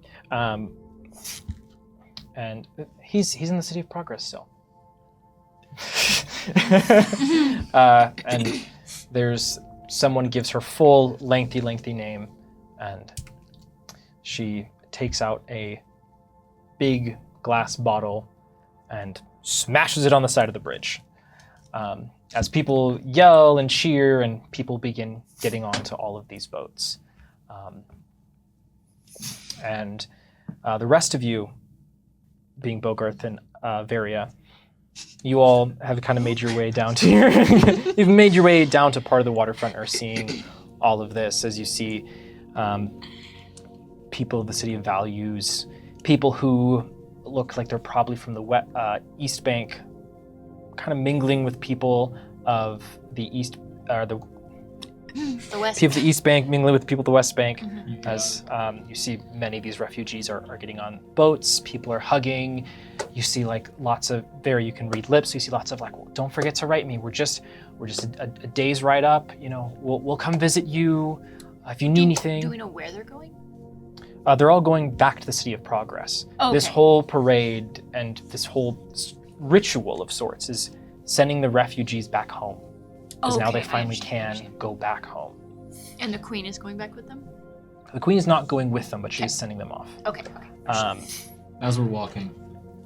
And he's in the City of Progress still. And there's someone gives her full lengthy name, and she takes out a big glass bottle and smashes it on the side of the bridge. As people yell and cheer, and people begin getting onto all of these boats. And the rest of you, being Bogarth and Varia, you all have kind of made your way down to you've made your way down to part of the waterfront, or seeing all of this as you see people of the City of Values, people who look like they're probably from the East Bank, kind of mingling with people of the East, or the West. people of the East Bank mingling with people of the West Bank, as you see many of these refugees are getting on boats. People are hugging. You see like lots of you can read lips. You see lots of like, well, don't forget to write me. We're just a day's ride up. You know, we'll come visit you if you need anything. Do we know where they're going? They're all going back to the City of Progress. Okay. This whole parade and this whole ritual of sorts is sending the refugees back home. Because now they finally can go back home. And the queen is going back with them? The queen is not going with them, but she's sending them off. Okay. As we're walking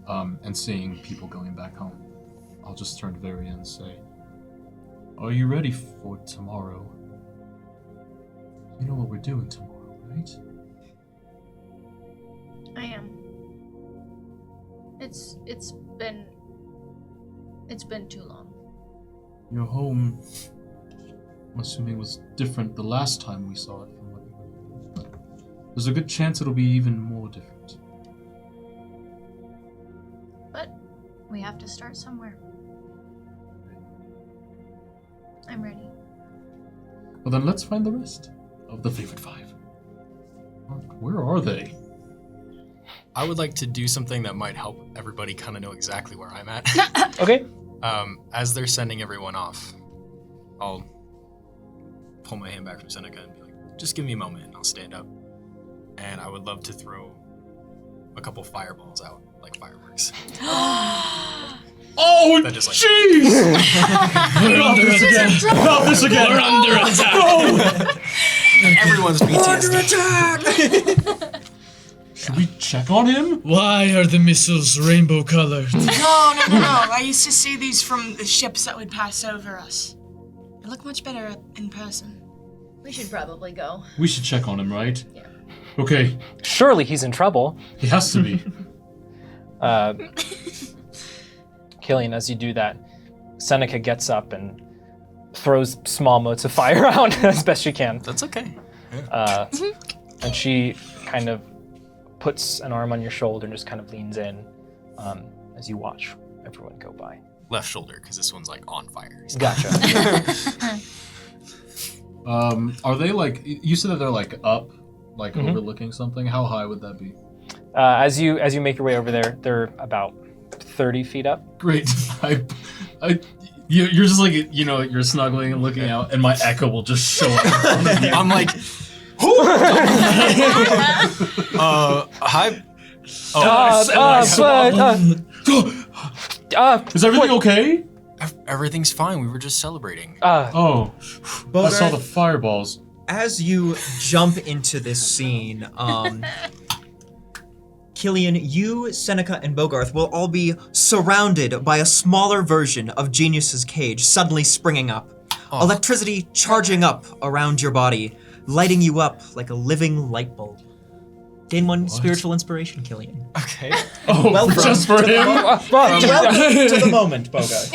and seeing people going back home, I'll just turn to Varia and say, are you ready for tomorrow? You know what we're doing tomorrow, right? I am. It's been too long. Your home, I'm assuming, was different the last time we saw it from what you were. But there's a good chance it'll be even more different. But we have to start somewhere. I'm ready. Well, then let's find the rest of the favorite five. Mark, where are they? I would like to do something that might help everybody kind of know exactly where I'm at. Okay. As they're sending everyone off, I'll pull my hand back from Seneca and be like, just give me a moment and I'll stand up. And I would love to throw a couple fireballs out like fireworks. Oh, That just, like- jeez! Not this again! Not this again! We're under attack. Everyone's PTSD. Should we check on him? Why are the missiles rainbow colored? No. I used to see these from the ships that would pass over us. They look much better in person. We should probably go. We should check on him, right? Yeah. Okay, Surely he's in trouble. he has to be. Killian, as you do that, Seneca gets up and throws small motes of fire out as best she can. That's okay. And she kind of puts an arm on your shoulder and just kind of leans in as you watch everyone go by. Left shoulder, because this one's like on fire. Gotcha. Are they like, you said that they're like up, like overlooking something? How high would that be? As you make your way over there, they're about 30 feet up. Great. You're just like, you know, you're snuggling and looking out, and my echo will just show up. I'm like, hi. Is everything okay? Everything's fine. We were just celebrating. Oh, I Bogart, saw the fireballs. as you jump into this scene, Killian, you, Seneca, and Bogarth will all be surrounded by a smaller version of Genius's cage suddenly springing up. Oh. Electricity charging up around your body, lighting you up like a living light bulb. Gain one spiritual inspiration, Killian. Okay. Oh, Welcome just for him? Welcome to the moment, Bogart.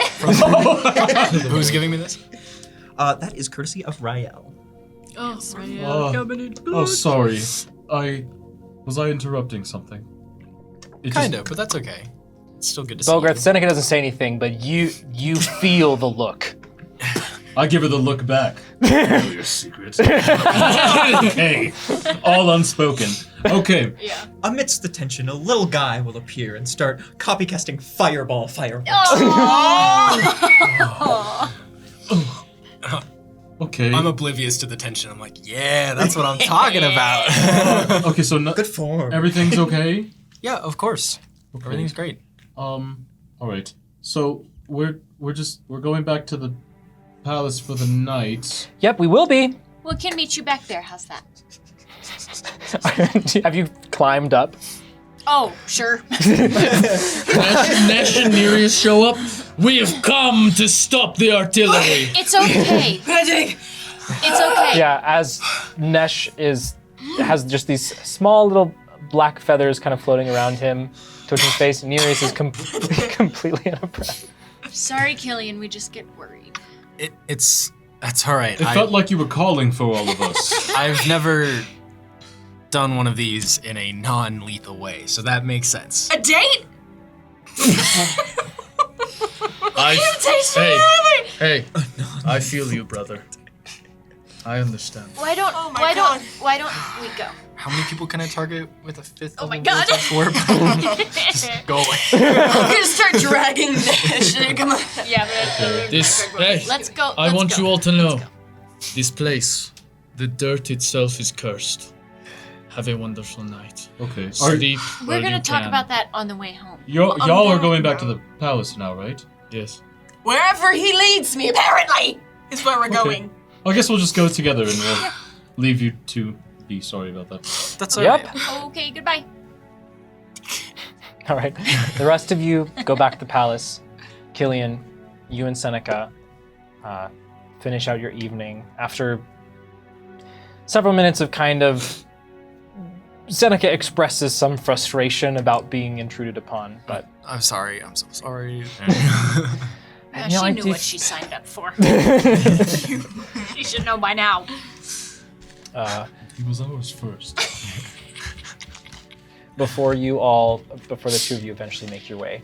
Who's giving me this? That is courtesy of Rael. Oh, Oh, sorry. Was I interrupting something? Kind of, but that's okay. It's still good to see Bogarth, you. Seneca doesn't say anything, but you feel the look. I give her the look back. Know your secrets. Hey, all unspoken. Okay. Yeah. Amidst the tension, a little guy will appear and start copycasting fireworks. Okay. I'm oblivious to the tension. I'm like, yeah, that's what I'm talking about. Okay, so Good form. everything's okay? Yeah, of course. Everything's great. All right. So we're going back to the palace for the night. Yep, we will be. We can meet you back there. How's that? Have you climbed up? Oh, sure. Nash and Nereus show up. We have come to stop the artillery. It's okay. Magic! It's okay. Yeah, as Nesh has just these small little black feathers kind of floating around him, touching his face. Nereus is completely out of breath. Sorry, Killian. We just get worried. That's all right. It felt like you were calling for all of us. I've never done one of these in a non-lethal way, so that makes sense. A date? Hey, I feel you, brother. I understand. Why don't Oh my why God. don't we go? How many people can I target with a fifth? Oh my level God. vortex orb? Just go away. I'm gonna start dragging Nash. Come on. Yeah, but Hey, let's go. I let's want go. you all to know, this place, the dirt itself is cursed. Have a wonderful night. Okay. Sleep We're where gonna you talk can. about that on the way home. Y'all are going back to the palace now, right? Yes. Wherever he leads me, apparently, is where we're going. I guess we'll just go together and we'll leave you to be. Sorry about that. That's all Yep. right. Okay, goodbye. All right. The rest of you go back to the palace. Killian, you and Seneca finish out your evening after several minutes of kind of. Seneca expresses some frustration about being intruded upon, but I'm sorry. I'm so sorry. Yeah, You know, she I knew do- what she signed up for. She should know by now. He was ours first. before the two of you eventually make your way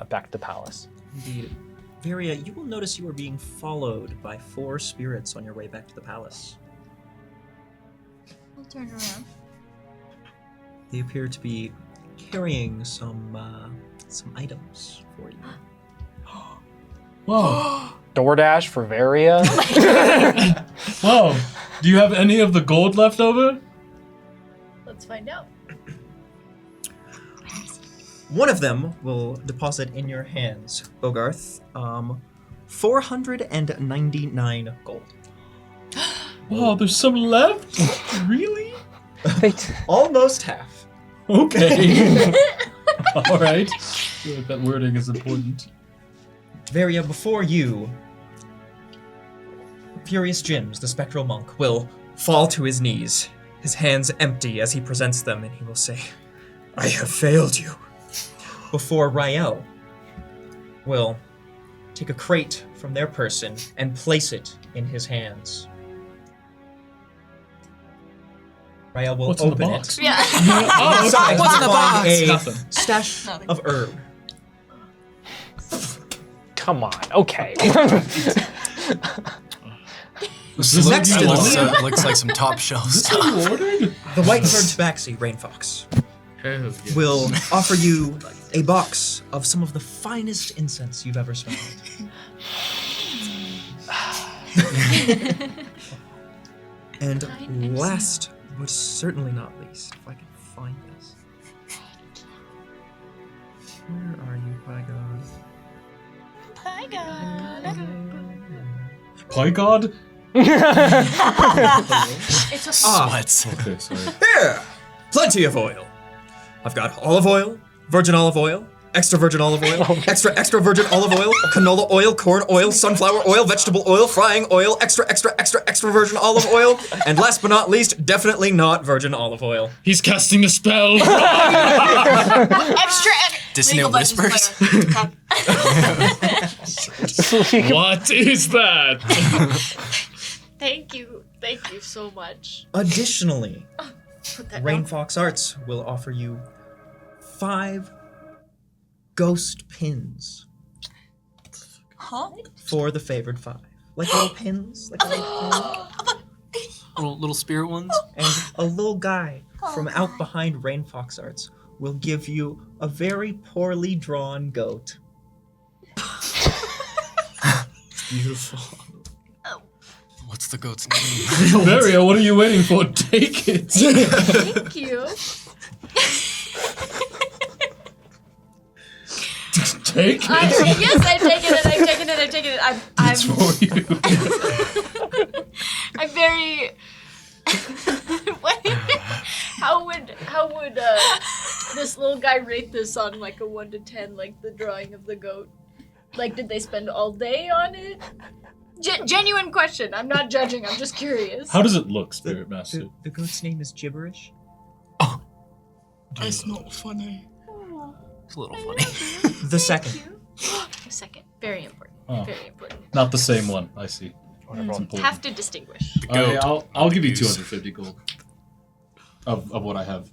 back to the palace. Indeed. Varia, you will notice you are being followed by 4 spirits on your way back to the palace. We'll turn around. They appear to be carrying some items for you. Whoa. DoorDash for Varia. Whoa. Do you have any of the gold left over? Let's find out. One of them will deposit in your hands, Bogarth, 499 gold. Oh, there's some left? Really? Almost half. Okay. All right. I feel like that wording is important. Varia, before you, Furious Jims, the spectral monk, will fall to his knees, his hands empty as he presents them, and he will say, I have failed you. Before Rael will take a crate from their person and place it in his hands. Rael will What's in the open box? it. Yeah. Oh, Inside, What's in the you find box? a Nothing. stash Nothing. of herb. Come on. Okay. This Next what to you the ordered? meal. Looks like some top shelf stuff. You ordered? The white-haired tabaxi, Rainfox, Hell yes. will offer you a box of some of the finest incense you've ever smelled. And last, but certainly not least, if I can find this. Where are you, Pygon? Pie God? It's a Sweats. Okay, sorry. Here! Plenty of oil. I've got olive oil, virgin olive oil, extra virgin olive oil, extra virgin olive oil, canola oil, corn oil, sunflower oil, vegetable oil, frying oil, extra virgin olive oil, and last but not least, definitely not virgin olive oil. He's casting a spell. Extra. Dissonant League of Legends whispers. player. What is that? Thank you so much. Additionally, Put that down. Rainfox Arts will offer you 5 ghost pins Huh? for the favored 5. Like little pins, like a little pin. Little spirit ones. And a little guy from out behind Rainfox Arts will give you a very poorly drawn goat. Beautiful. What's the goat's name? Varia, what are you waiting for? Take it. Thank you. Take it. Yes, I've taken it. It's for you. I'm very. What? How would this little guy rate this on like a 1 to 10, like the drawing of the goat? Like, did they spend all day on it? Genuine question. I'm not judging. I'm just curious. How does it look, Spirit Master? The goat's name is Gibberish. It's not funny. It's a little funny. The second. A second. Very important. Oh. Very important. Not the same one. I see. It's important. Have to distinguish. The Okay, goat. I'll give you Goose. 250 gold of what I have.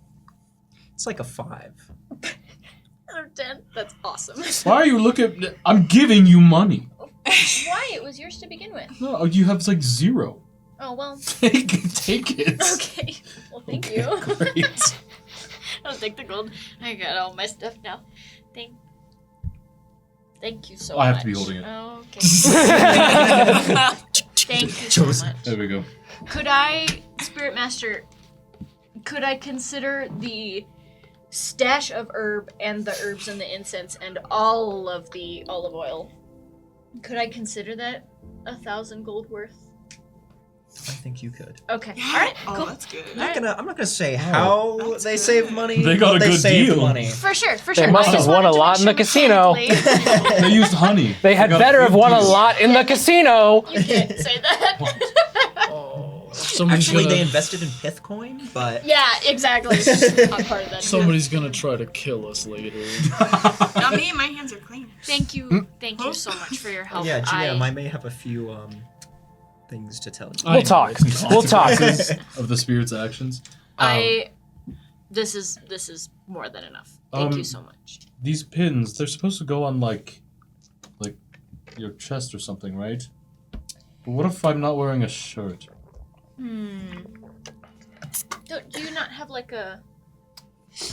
It's like a 5. Out of 10. That's awesome. Why are you looking? I'm giving you money. Why? It was yours to begin with. No, you have like 0. Oh well. Take it. Okay. Well, thank Okay, you. Great. I'll take the gold. I got all my stuff now. Thank you so I much. have to be holding it. Okay. Thank you so Chosen. much. There we go. Could I, Spirit Master, could I consider the stash of herb and the herbs and the incense and all of the olive oil? Could I consider that 1,000 gold worth? I think you could. Okay. All right. Oh, Cool. that's good. I'm not gonna say how That's they good. save money. They got but a they good saved deal. money. For sure. For They sure. must I just have won a wanted to lot make in the sure casino. mechanically- They used honey. They had got better have good won a deals. lot in the casino. You can't say that. Somebody's Actually, gonna, they invested in Pith coin, but Yeah, exactly. Not part of that. somebody's gonna try to kill us later. Not me. My hands are clean. Thank you so much for your help. yeah, GM, I I may have a few things to tell you. We'll talk. We'll talk. Of the spirit's actions. this is more than enough. Thank you so much. These pins, they're supposed to go on like your chest or something, right? But what if I'm not wearing a shirt? Do you not have like a?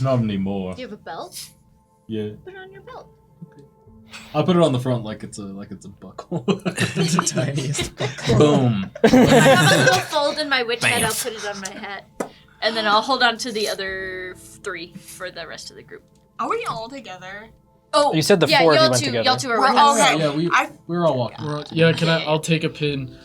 Not anymore. Do you have a belt? Yeah, Put it on your belt. I'll put it on the front like it's a buckle. the tiniest. Boom. I have a little fold in my witch hat. I'll put it on my hat, and then I'll hold on to the other 3 for the rest of the group. Are we all together? Oh, You said the yeah, four of you y'all went two, together. Y'all two are We're with all us. okay. Yeah, we're all walking. Yeah, I'll take a pin.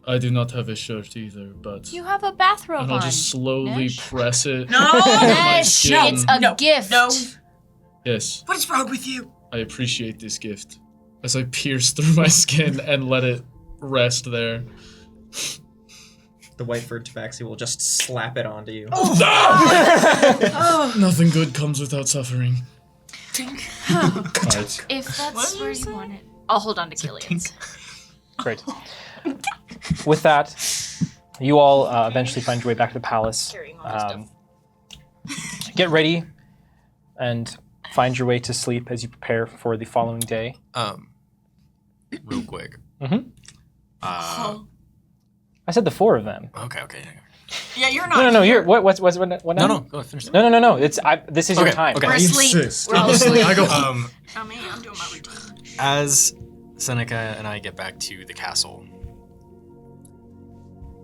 I do not have a shirt either, but You have a bathrobe and on. I'll just slowly Nesh. press it. No! on my Nesh, skin. it's a No, gift. no. Yes, What is wrong with you? I appreciate this gift. As I pierce through my skin and let it rest there. The white fur tabaxi will just slap it onto you. Nothing good comes without suffering. Alright. If that's What where was you that? want it. I'll hold on to Killian's. Great. With that, you all eventually find your way back to the palace. Carrying all my stuff. Get ready and find your way to sleep as you prepare for the following day. Real quick. I said the four of them. Okay. Yeah, you're not. No. here. You're what now? No, go ahead, finish it. No. This is your Okay, time. okay. We're asleep. We're all asleep. I go. Oh man, I'm doing my routine. As Seneca and I get back to the castle,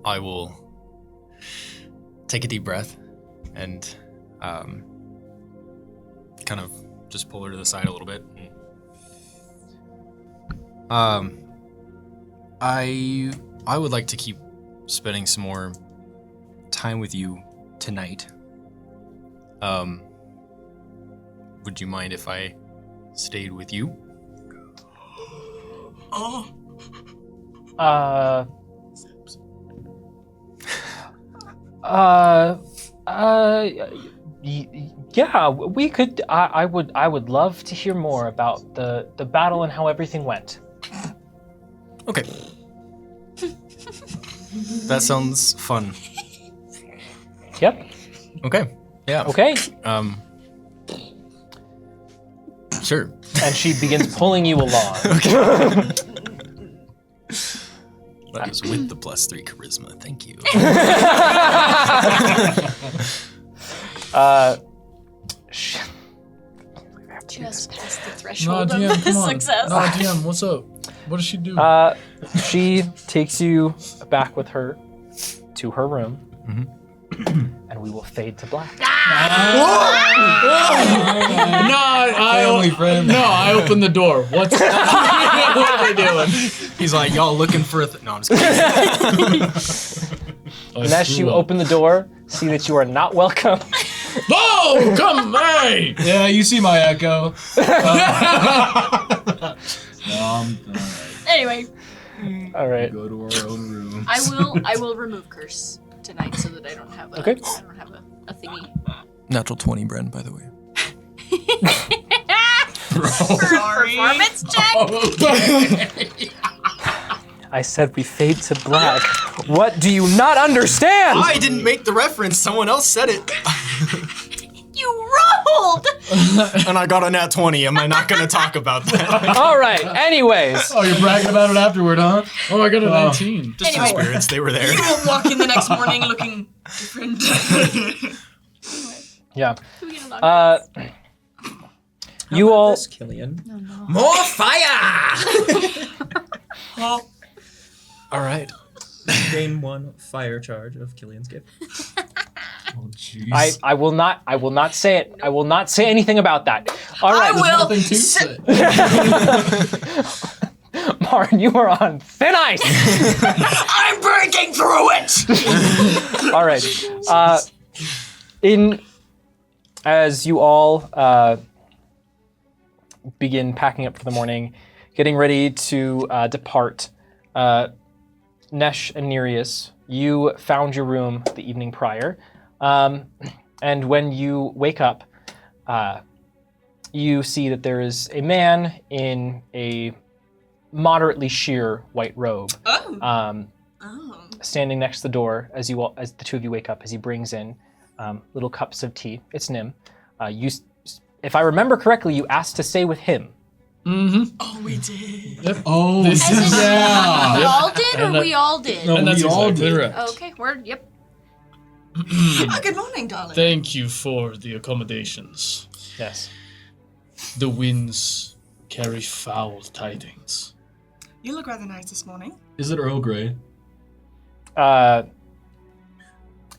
I will take a deep breath and kind of just pull her to the side a little bit. I would like to keep spending some more time with you tonight. Would you mind if I stayed with you? Oh, Yeah, we could. I would love to hear more about the battle and how everything went. Okay. That sounds fun. Yep. Okay. Yeah. Okay. Sure. And she begins pulling you along. That was with the +3 charisma. Thank you. Just past the No, threshold DM, of come on. success. No, DM, what's up? What does she do? She takes you back with her to her room, and we will fade to black. I open the door. What are they doing? He's like, y'all looking for a no, I'm just kidding. And as you open the door, see that you are not welcome. Oh, come, hey! Yeah, you see my echo. Anyway, All right. Go to our own room. I will remove curse tonight so that I don't have a Okay. I don't have a thingy. Natural 20, Bren, by the way. sorry. Performance check. I said we fade to black. What do you not understand? I didn't make the reference. Someone else said it. You rolled. And I got a nat 20. Am I not going to talk about that? All right. Anyways, Oh, you're bragging about it afterward, huh? Oh, I got a 19. Just the spirits. They were there. You won't walk in the next morning looking different. yeah. Who we gonna knock You all. This, Killian. More fire! Well, All right. Gain 1 fire charge of Killian's gift. Oh, jeez. I will not say it. I will not say anything about that. All I right. will. Nothing to say. Martin, you are on thin ice. I'm breaking through it. All right. As you all begin packing up for the morning, getting ready to depart, Nesh and Nereus, you found your room the evening prior, and when you wake up, you see that there is a man in a moderately sheer white robe. Oh. Standing next to the door as the two of you wake up, as he brings in little cups of tea. It's Nim. If I remember correctly, you asked to stay with him. Oh, we did. Oh, This As in, yeah. we all did, or And that- we all did? No, And that's we all exactly did. right. Okay, yep. Oh, good morning, darling. Thank you for the accommodations. Yes. The winds carry foul tidings. You look rather nice this morning. Is it Earl Grey?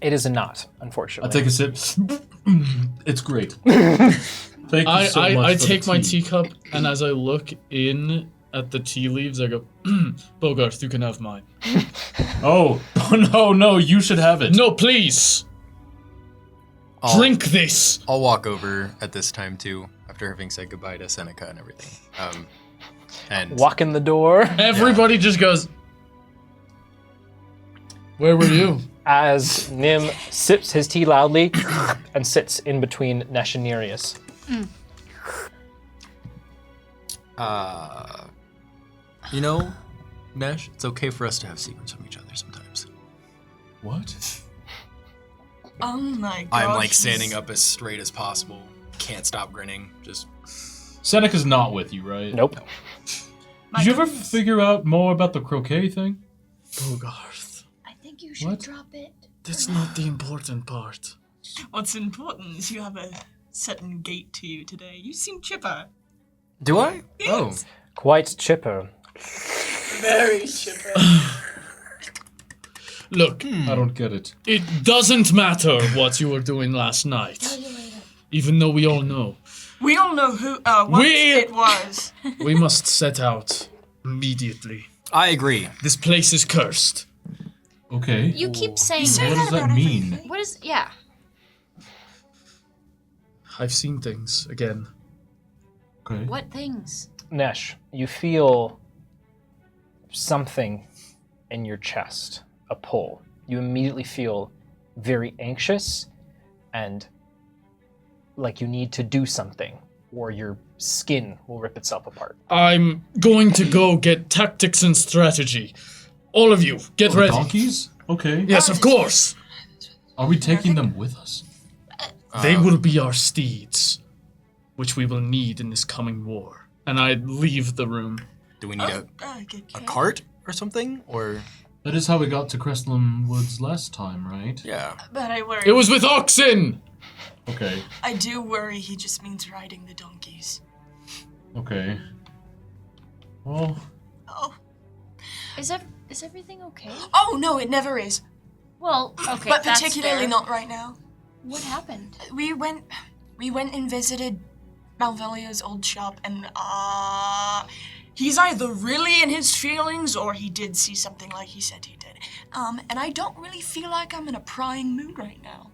It is a not, unfortunately. I take a sip. It's great. Thank you so much. I for take the my tea. teacup, and as I look in at the tea leaves, I go, Bogart, you can have mine. Oh no! You should have it. No, please. Drink this. I'll walk over at this time too, after having said goodbye to Seneca and everything. And Walk in the door. Everybody just goes, where were you? As Nim sips his tea loudly and sits in between Nesh and Nereus. you know, Nesh, it's okay for us to have secrets from each other sometimes. What? Oh my god. I'm like standing up as straight as possible. Can't stop grinning. Just Seneca's not with you, right? Nope. Did you ever figure out more about the croquet thing? Bogart, I think you should What? drop it. that's not the important part. What's important is you have a certain gait to you today. You seem chipper. do I? Oh, Quite chipper. Very chipper. Look, I don't get it. it doesn't matter what you were doing last night, even though we all know. We all know who what We- it was. We must set out immediately. I agree. This place is cursed. Okay. You keep saying What say does that that about mean? What is? Yeah. I've seen things again. Okay. What things? Nesh, you feel something in your chest, a pull. You immediately feel very anxious and like you need to do something or your skin will rip itself apart. I'm going to go get tactics and strategy. All of you, get The ready. donkeys? Okay. Yes, of course. Are we taking them with us? They will be our steeds, which we will need in this coming war. And I leave the room. Do we need Good a catch. cart or something? Or That is how we got to Crestland Woods last time, right? yeah. But I worry. It was with oxen! Okay. I do worry he just means riding the donkeys. Okay. Well, Oh. Is everything okay? Oh no, it never is. Well, okay, but that's particularly fair. not right now. What happened? We went and visited Malvolio's old shop, and he's either really in his feelings or he did see something like he said he did. And I don't really feel like I'm in a prying mood right now.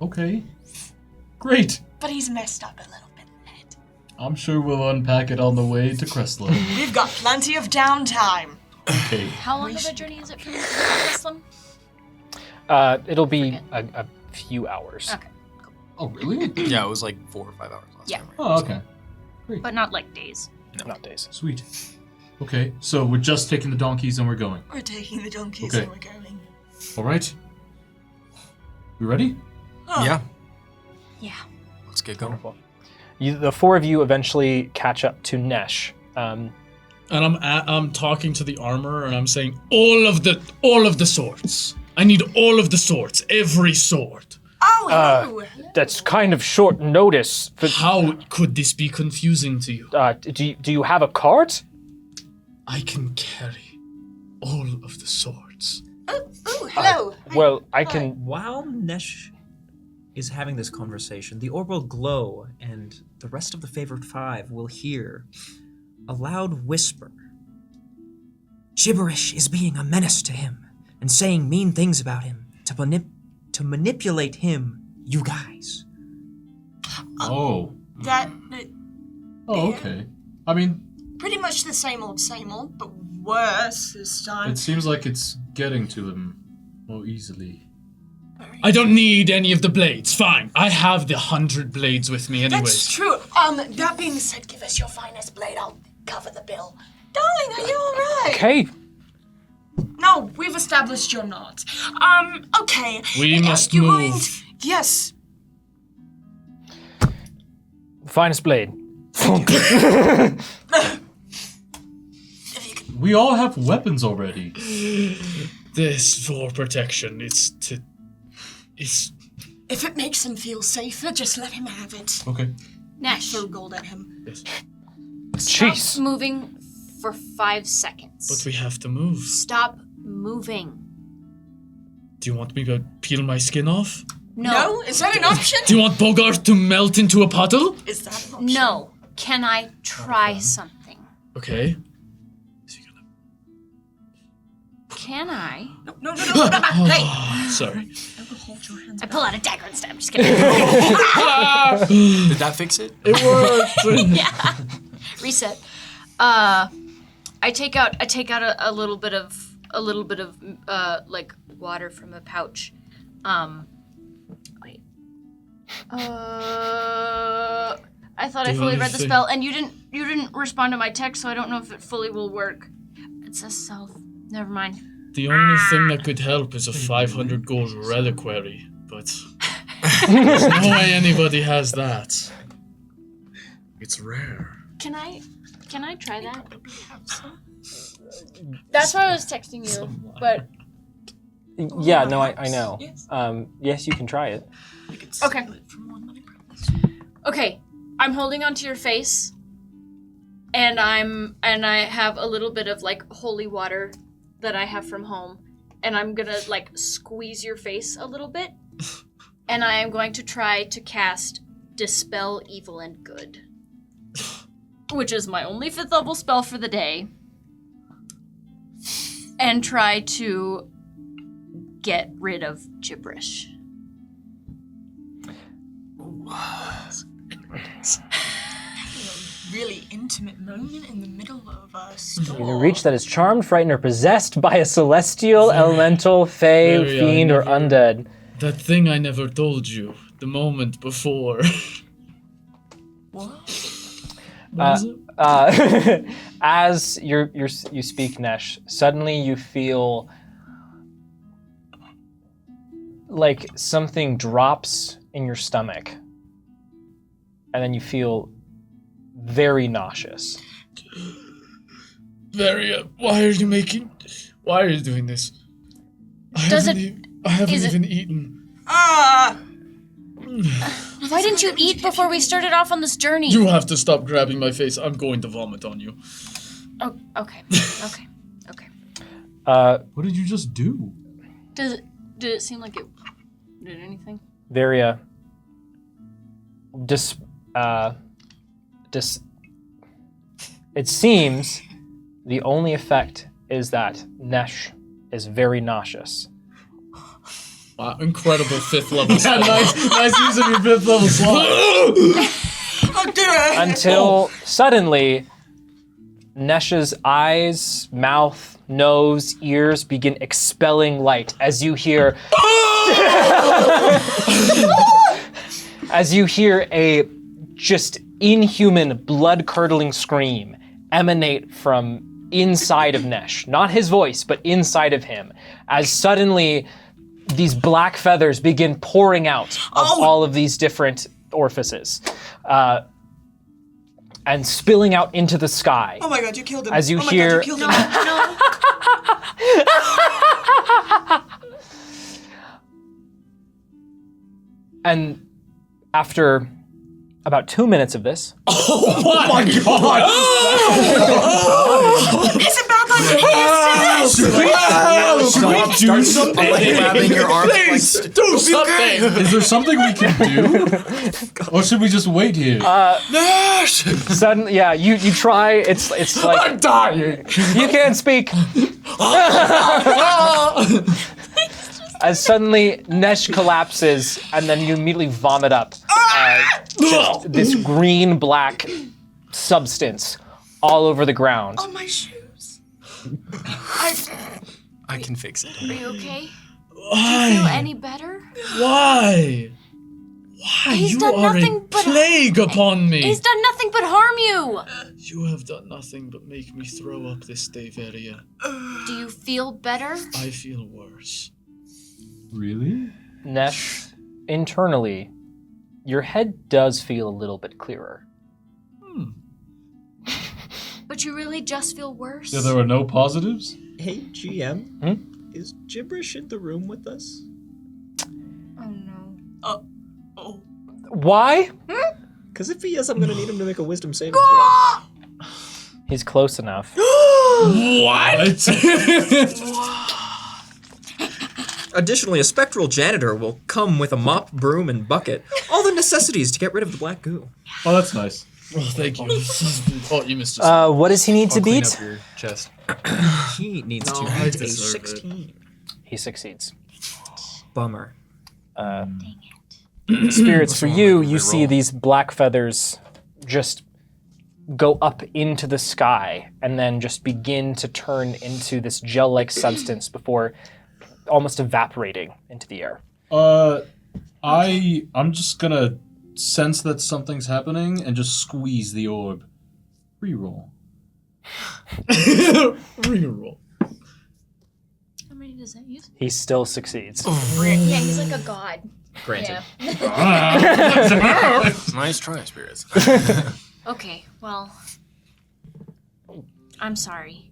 okay. Great. But he's messed up a little bit in the head. I'm sure we'll unpack it on the way to Crestland. We've got plenty of downtime. Okay. How long of a journey is it from Muslim? It'll be a few hours. Okay, Oh, really? Yeah, it was like 4 or 5 hours last Yeah. time. Right? Oh, okay. but not like days. Not days. Sweet. Okay, so we're just taking the donkeys and we're going. We're taking the donkeys Okay. and we're going. All right. We ready? Yeah. Yeah. Let's get going. Wonderful. The four of you eventually catch up to Nesh. And I'm talking to the armorer and I'm saying all of the swords. I need all of the swords, every sword. Oh, hello. That's kind of short notice. For, How could this be confusing to you? do you have a cart? I can carry all of the swords. Ooh, hello. Well, I can. While Nesh is having this conversation, the orb will glow, and the rest of the favored five will hear a loud whisper. Gibberish is being a menace to him and saying mean things about him to manipulate him, you guys. Oh. That Oh, okay. I mean, pretty much the same old, but worse this time. it seems like it's getting to him more easily. I don't need any of the blades. Fine. I have the 100 blades with me anyways. That's true. That being said, give us your finest blade. I'll cover the bill. Darling, are you alright? Okay. No, we've established you're not. Okay. We must you move. mind- Yes. Finest blade. We all have weapons already. This for protection. It's If it makes him feel safer, just let him have it. Okay. Nash, Throw gold at him. stop Jeez. moving for 5 seconds. but we have to move. Stop moving. Do you want me to peel my skin off? No. Is that an option? Do you want Bogart to melt into a puddle? Is that an option? No. Can I try something? Okay. Can I? No. Hey. Sorry. I pull out a dagger instead. I'm just kidding. Did that fix it? It worked. Yeah. Reset. I take out a little bit of like water from a pouch. Wait. I thought I fully read the spell, and you didn't respond to my text, so I don't know if it fully will work. It says self. Never mind. The only thing that could help is a 500 gold reliquary, but there's no way anybody has that. It's rare. Can I try that? That's why I was texting you, but Yeah, no, I know. Yes, you can try it. Okay. Okay. I'm holding onto your face, and I have a little bit of like holy water that I have from home, and I'm gonna like squeeze your face a little bit, and I am going to try to cast Dispel Evil and Good, which is my only 5th level spell for the day, and try to get rid of gibberish. Really intimate moment in the middle of a You storm. can reach that is charmed, frightened, or possessed by a celestial, elemental, fae, Very, fiend, or never- undead. That thing I never told you the moment before. What? What is it? As you speak, Nesh, suddenly you feel like something drops in your stomach, and then you feel very nauseous. Varia, why are you doing this? I Does haven't even eaten. Why didn't you eat before we started off on this journey? You have to stop grabbing my face. I'm going to vomit on you. Oh, okay. Okay. What did you just do? Did it seem like it did anything? Varia, it seems the only effect is that Nesh is very nauseous. Wow, incredible 5th level spell. nice use of your 5th level slot. I'll do it! Until suddenly, Nesh's eyes, mouth, nose, ears begin expelling light as you hear a just inhuman, blood-curdling scream emanate from inside of Nesh. Not his voice, but inside of him. As suddenly, these black feathers begin pouring out of all of these different orifices. And spilling out into the sky. Oh my god, you killed him. As you oh my hear- God, you killed him. And after about 2 minutes of this, Oh my god! It's about to Start something. Grabbing your arm. Do something! Is there something we can do? Or should we just wait here? suddenly, yeah, you try. It's like I'm dying. you can't speak. As suddenly Nesh collapses, and then you immediately vomit up just this green-black substance all over the ground. Oh, my shoes. I can fix it. Are you okay? Why? Feel any better? Why? Why? He's You done are nothing a but- plague upon me. He's done nothing but harm you. You have done nothing but make me throw up this day, Varia. Do you feel better? I feel worse. Really? Nesh, internally, your head does feel a little bit clearer. But you really just feel worse? Yeah, there were no positives? Hey, GM. Is Gibberish in the room with us? oh no. Oh. Why? Because if he is, I'm going to need him to make a wisdom saving throw. He's close enough. What? Additionally, a spectral janitor will come with a mop, broom, and bucket. All the necessities to get rid of the black goo. Oh, that's nice. Oh, thank you. Oh, you missed us. What does he need to Clean beat? up your chest. He needs No, to I beat a deserve it. 16. He succeeds. Bummer. Spirits, for you, like a you see reroll. these black feathers just go up into the sky and then just begin to turn into this gel-like substance before almost evaporating into the air. I'm just gonna sense that something's happening and just squeeze the orb. Reroll. Reroll. How many does that use? He still succeeds. Yeah, he's like a god. Granted. Yeah. Nice try, spirits. Okay, well, I'm sorry.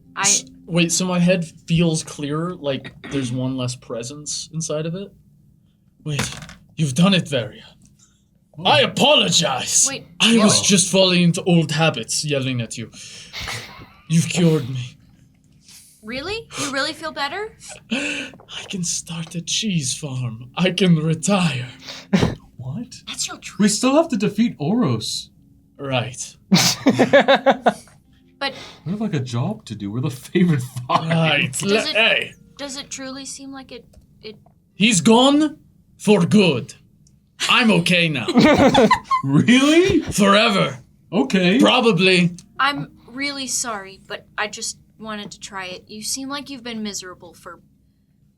Wait, so my head feels clearer, like there's one less presence inside of it? Wait, you've done it, Varia. I apologize. Wait, I was just falling into old habits, yelling at you. You've cured me. Really? You really feel better? I can start a cheese farm. I can retire. What? That's your truth. We still have to defeat Oros. Right. But We have like a job to do. We're the favorite five. Right. Does it- Hey, does it truly seem like it he's gone for good. I'm okay now. Really? Forever. Okay. Probably. I'm really sorry, but I just wanted to try it. You seem like you've been miserable for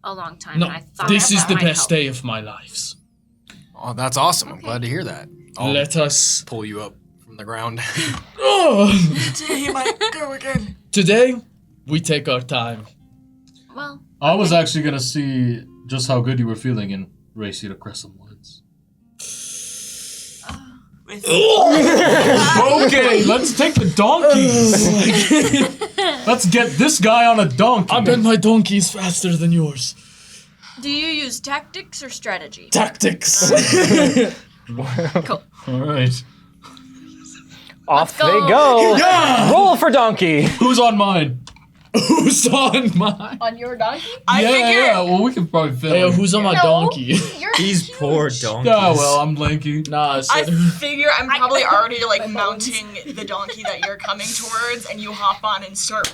a long time, No, and I thought this is that the might best help. day of my lives. Oh, that's awesome. I'm glad to hear that. I'll Let us. pull you up from the ground. Oh. He might go again. Today, we take our time. Well, I was actually gonna see just how good you were feeling and race you to Crescent Woods. Okay, let's take the donkeys. Let's get this guy on a donkey. I bet my donkey's faster than yours. do you use tactics or strategy? Tactics. All right. Off go. they go. Yeah. Roll for donkey. Who's on mine? Who's on mine? On your donkey? I figure Yeah. Well, we can probably fit. Hey, him. who's on my No. donkey? You're These huge. poor donkeys. Yeah, well, I'm lanky. Nah, I so figure I'm probably already like My bones. mounting the donkey that you're coming towards, and you hop on and start.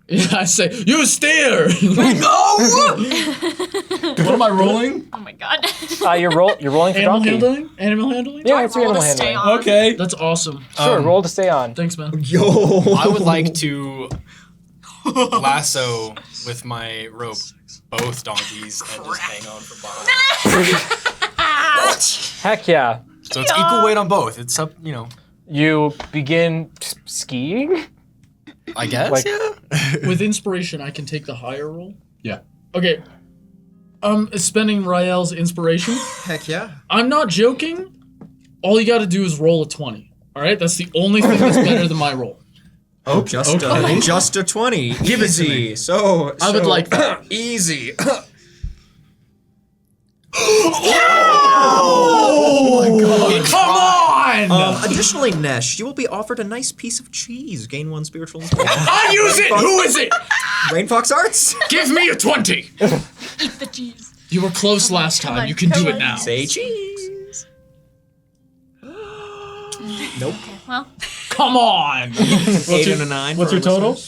yeah, I say, you steer! No! What am I rolling? Oh my god. You're rolling for Animal donkey. handling? Animal handling? Yeah, it's your Roll animal to stay handling. on. Okay. That's awesome. Sure, roll to stay on. Thanks, man. Yo. I would like to lasso with my rope both donkeys and just hang on from behind. Heck yeah. So it's equal weight on both. It's up, You begin skiing? I guess. Like- yeah. With inspiration, I can take the higher roll. Yeah. Okay. Spending Rael's inspiration. Heck yeah. I'm not joking. All you gotta do is roll a 20. Alright? That's the only thing that's better than my roll. Oh, just a 20. Easy. So I would like that. Easy. Come on! Additionally, Nesh, you will be offered a nice piece of cheese. Gain 1 spiritual inspiration. I use it! Who is it? Rainfox Arts. Give me a 20! Eat the cheese. You were close last come time. on, You can do come it on. now. Say cheese. Nope. Well, Come on! 8 and a 9. What's your total?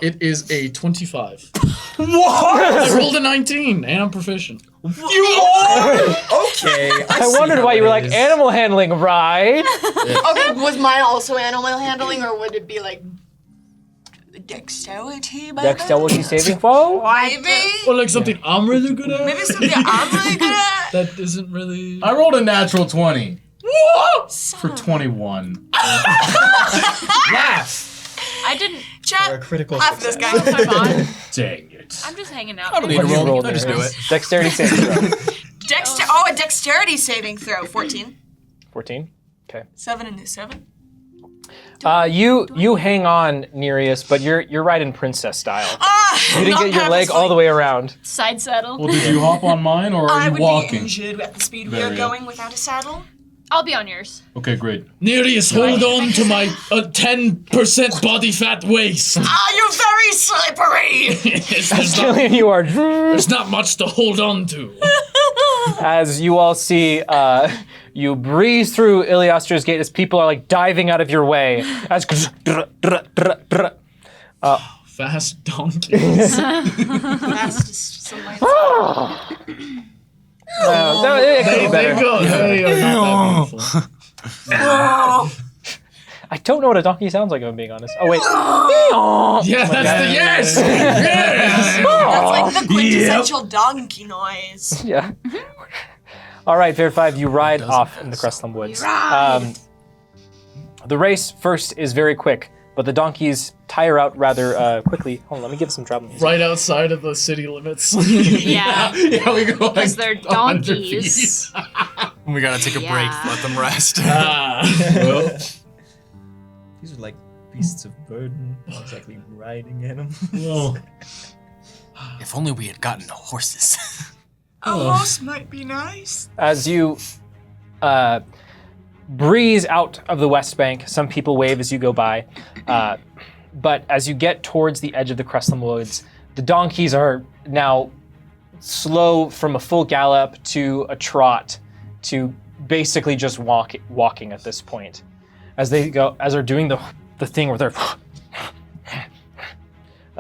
It is a 25. What? I rolled a 19 and I'm proficient. You are? Okay. I wondered why you were like animal handling, right? Okay, was mine also animal handling, or would it be like dexterity? Dexterity saving throw? Maybe? Or like something I'm really good at? Maybe something I'm really good at? That isn't really. I rolled a natural 20 What? for 21. Laugh! I didn't. For a critical Half this success. guy. I'm on. Dang it. I'm just hanging out. I don't need to What'd you roll. roll I just there? do it. Dexterity saving throw. A dexterity saving throw. 14. 14. Okay. 7 and 7. You hang on, Nereus, but you're riding princess style. Ah! You didn't get your leg all the way around. Side saddle. Well, did you hop on mine or are I you would walking? be injured at the speed we are Very going without a saddle. I'll be on yours. Okay, great. Nereus, hold on to my 10% body fat waist. Ah, you're very slippery! Jillian, you are. There's not much to hold on to. As you all see, you breeze through Iliostra's gate as people are like diving out of your way. As Fast donkeys. Fastest somebody. it could be better. They are not that beautiful. I don't know what a donkey sounds like, if I'm being honest. Oh, wait. Yeah, that's the yes! Yes! That's like the quintessential donkey noise. Yeah. All right, Fair 5, you ride off in the Crestland Woods. The race first is very quick, but the donkeys tire out rather quickly. Hold on, let me give some travel music. Right outside of the city limits. Yeah. Yeah, we go Because they're 100 donkeys. We gotta take a break. Yeah. Let them rest. Well, These are like beasts of burden, not exactly riding in them. Well, If only we had gotten horses. A horse might be nice. As you breeze out of the West Bank, some people wave as you go by. But as you get towards the edge of the Crestland Woods, the donkeys are now slow from a full gallop to a trot to basically just walking at this point. As they're doing the thing where they're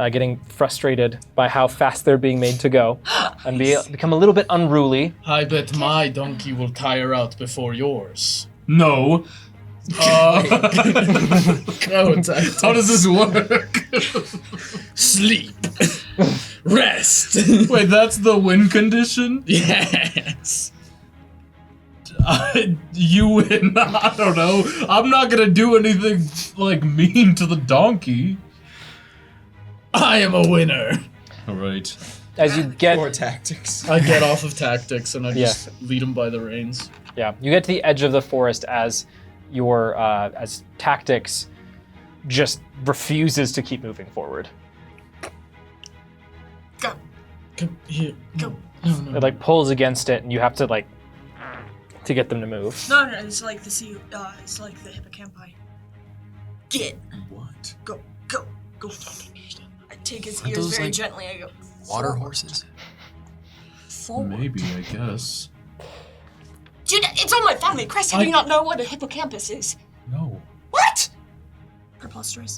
getting frustrated by how fast they're being made to go and become a little bit unruly. I bet my donkey will tire out before yours. no. Oh, tactics. How does this work? Sleep. Rest. Wait, that's the win condition? Yes. You win. I don't know. I'm not gonna do anything like mean to the donkey. I am a winner. All right. As you get Poor tactics. I get off of tactics and I Yeah. just lead him by the reins. you get to the edge of the forest as your as tactics just refuses to keep moving forward. Go. Come here. Go. No. It like pulls against it, and you have to like to get them to move. No, it's like it's like the hippocampi. Get. What? Go. I take his Aren't ears those, very like, gently. I go. Water forward, horses? Forward. Maybe, I guess. Dude, it's on my family crest. How do you not know what a hippocampus is? No. What? Preposterous.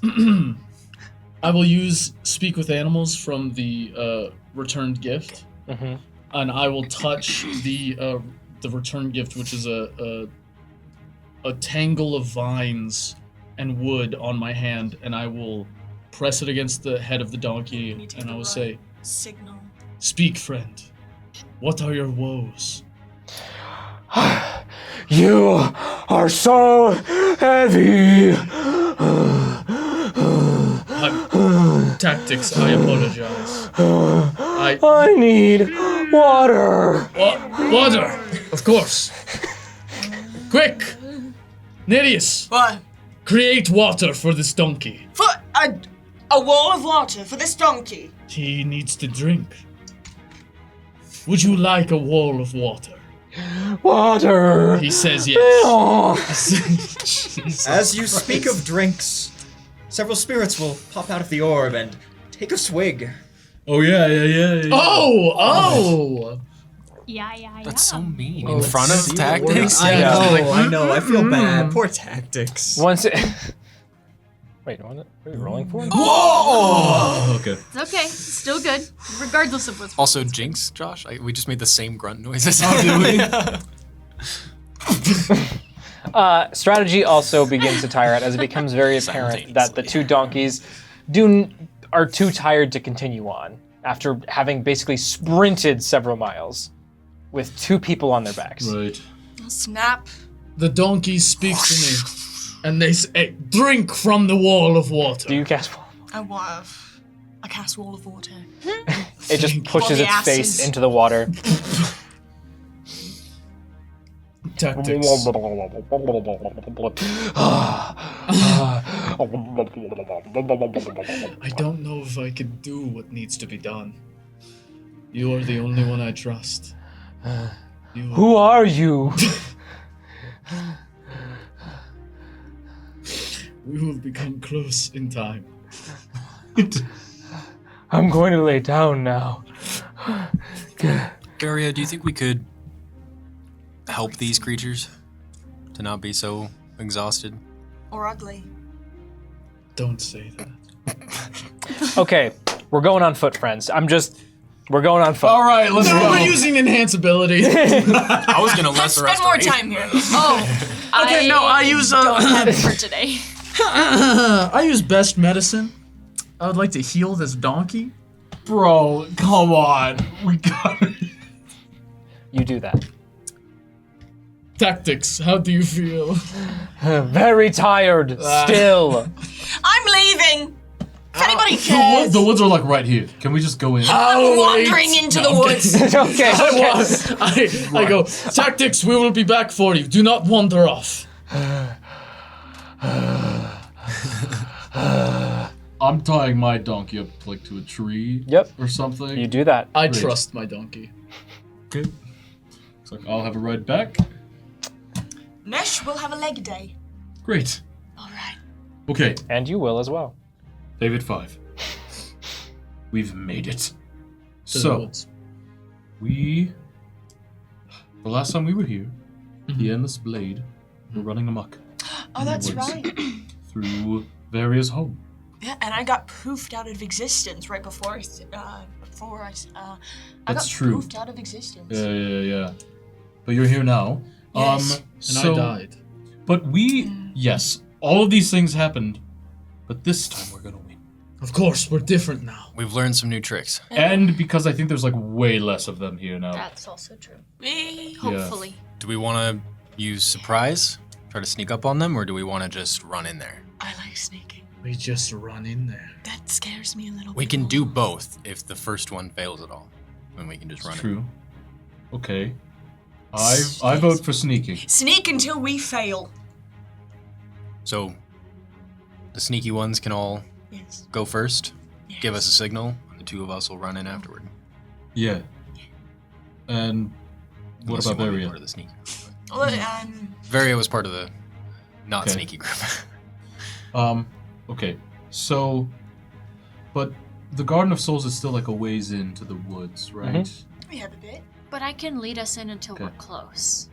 I will use Speak with Animals from the returned gift, Mm-hmm. and I will touch the returned gift, which is a tangle of vines and wood on my hand, and I will press it against the head of the donkey, and I will say, Signal. "Speak, friend. What are your woes?" You are so heavy. Tactics. I apologize. I need water. Water, of course. Quick, Nereus, What? create water for this donkey. For a wall of water for this donkey. He needs to drink. Would you like a wall of water? Water. He says yes. As you speak of drinks, several spirits will pop out of the orb and take a swig. Oh, yeah. Oh! Yeah. That's so mean. In front of tactics? I Yeah. know, I know. I feel bad. Poor tactics. Once it. Wait, what are we rolling for? Oh, okay. It's okay. It's still good, regardless of what's. Also, Jinx, Josh, we just made the same grunt noises. Strategy also begins to tire out as it becomes very apparent that the two donkeys are too tired to continue on after having basically sprinted several miles with two people on their backs. Right. Snap. The donkey speaks to me, and they say, drink from the wall of water. Do you cast? I cast wall of water. It just pushes the its face asses. into the water. Tactics. I don't know if I can do what needs to be done. You are the only one I trust. Who are you? We will become close in time. I'm going to lay down now. Garia, do you think we could help these creatures to not be so exhausted? Or ugly. Don't say that. Okay, we're going on foot, friends. We're going on foot. All right, let's No, go. we're using enhance ability. I was gonna let Let's the spend rest more away. time here. Okay, no, I use Don't have it for today. I use best medicine. I would like to heal this donkey. Bro, come on. We got it. You do that. Tactics, how do you feel? Very tired, still. I'm leaving. If anybody cares. The woods are like right here. Can we just go in? I'm wandering into the woods. Okay. I go, tactics, we will be back for you. Do not wander off. I'm tying my donkey up like to a tree. Yep. Or something. You do that. I Great. trust my donkey. Okay. Looks like I'll have a ride back. Nesh will have a leg day. Great. All right. Okay, And you will as well. David 5. We've made it. To the So, woods. the last time we were here, the Endless Blade were running amok Oh, that's woods. right. through various homes. Yeah, and I got poofed out of existence right before I That's got true. poofed out of existence. Yeah. But you're here now. Yes. And I died. But yes, all of these things happened, but this time we're gonna win. Of course, we're different now. We've learned some new tricks. And because I think there's like way less of them here now. That's also true. Hopefully. Do we want to use surprise, try to sneak up on them, or do we want to just run in there? I like sneaking. We just run in there. That scares me a little We bit. can do both if the first one fails at all. Then we can just run in. True. Okay. I vote for sneaking. Sneak until we fail. So the sneaky ones can all Yes. go first, Yes. give us a signal, and the two of us will run in afterward. Yeah. And what Unless you about wanna be Varia? part of the sneaky? Well, Varia was part of the not Okay. sneaky group. Okay. So, but the Garden of Souls is still like a ways into the woods, right? we have a bit. But I can lead us in until Okay. we're close.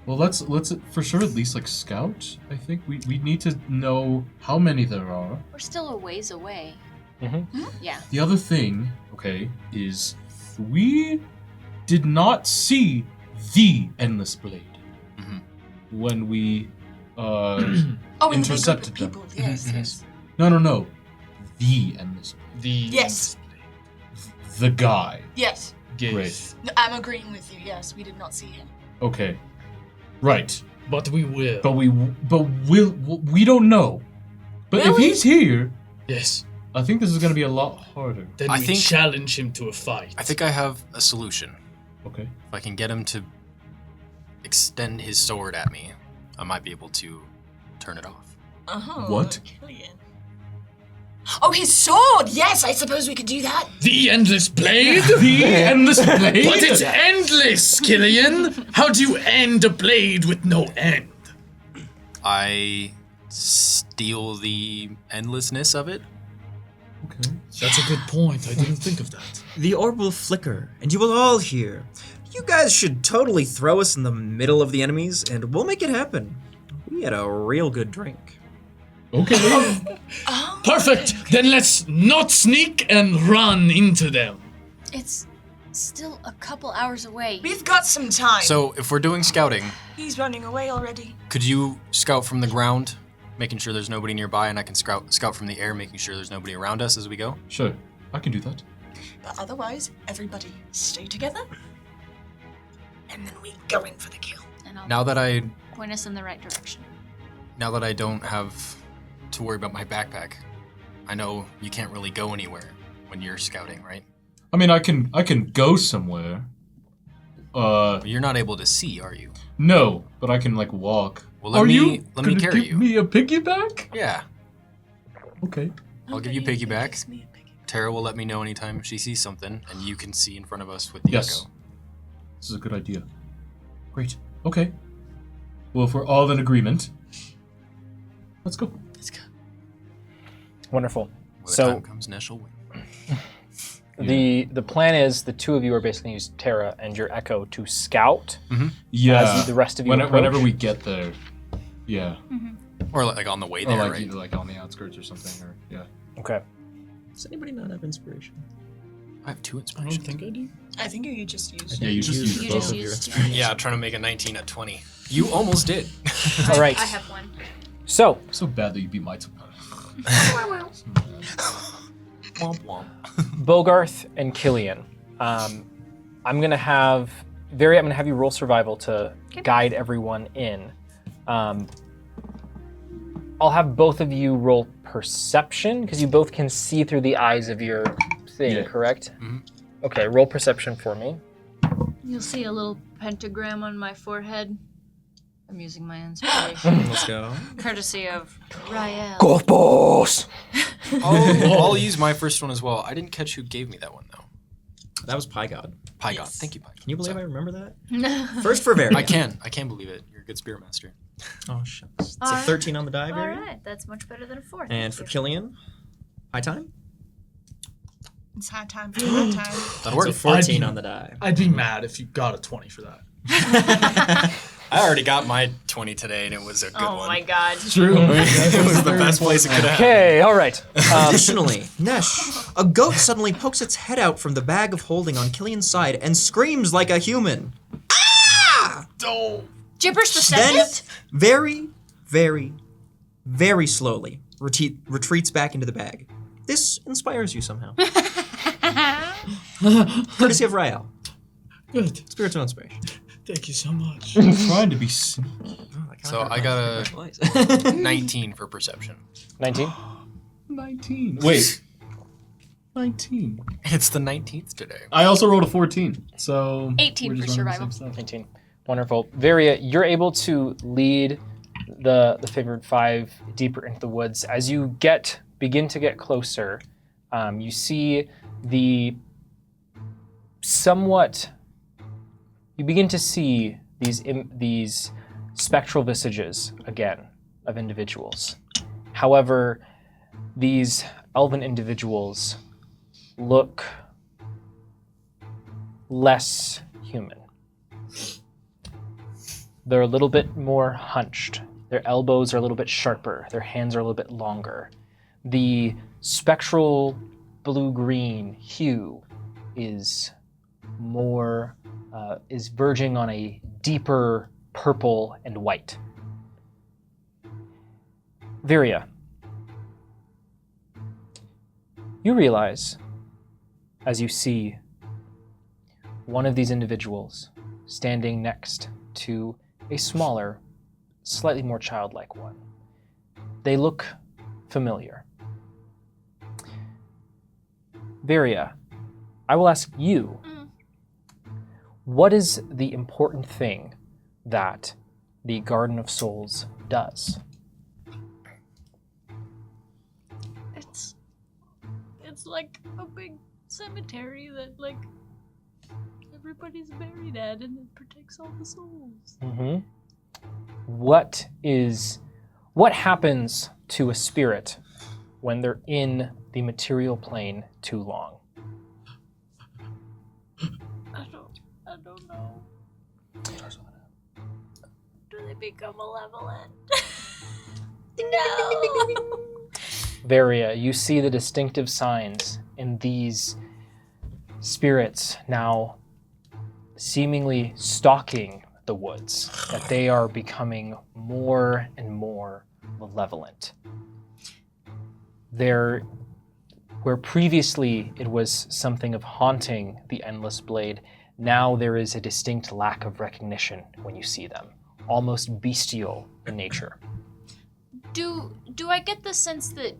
Well, let's for sure at least like scout. I think we need to know how many there are. We're still a ways away. Mhm. Yeah. The other thing, okay, is we did not see the Endless Blade Mhm. when we Oh, and the intercepted group them. of people. Yes, yes. No. The Endless The Yes. Blade. The guy. Yes. Gaze. Great. No, I'm agreeing with you. Yes, we did not see him. Okay. Right. But we will. But we don't know. But if Really? he's here, Yes. I think this is going to be a lot harder. Then I we think- challenge him to a fight. I think I have a solution. Okay. If I can get him to extend his sword at me, I might be able to turn it off. What? Killian. Oh, his sword! Yes, I suppose we could do that. The endless blade? The Endless Blade. But it's endless, Killian! How do you end a blade with no end? I steal the endlessness of it. Okay. That's a good point. I didn't think of that. The orb will flicker, and you will all hear. You guys should totally throw us in the middle of the enemies, and we'll make it happen. We had a real good drink. Okay. Perfect! Then let's not sneak and run into them. It's still a couple hours away. We've got some time. So if we're doing scouting, He's running away already. could you scout from the ground, making sure there's nobody nearby, and I can scout from the air, making sure there's nobody around us as we go? Sure. I can do that. But otherwise, everybody stay together. And then we go in for the kill. And I'll Now that I point us in the right direction. don't have to worry about my backpack, I know you can't really go anywhere when you're scouting, right? I mean, I can go somewhere. But you're not able to see, are you? No, but I can like walk. Well, let Are me- you let me gonna carry give you. me a piggyback? Yeah. Okay. I'll give you piggyback. Tara will let me know anytime she sees something, and you can see in front of us with the Yes. echo. This is a good idea. Great. Okay. Well, if we're all in agreement, let's go. Wonderful. When the So time comes, Nesh will win. the plan is the two of you are basically use Terra and your Echo to scout. Yeah. As the rest of you Whenever approach. we get there. Yeah. Or like on the way Or there, like right? either like on the outskirts or something, or yeah. Okay. Does anybody not have inspiration? I have 2 I inspiration. don't think I do. I think you just used Yeah, you just used You both just of your used inspiration. Yeah, trying to make a 19 at 20. You almost did. All right. I have one. So So bad that you beat my two. Womp womp. Bogarth and Killian, I'm gonna have you roll survival to guide everyone in. I'll have both of you roll perception because you both can see through the eyes of your thing, Yeah. correct? Mhm. Okay, roll perception for me. You'll see a little pentagram on my forehead. I'm using my inspiration, Let's go. courtesy of Rael. Golf balls. I'll use my first one as well. I didn't catch who gave me that one though. That was Pie God. Pie God. Thank you, Pie God. Can you believe I remember that? First for Varia. I can believe it. You're a good spirit master. Oh, shucks. It's a Alright. 13 on the die, All Varia. right, that's much better than a 4. And Thank for you. Killian, high time. It's high time for high time. That'll work. So 14 I'd- on the die. I'd be mad if you got a 20 for that. I already got my 20 today, and it was a good Oh one. my god. True. It was the best place it could have. Okay, all right. Additionally, Nesh, a goat suddenly pokes its head out from the bag of holding on Killian's side and screams like a human. Gibberish the Then, second? very, very, very slowly retreats back into the bag. This inspires you somehow. Courtesy of Rael. Good. Spiritual inspiration. Thank you so much. I'm trying to be sneaky. So I got a 19 for perception. 19. 19. Wait. 19. It's the 19th today. I also rolled a 14, so 18 we're just for running the survival. same stuff. 19. Wonderful. Varia, you're able to lead the favored 5 deeper into the woods. As you begin to get closer, you see you begin to see these spectral visages again of individuals. However, these elven individuals look less human. They're a little bit more hunched. Their elbows are a little bit sharper. Their hands are a little bit longer. The spectral blue-green hue is verging on a deeper purple and white. Viria, you realize, as you see one of these individuals standing next to a smaller, slightly more childlike one. They look familiar. Viria, I will ask you, what is the important thing that the Garden of Souls does? It's like a big cemetery that like everybody's buried at, and it protects all the souls. Mm-hmm. What happens to a spirit when they're in the material plane too long? I don't know. Do they become malevolent? No. Varia, you see the distinctive signs in these spirits now seemingly stalking the woods, that they are becoming more and more malevolent. Where previously it was something of haunting the Endless Blade, now there is a distinct lack of recognition when you see them, almost bestial in nature. Do I get the sense that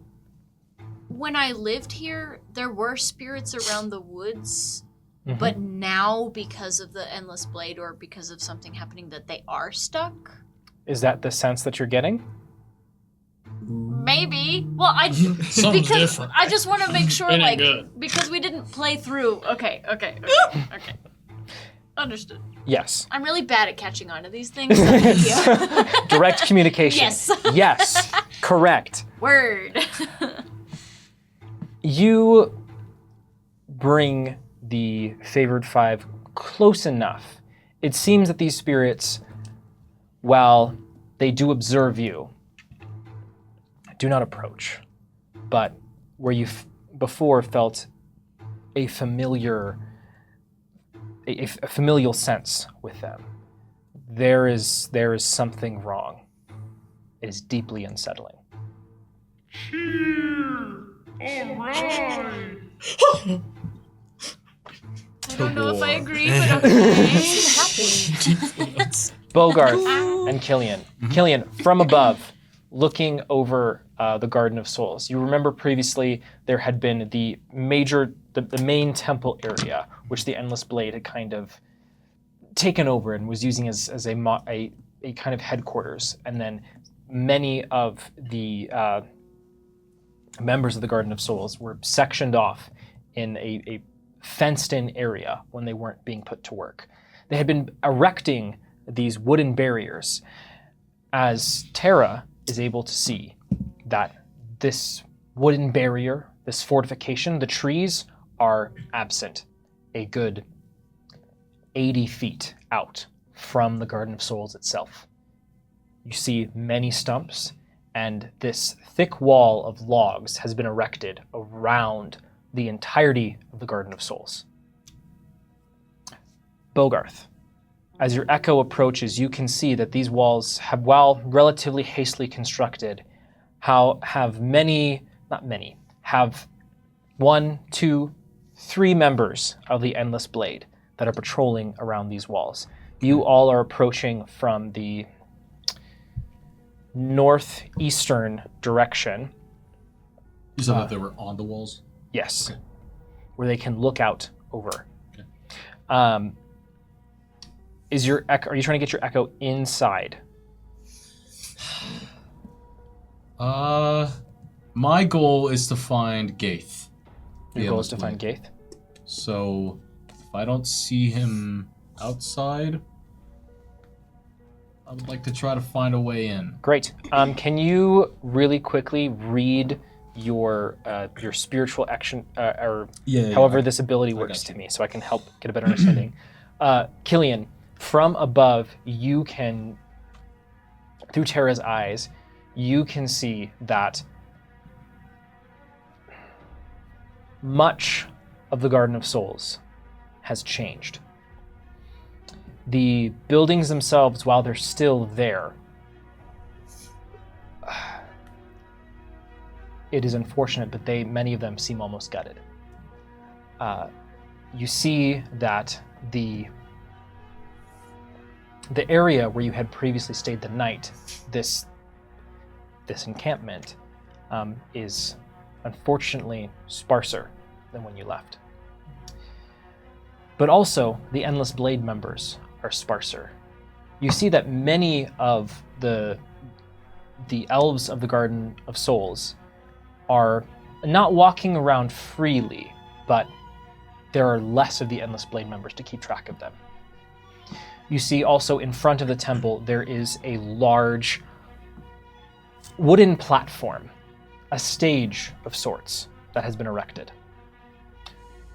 when I lived here, there were spirits around the woods, Mhm. but now because of the Endless Blade or because of something happening that they are stuck? Is that the sense that you're getting? Maybe. Well, Something's because different. I just want to make sure, It ain't like, good. because we didn't play through. Okay. Understood. Yes. I'm really bad at catching on to these things. Direct communication. Yes. Yes. Correct. Word. You bring the favored 5 close enough. It seems that these spirits, while they do observe you, do not approach. But where you before felt a familiar, a familial sense with them, there is something wrong. It is deeply unsettling. I don't know if I agree, but okay. Bogarth and Killian. Killian, from above, looking over the Garden of Souls. You remember previously there had been the main temple area, which the Endless Blade had kind of taken over and was using as a kind of headquarters. And then many of the members of the Garden of Souls were sectioned off in a fenced-in area when they weren't being put to work. They had been erecting these wooden barriers, as Terra is able to see that this wooden barrier, this fortification, the trees are absent a good 80 feet out from the Garden of Souls itself. You see many stumps, and this thick wall of logs has been erected around the entirety of the Garden of Souls. Bogarth, as your echo approaches, you can see that these walls have, while relatively hastily constructed, have 1, 2, 3 members of the Endless Blade that are patrolling around these walls. You all are approaching from the northeastern direction. You said that they were on the walls? Yes. Okay. Where they can look out over. Okay. Is your echo? Are you trying to get your echo inside? My goal is to find Gaith. Your goal is to find Gaith. So, if I don't see him outside, I would like to try to find a way in. Great. Can you really quickly read your spiritual action, or however this ability works to me, so I can help get a better understanding? Killian, from above, you can, through Terra's eyes, you can see that much of the Garden of Souls has changed. The buildings themselves, while they're still there, it is unfortunate, but many of them seem almost gutted. You see that the area where you had previously stayed the night, this encampment, is unfortunately sparser than when you left. But also, the Endless Blade members are sparser. You see that many of the elves of the Garden of Souls are not walking around freely, but there are less of the Endless Blade members to keep track of them. You see also in front of the temple, there is a large wooden platform, a stage of sorts that has been erected.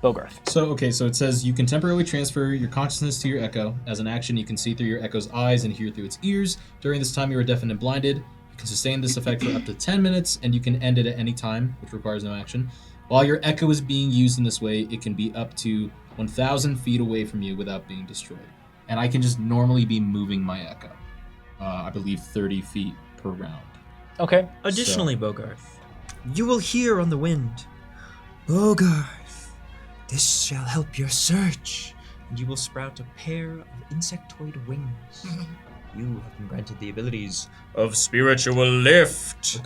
Bogarth. So it says you can temporarily transfer your consciousness to your echo. As an action, you can see through your echo's eyes and hear through its ears. During this time, you are deafened and blinded. You can sustain this effect for up to 10 minutes, and you can end it at any time, which requires no action. While your echo is being used in this way, it can be up to 1,000 feet away from you without being destroyed. And I can just normally be moving my echo. I believe 30 feet per round. Okay. Additionally, Bogarth, you will hear on the wind, Bogarth, this shall help your search, and you will sprout a pair of insectoid wings. You have been granted the abilities of spiritual lift.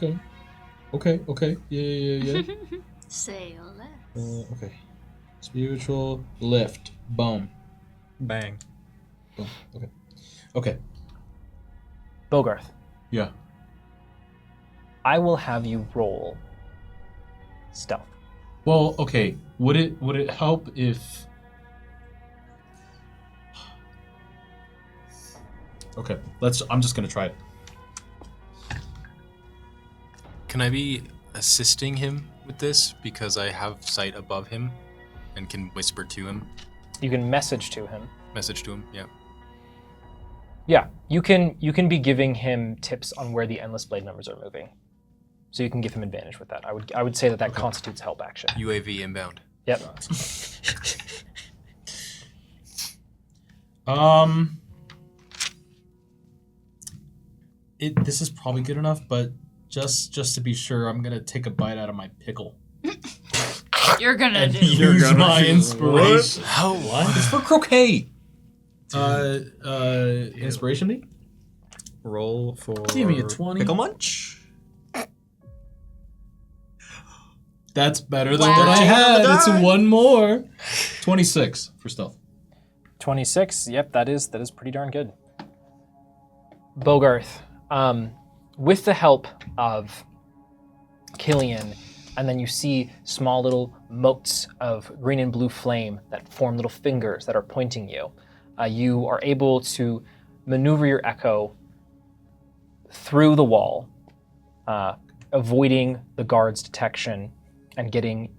Okay. Yeah. Sail less. Okay. Spiritual lift. Boom. Bang. Boom. Okay. Bogarth, Yeah. I will have you roll stealth. Well, okay. Would it help if Okay, I'm just gonna try it. Can I be assisting him with this because I have sight above him and can whisper to him? You can message to him. Message to him, yeah. Yeah, you can be giving him tips on where the Endless Blade members are moving. So you can give him advantage with that. I would say that constitutes help action. UAV inbound. Yep. This is probably good enough, but just to be sure, I'm gonna take a bite out of my pickle. You're gonna And do. use my inspiration. How? What? It's for croquet. Inspiration me? Roll for Give me a 20. Pickle Munch. That's better than Wow. what I had. Die. It's one more. 26 for stealth. 26. Yep, that is pretty darn good. Bogarth, with the help of Killian, and then you see small little motes of green and blue flame that form little fingers that are pointing you. You are able to maneuver your echo through the wall, avoiding the guard's detection and getting,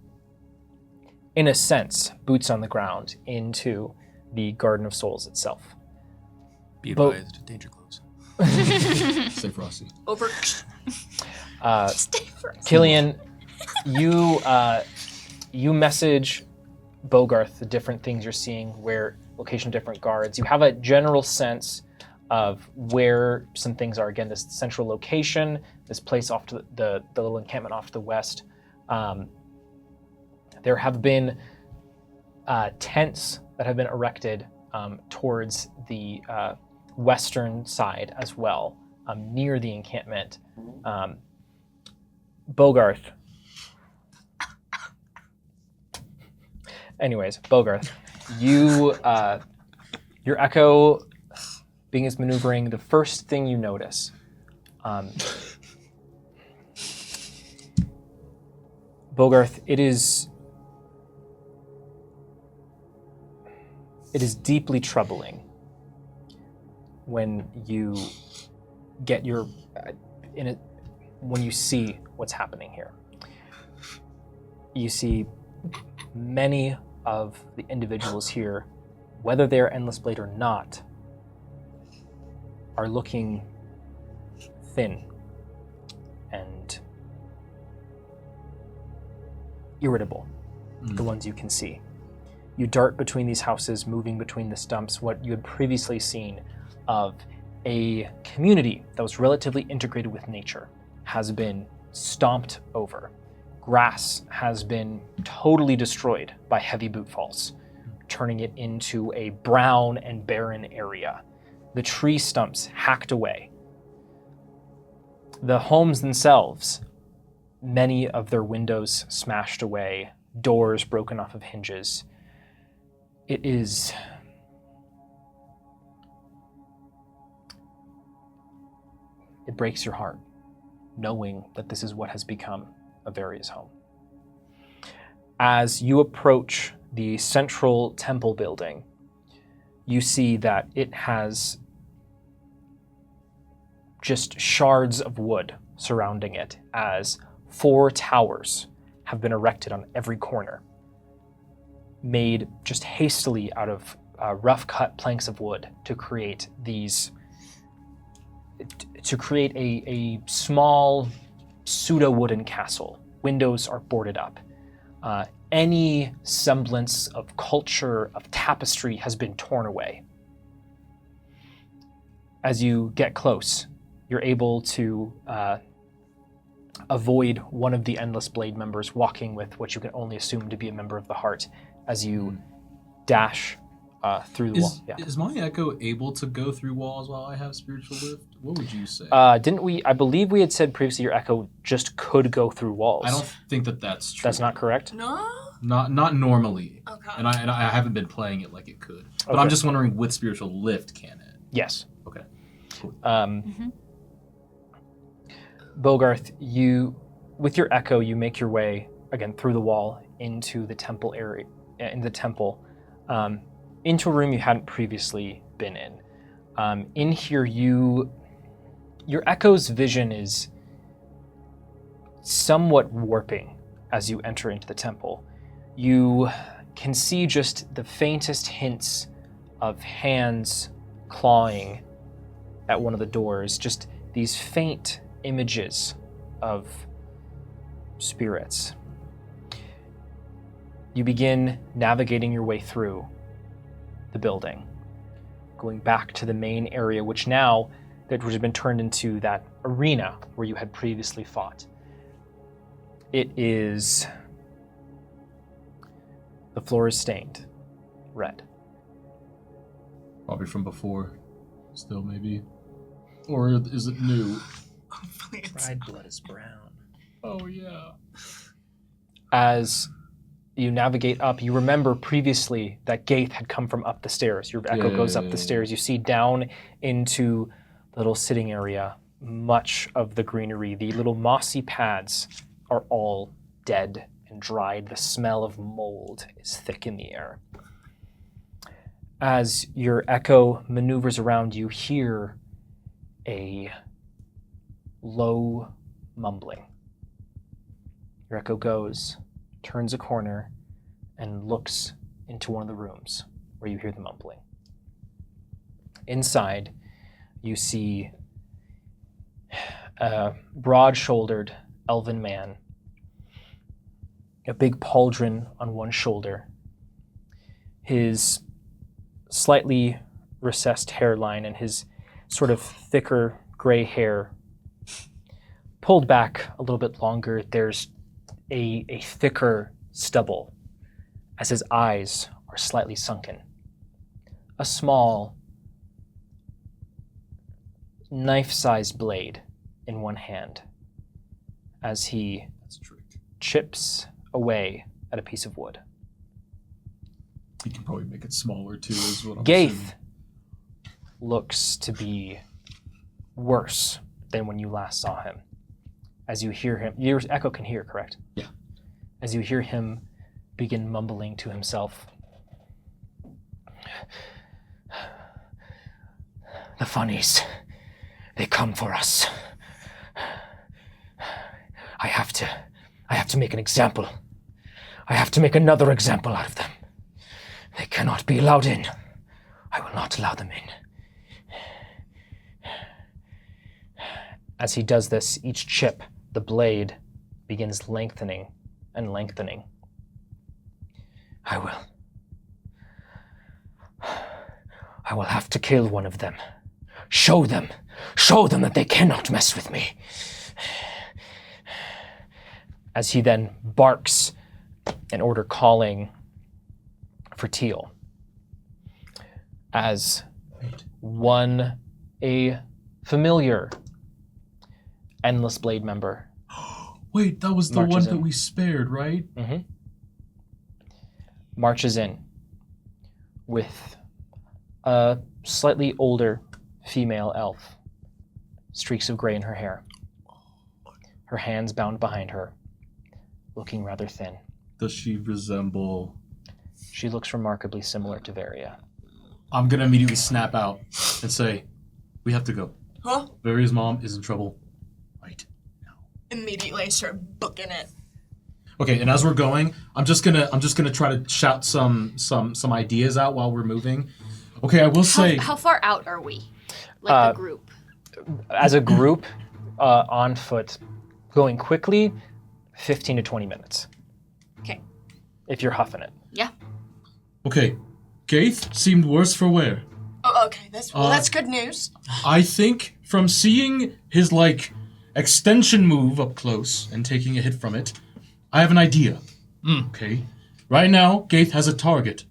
in a sense, boots on the ground into the Garden of Souls itself. Be advised, danger close. Stay frosty. Over. Killian, you message Bogarth the different things you're seeing, where location of different guards. You have a general sense of where some things are. Again, this central location, this place off to the little encampment off to the west. There have been tents that have been erected towards the western side as well, near the encampment. Bogarth. Anyways, Bogarth, your echo being is maneuvering. The first thing you notice, Bogarth, it is deeply troubling when you get when you see what's happening here. You see many of the individuals here, whether they're Endless Blade or not, are looking thin and irritable, the ones you can see. You dart between these houses, moving between the stumps, what you had previously seen of a community that was relatively integrated with nature has been stomped over. Grass has been totally destroyed by heavy bootfalls, turning it into a brown and barren area. The tree stumps hacked away. The homes themselves, many of their windows smashed away, doors broken off of hinges. It breaks your heart, knowing that this is what has become of Varia's home. As you approach the central temple building, you see that it has just shards of wood surrounding it, as 4 towers have been erected on every corner, made just hastily out of rough-cut planks of wood to create a small pseudo-wooden castle. Windows are boarded up. Any semblance of culture, of tapestry, has been torn away. As you get close, you're able to avoid one of the Endless Blade members walking with what you can only assume to be a member of the Heart as you dash through the wall. Yeah. Is my echo able to go through walls while I have spiritual lift? What would you say? Didn't we? I believe we had said previously your echo just could go through walls. I don't think that's true. That's not correct? No? Not normally. Okay. And I haven't been playing it like it could. But Okay. I'm just wondering, with spiritual lift, can it? Yes. Okay. Cool. Bogarth, with your echo, you make your way again through the wall into the temple area, into a room you hadn't previously been in. In here, your Echo's vision is somewhat warping as you enter into the temple. You can see just the faintest hints of hands clawing at one of the doors, just these faint images of spirits. You begin navigating your way through the building, going back to the main area, which has been turned into that arena where you had previously fought. The floor is stained red. Probably from before. Still, maybe. Or is it new? Hopefully it's Dried blood is brown. Oh, yeah. As you navigate up, you remember previously that Gaith had come from up the stairs. Your Echo goes up the stairs. You see down into the little sitting area, much of the greenery. The little mossy pads are all dead and dried. The smell of mold is thick in the air. As your Echo maneuvers around, you hear a low mumbling. Your Echo goes, turns a corner, and looks into one of the rooms where you hear the mumbling. Inside, you see a broad-shouldered elven man, a big pauldron on one shoulder, his slightly recessed hairline and his sort of thicker gray hair pulled back a little bit longer. There's a thicker stubble as his eyes are slightly sunken. A small, knife-sized blade in one hand as he chips away at a piece of wood. He can probably make it smaller too, is what I'm Gaith assuming. looks to be worse than when you last saw him. As you hear him, your Echo can hear, correct? Yeah. As you hear him begin mumbling to himself. The funnies, they come for us. I have to make an example. I have to make another example out of them. They cannot be allowed in. I will not allow them in. As he does this, each chip, the blade, begins lengthening and lengthening. I will have to kill one of them. Show them that they cannot mess with me. As he then barks an order calling for Teal. As a familiar Endless Blade member. Wait, that was the Marches one that in. we spared, right? Mm-hmm. Marches in with a slightly older female elf. Streaks of gray in her hair. Her hands bound behind her, looking rather thin. Does she resemble... She looks remarkably similar to Varia. I'm gonna immediately snap out and say, we have to go. Huh? Varia's mom is in trouble right now. Immediately I start booking it. Okay, and as we're going, I'm just gonna try to shout some ideas out while we're moving. Okay, I will say How far out are we? Like the group? As a group, on foot, going quickly, 15 to 20 minutes. Okay. If you're huffing it. Yeah. okay, Gaith seemed worse for wear. Oh, okay, that's good news. I think from seeing his extension move up close and taking a hit from it, I have an idea. Okay. Right now, Gaith has a target.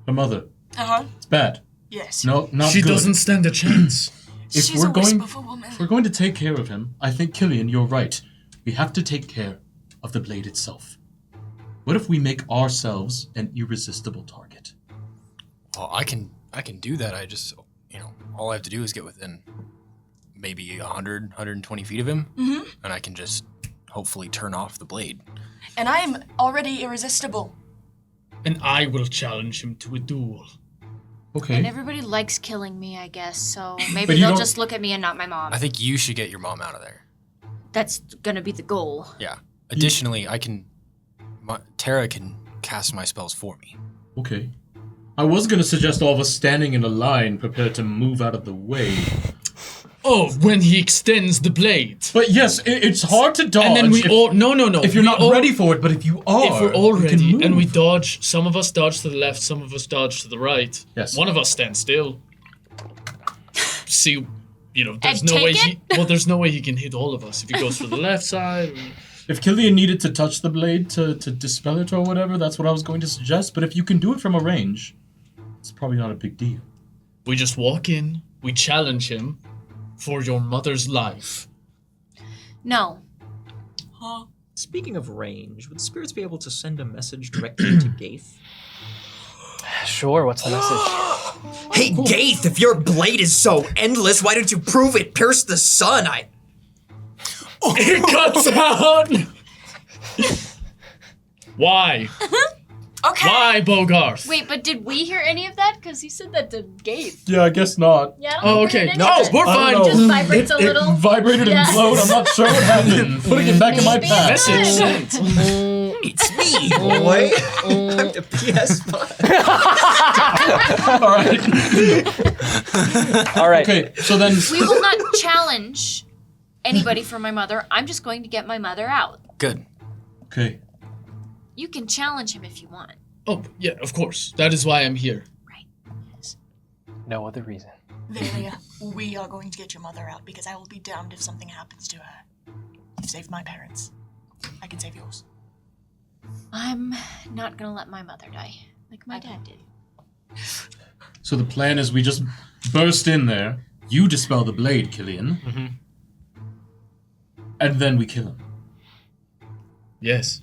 Her mother. Uh-huh. It's bad. Yes. No, not She good. doesn't stand a chance. If She's we're a going, wisp of a woman. if we're going to take care of him, I think Killian, you're right. We have to take care of the blade itself. What if we make ourselves an irresistible target? Well, I can do that. I just, all I have to do is get within maybe 100, 120 feet of him, and I can just hopefully turn off the blade. And I am already irresistible. And I will challenge him to a duel. Okay. And everybody likes killing me, I guess. So maybe But you they'll don't- just look at me and not my mom. I think you should get your mom out of there. That's gonna be the goal. Yeah. Additionally, Tara can cast my spells for me. Okay. I was going to suggest all of us standing in a line, prepared to move out of the way. Oh, when he extends the blade. But yes, it's hard to dodge. And then we if, all... No. If you're not ready for it, but if you are... If we're all you can ready move. and we dodge, some of us dodge to the left, some of us dodge to the right. Yes. One of us stands still. See, there's And no way take there's no way he can hit all of us if he goes for the left side. If Killian needed to touch the blade to dispel it or whatever, that's what I was going to suggest. But if you can do it from a range, it's probably not a big deal. We just walk in, we challenge him for your mother's life. No. Speaking of range, would spirits be able to send a message directly to Gaith? Sure, what's the message? Hey, Gaith, if your blade is so endless, why don't you prove it pierced the sun? It cuts out! Why? Okay. Why, Bogart? Wait, but did we hear any of that? Because he said that to Gabe. Yeah, I guess not. Yeah. I don't Oh, think we okay. heard No, any of it. we're I fine. don't know. Just vibrates a little. It vibrated Yeah. and glowed. I'm not sure what happened. Putting it back in my Maybe past. Message sent. It's me, boy. I'm the PS5. All right. All right. Okay, so then... We will not challenge anybody for my mother. I'm just going to get my mother out. Good. Okay. You can challenge him if you want. Oh, yeah, of course. That is why I'm here. No other reason. Valia, we are going to get your mother out because I will be damned if something happens to her. You've saved my parents. I can save yours. I'm not gonna let my mother die like my dad did. So the plan is we just burst in there, you dispel the blade, Killian, and then we kill him. Yes.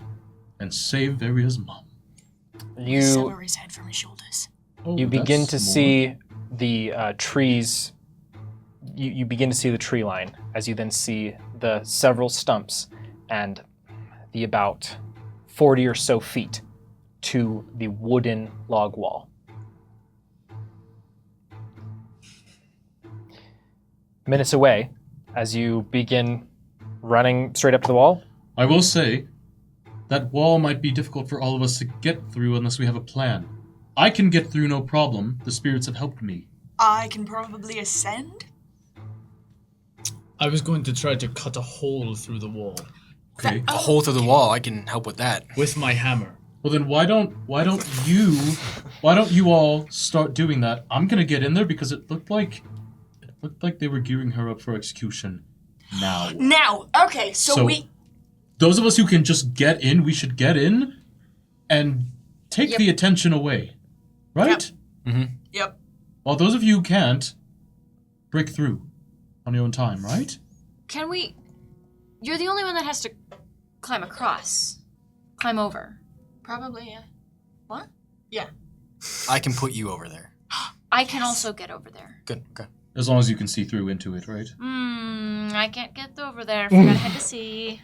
And save Varia's mom. You Sever his head from his shoulders. Oh, you begin that's to more. see the trees. You begin to see the tree line as you then see the several stumps and the about 40 or so feet to the wooden log wall. Minutes away, as you begin running straight up to the wall, I will say, that wall might be difficult for all of us to get through unless we have a plan. I can get through no problem. The spirits have helped me. I can probably ascend. I was going to try to cut a hole through the wall Okay. A hole through the wall, I can help with that. with my hammer. Well then why don't you all start doing that? I'm gonna get in there because it looked like they were gearing her up for execution now. Now, okay, so we... Those of us who can just get in, we should get in and take the attention away. Right? Yep. While those of you who can't, break through on your own time, right? Can we? You're the only one that has to climb across. Climb over. Probably, yeah. What? Yeah. I can put you over there. I can also get over there. Good. Okay. As long as you can see through into it, right? I can't get over there. Forgot I had to see.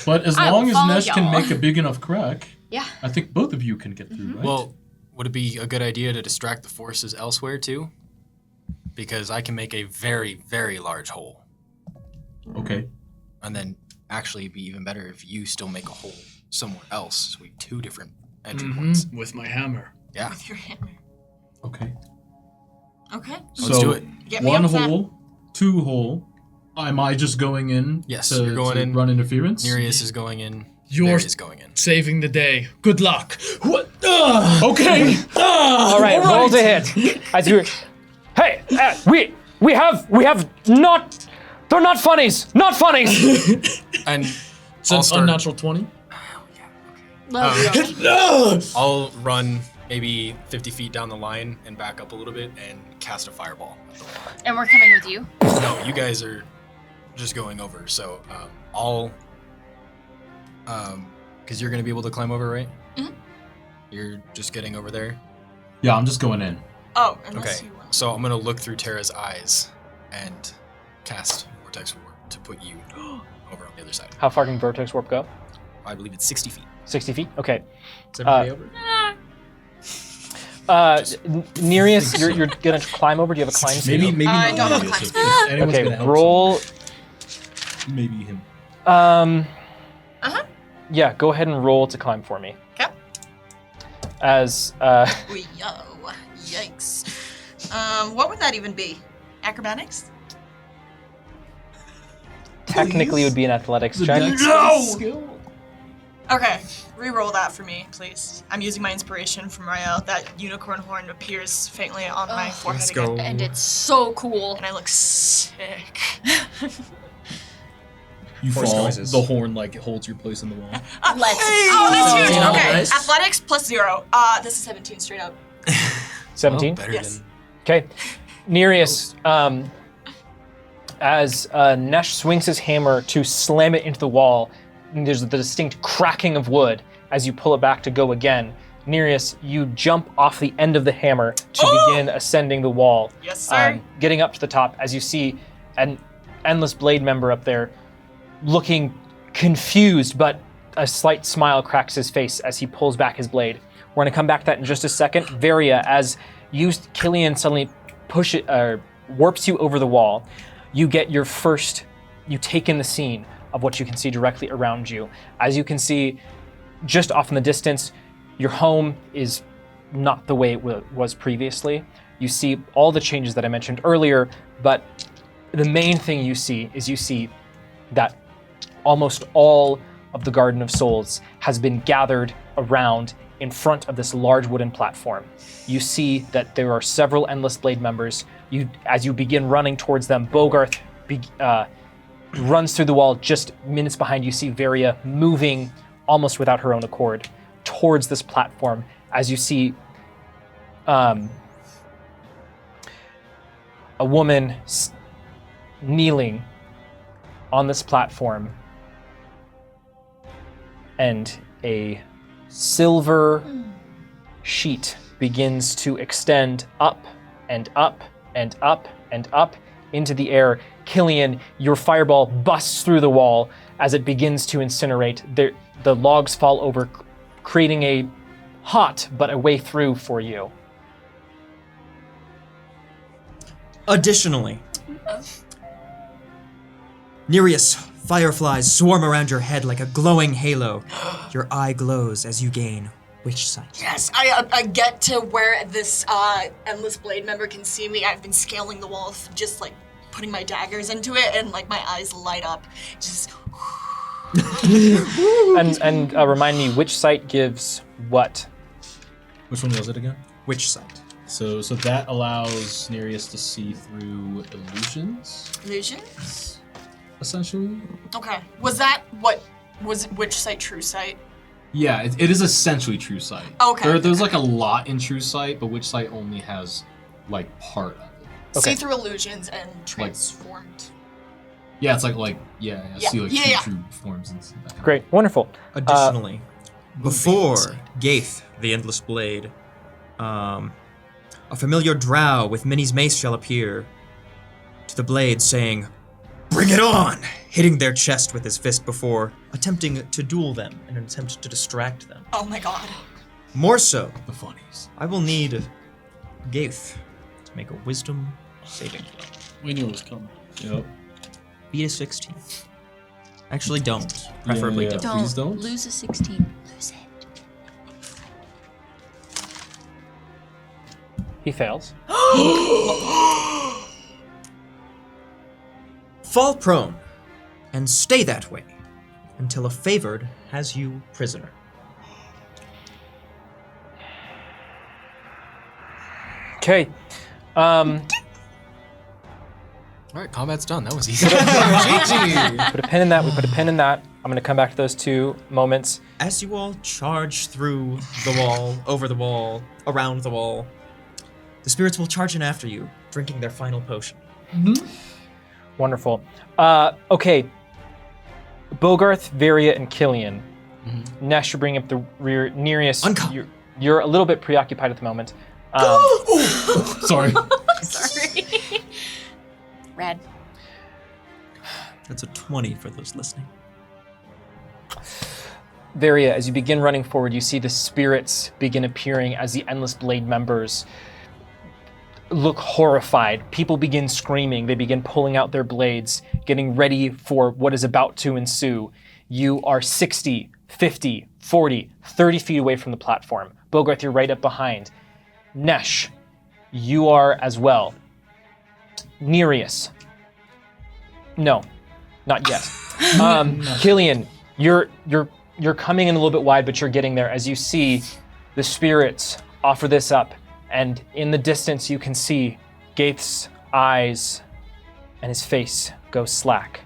But as I will long as follow Nesh can y'all. make a big enough crack, Yeah. I think both of you can get through, right? Well, would it be a good idea to distract the forces elsewhere too? Because I can make a very, very large hole. Okay. And then actually it'd be even better if you still make a hole somewhere else. So we have two different entry points. With my hammer. Yeah. With your hammer. Okay. Okay. Let's do it. Get me One up that. hole, two hole. Am I just going in? Yes, to, you're going to in. Run interference. Nereus is going in. You're- Varius is going in. Saving the day. Good luck. What? Okay. all right, roll to hit. As you, hey, we have not. They're not funnies. Not funnies. And It's an unnatural 20. I'll run maybe 50 feet down the line and back up a little bit and cast a fireball. And we're coming with you. No, you guys are just going over. So I'll, because you're gonna be able to climb over, right? Mhm. You're just getting over there. Yeah, I'm just going in. Oh, unless Okay. you want. So I'm gonna look through Tara's eyes and cast Vortex Warp to put you over on the other side. How far can Vertex Warp go? I believe it's 60 feet. 60 feet? Okay. Is everybody over? Nereus, you're gonna climb over. Do you have a climb speed? Maybe I not don't have Nereus, climb if anyone's Okay, gonna help roll. someone. Maybe him. Yeah, go ahead and roll to climb for me. Okay. As Yo, yikes. What would that even be? Acrobatics? technically it would be an athletics check. No! Okay, re-roll that for me, please. I'm using my inspiration from Rael. That unicorn horn appears faintly on my forehead Let's again. go. And it's so cool. And I look sick. You Horse fall. noises. The horn like holds your place in the wall. Let's Oh, that's huge. Oh, Okay, nice. athletics plus 0. This is 17 straight up. 17. Better Yes. than Okay. Nereus, as Nesh swings his hammer to slam it into the wall, and there's the distinct cracking of wood as you pull it back to go again. Nereus, you jump off the end of the hammer to begin ascending the wall. Yes, sir. Getting up to the top as you see an Endless Blade member up there looking confused, but a slight smile cracks his face as he pulls back his blade. We're going to come back to that in just a second. Varia, as Killian suddenly warps you over the wall, you get your first, you take in the scene of what you can see directly around you. As you can see, just off in the distance, your home is not the way it was previously. You see all the changes that I mentioned earlier, but the main thing you see that almost all of the Garden of Souls has been gathered around in front of this large wooden platform. You see that there are several Endless Blade members. As you begin running towards them, Bogarth runs through the wall. Just minutes behind, you see Varia moving almost without her own accord towards this platform. As you see a woman kneeling on this platform, and a silver sheet begins to extend up and up and up and up into the air. Killian, your fireball busts through the wall as it begins to incinerate. The logs fall over, creating a hot but a way through for you. Additionally, Nereus, fireflies swarm around your head like a glowing halo. Your eye glows as you gain witch sight. Yes, I get to where this Endless Blade member can see me. I've been scaling the wall, just like putting my daggers into it, and like my eyes light up. Just. And remind me, which sight gives what? Which one was it again? Witch sight. So that allows Nereus to see through illusions, Illusions? essentially. Okay. Was that what was Witch Sight True Sight? Yeah, it is essentially true sight. Okay. There's like a lot in true sight, but witch sight only has like part of it. Okay. See through illusions and transformed. Yeah, it's like Yeah. see like Yeah. true forms and stuff. Great, wonderful. Additionally, before Gaith, the Endless Blade, a familiar drow with Minnie's mace shall appear to the blade, saying, "Bring it on!" hitting their chest with his fist before attempting to duel them in an attempt to distract them. Oh my god. More so, The funnies. I will need Gaith to make a wisdom saving throw. We knew it was coming. Yep. Beat a 16. Actually, don't. Preferably Yeah. don't. Please don't. Lose a 16. Lose it. He fails. Fall prone and stay that way until a favored has you prisoner. Okay. All right, combat's done. That was easy. Put a pin in that. We put a pin in that. I'm going to come back to those two moments. As you all charge through the wall, over the wall, around the wall, the spirits will charge in after you, drinking their final potion. Wonderful. Okay. Bogarth, Varia, and Killian. Nesh, you're bringing up the rear. Nereus, Uncut. you're a little bit preoccupied at the moment. Sorry. Sorry. Rad. That's a 20 for those listening. Varia, as you begin running forward, you see the spirits begin appearing as the Endless Blade members look horrified. People begin screaming. They begin pulling out their blades, getting ready for what is about to ensue. You are 60, 50, 40, 30 feet away from the platform. Bogarth, you're right up behind. Nesh, you are as well. Nereus. No, not yet. Killian, you're coming in a little bit wide, but you're getting there as you see the spirits offer this up. And in the distance, you can see Gaith's eyes and his face go slack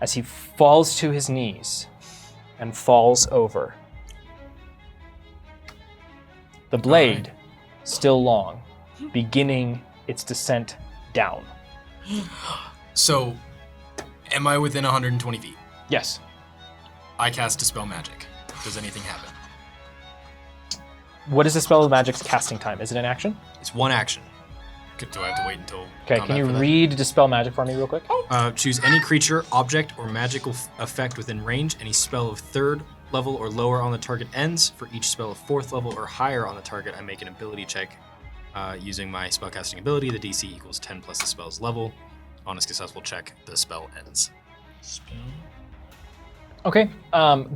as he falls to his knees and falls over. The blade, still long, beginning its descent down. So, am I within 120 feet? Yes. I cast Dispel Magic. Does anything happen? What is the spell of magic's casting time? Is it an action? It's one action. Do I have to wait until Okay, combat can you for that? read Dispel Magic for me real quick? Choose any creature, object, or magical effect within range. Any spell of 3rd level or lower on the target ends. For each spell of 4th level or higher on the target, I make an ability check. Using my spellcasting ability, the DC equals 10 plus the spell's level. On a successful check, the spell ends. Okay,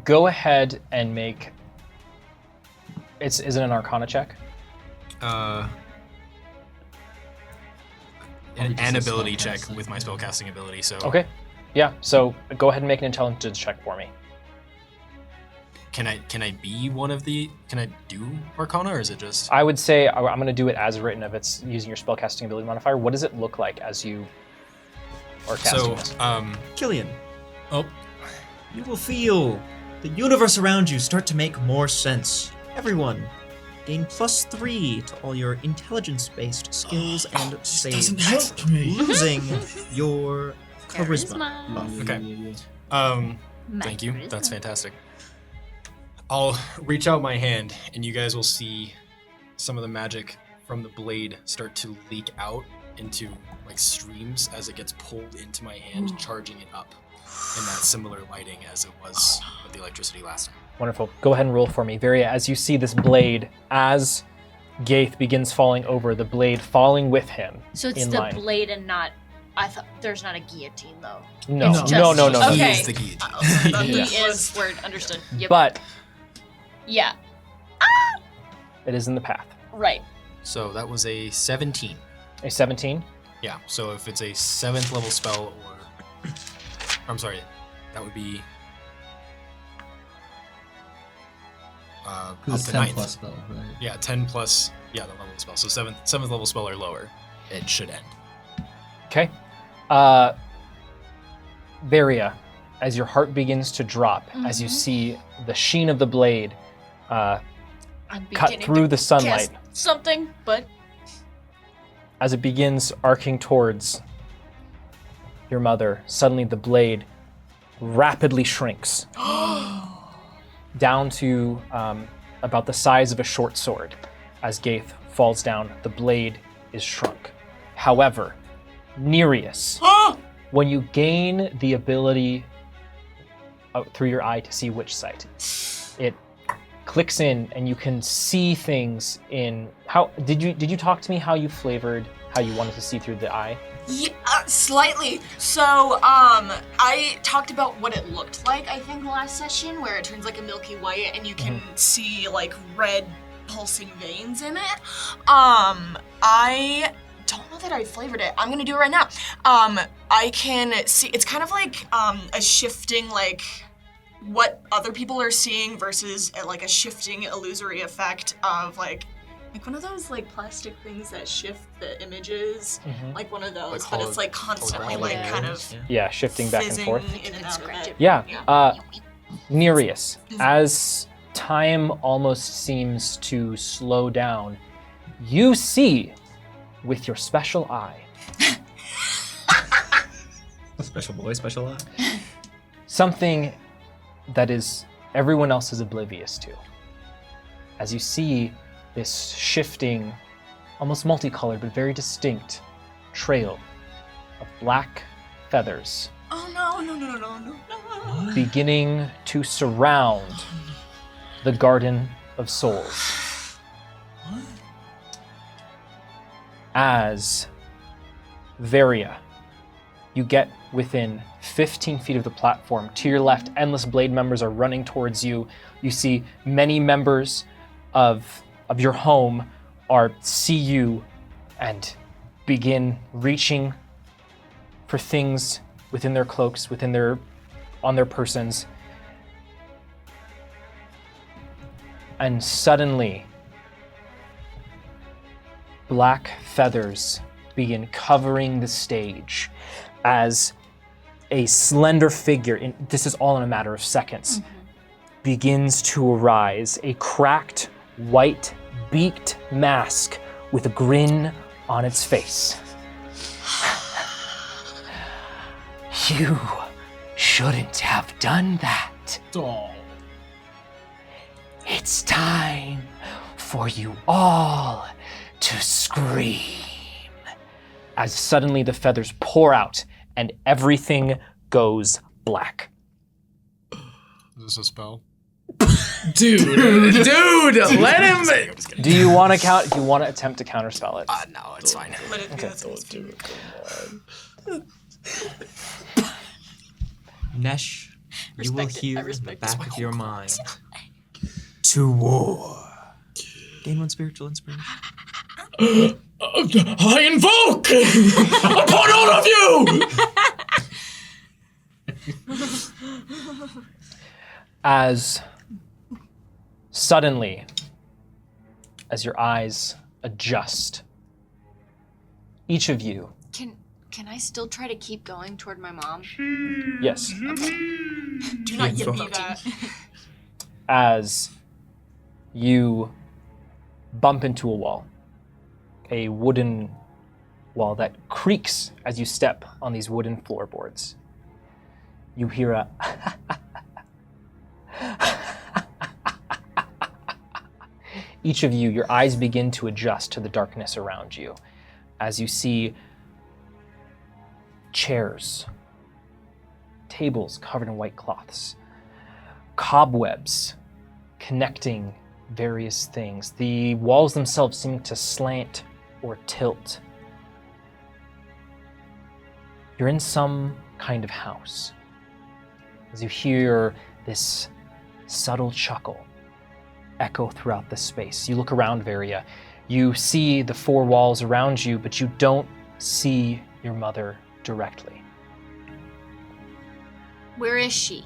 go ahead and make... Is it an Arcana check? An ability check with my spellcasting ability, so... Okay, yeah, so go ahead and make an intelligence check for me. Can I be one of the... Can I do Arcana, or is it just... I would say I'm going to do it as written if it's using your spellcasting ability modifier. What does it look like as you are casting this? Killian, Oh, you will feel the universe around you start to make more sense. Everyone, gain +3 to all your intelligence-based skills and saves, doesn't help me. losing your charisma buff. okay. Thank you. That's fantastic. I'll reach out my hand, and you guys will see some of the magic from the blade start to leak out into like streams as it gets pulled into my hand, charging it up in that similar lighting as it was with the electricity last time. Wonderful. Go ahead and roll for me. Varia, as you see this blade, as Gaith begins falling over, the blade falling with him So it's in the line. blade and not. I thought there's not a guillotine though. No, It's no, no, no, no. Okay. He is the guillotine. He is word understood. Yep. But yeah. it is in the path. Right. So that was a 17. A 17? Yeah, so if it's a 7th level spell or... I'm sorry, that would be... up to 10 9th. plus spell, right? Yeah, 10 plus, the level of spell. So 7th level spell or lower, it should end. Okay. Varia, as your heart begins to drop, as you see the sheen of the blade I'm cut beginning through to the sunlight, cast something, but as it begins arcing towards your mother, suddenly the blade rapidly shrinks down to about the size of a short sword. As Gaith falls down, the blade is shrunk. However, Nereus, when you gain the ability through your eye to see witch sight, it clicks in and you can see things in how did you talk to me how you flavored how you wanted to see through the eye? Yeah, slightly. So, I talked about what it looked like, I think, last session, where it turns like a milky white and you can see, like, red pulsing veins in it. I don't know that I flavored it. I'm gonna do it right now. I can see, it's kind of like, a shifting, like, what other people are seeing versus, like, a shifting illusory effect of, like one of those like plastic things that shift the images, like one of those, Like but it's like constantly like Yeah. kind of Yeah, shifting back and fizzing forth. in and out of it. Yeah. Nereus, as time almost seems to slow down, you see with your special eye Special boy, special eye. something that is everyone else is oblivious to. As you see this shifting, almost multicolored but very distinct trail of black feathers Oh no, no, no, no, no, no. beginning to surround the Garden of Souls. As Varia, you get within 15 feet of the platform. To your left, endless blade members are running towards you. You see many members of your home see you and begin reaching for things within their cloaks, on their persons. And suddenly, black feathers begin covering the stage as a slender figure, this is all in a matter of seconds, begins to arise. A cracked, white, beaked mask with a grin on its face. You shouldn't have done that. Oh. It's time for you all to scream. As suddenly the feathers pour out and everything goes black. Is this a spell? Dude, let him. Do you want to attempt to counterspell it? No, it's fine. Let it be. Nesh, you will Respect it. I hear in the respect back this. of your mind. To war. Gain 1 spiritual inspiration. I invoke upon all of you! As suddenly, as your eyes adjust, each of you, Can I still try to keep going toward my mom? yes, Do not give me that. as you bump into a wall, a wooden wall that creaks as you step on these wooden floorboards. You hear a each of you, your eyes begin to adjust to the darkness around you as you see chairs, tables covered in white cloths, cobwebs connecting various things, the walls themselves seeming to slant or tilt. You're in some kind of house as you hear this subtle chuckle echo throughout the space. You look around, Varia. You see the 4 walls around you, but you don't see your mother directly. Where is she?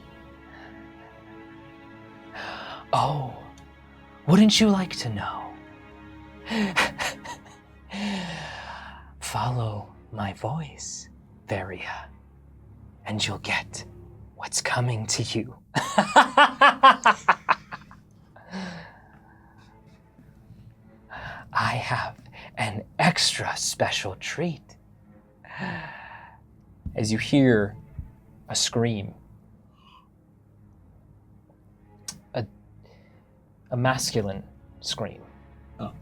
Oh, wouldn't you like to know? Follow my voice, Varia, and you'll get what's coming to you. I have an extra special treat. As you hear a scream, a masculine scream. Oh.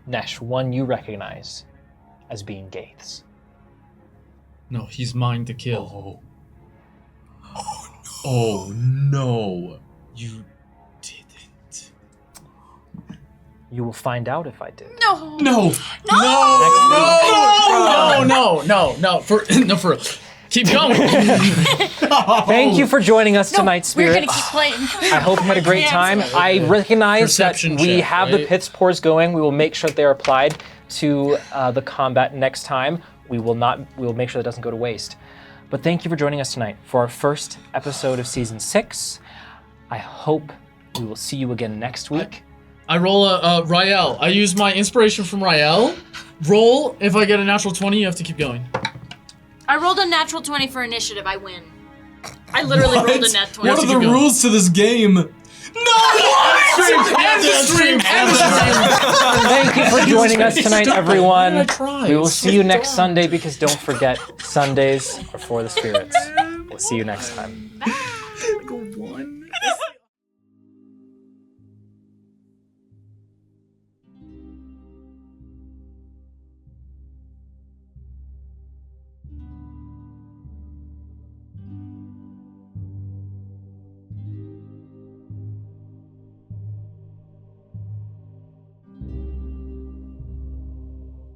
Nesh, one you recognize as being Gaith's. No, he's mine to kill. Oh no. You didn't. You will find out if I did. No. No. No. For real. Keep going. Thank you for joining us tonight, We're Spirit. gonna keep playing. I hope you had a great time. I recognize Perception that we check, have the right? pits pours going. We will make sure that they're applied to the combat next time. We will make sure that doesn't go to waste. But thank you for joining us tonight for our first episode of season 6. I hope we will see you again next week. I roll a Rael. I use my inspiration from Rael. Roll. If I get a natural 20, you have to keep going. I rolled a natural 20 for initiative. I win. I literally rolled a nat 20. What are the keep going. rules to this game? End the stream. Thank you for joining us tonight, everyone. I tried. We will see you next Sunday because don't forget, Sundays are for the spirits. We'll see you next time. Go 1.